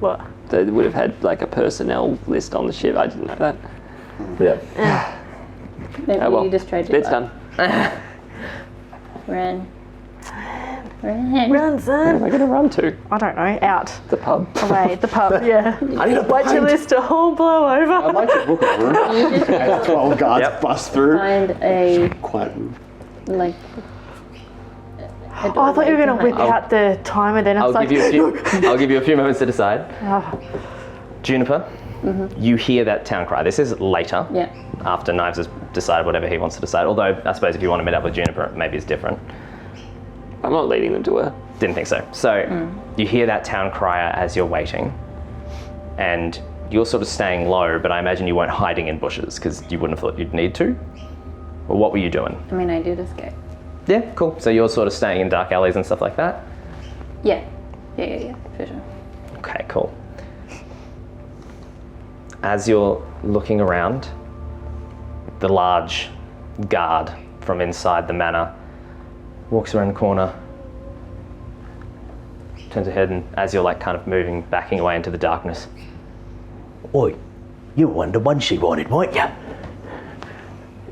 what? They would have had like a personnel list on the ship. I didn't know that. Yeah. Maybe Oh well, you just tried to it's done. Run. Run. Run, Where am son. I going to run to? I don't know. Out. The pub. Away. The pub. Yeah. I need a Wait till this to all blow over. I'd like to book a room. As 12 guards Yep. bust through. Find a, Quiet room. like... Oh, I thought you were going to whip out the timer then. I was I'll like, give you a few moments to decide. Oh. Juniper, you hear that town cry. This is later, Yeah. after Knives has decided whatever he wants to decide. Although, I suppose if you want to meet up with Juniper, maybe it's different. I'm not leading them to her. Didn't think so. So, you hear that town crier as you're waiting, and you're sort of staying low, but I imagine you weren't hiding in bushes, because you wouldn't have thought you'd need to. Or what were you doing? I mean, I did escape. Yeah, cool. So you're sort of staying in dark alleys and stuff like that? Yeah. Yeah, for sure. Okay, cool. As you're looking around, the large guard from inside the manor walks around the corner, turns ahead, and as you're like kind of moving, backing away into the darkness, Oi, you were the one she wanted, weren't you?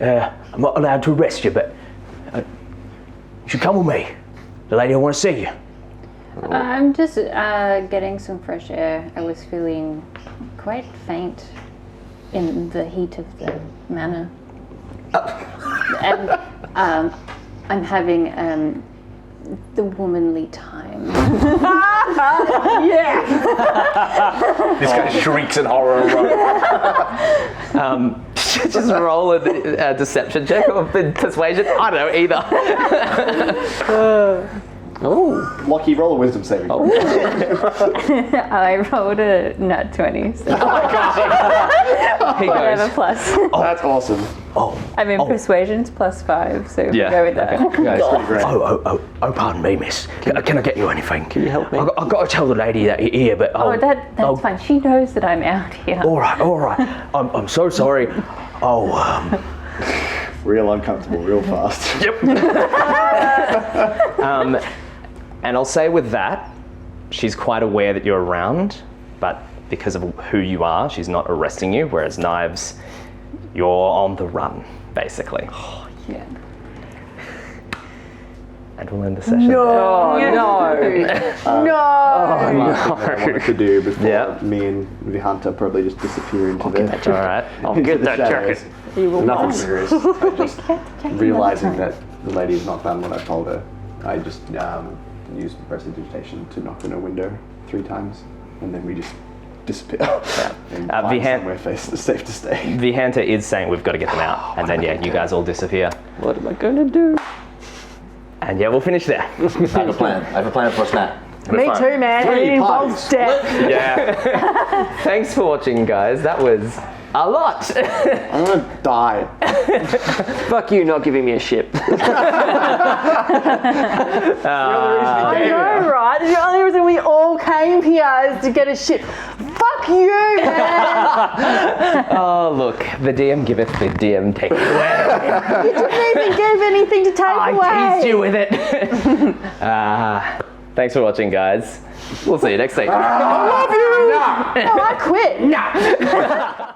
I'm not allowed to arrest you, but you should come with me. The lady I want to see you. I'm just getting some fresh air. I was feeling quite faint in the heat of the manor. And I'm having the womanly time. This guy shrieks in horror. just roll a deception check or persuasion. I don't know either. Lucky, roll a wisdom saving. I rolled a nat 20, so He whatever goes. plus. That's awesome. I mean, persuasion's +5, so Yeah, go with that. Yeah, it's pretty great. Oh, pardon me, miss. Can I get you anything? Can you help me? I've got to tell the lady that you're here, but... Oh, that's fine. She knows that I'm out here. All right. I'm so sorry. Real uncomfortable, real fast. And I'll say with that, she's quite aware that you're around, but because of who you are, she's not arresting you, whereas Knives, you're on the run, basically. Yeah. And we'll end the session. Oh, no. What I wanted to do before Yeah. me and the hunter probably just disappear into the, All right. I'll into get the that shadows. jacket. Nothing serious. I just realizing that the lady has not done what I told her. I just used prestidigitation to knock on her window 3 times, and then we just disappear. And find Vihan- somewhere safe to stay. The hunter is saying we've got to get them out, and then you guys all disappear. What am I going to do? And we'll finish there. I have a plan. I have a plan for us now. Me too, man. It involves death. Yeah. Thanks for watching, guys. That was a lot. I'm gonna die. Fuck you not giving me a ship. I know, right? The only reason we all came here is to get a ship. Fuck you, man. Oh, look. The DM giveth, the DM taketh away. You didn't even give anything to take away. I teased you with it. Thanks for watching, guys. We'll see you next week. I love you. No, I quit. No.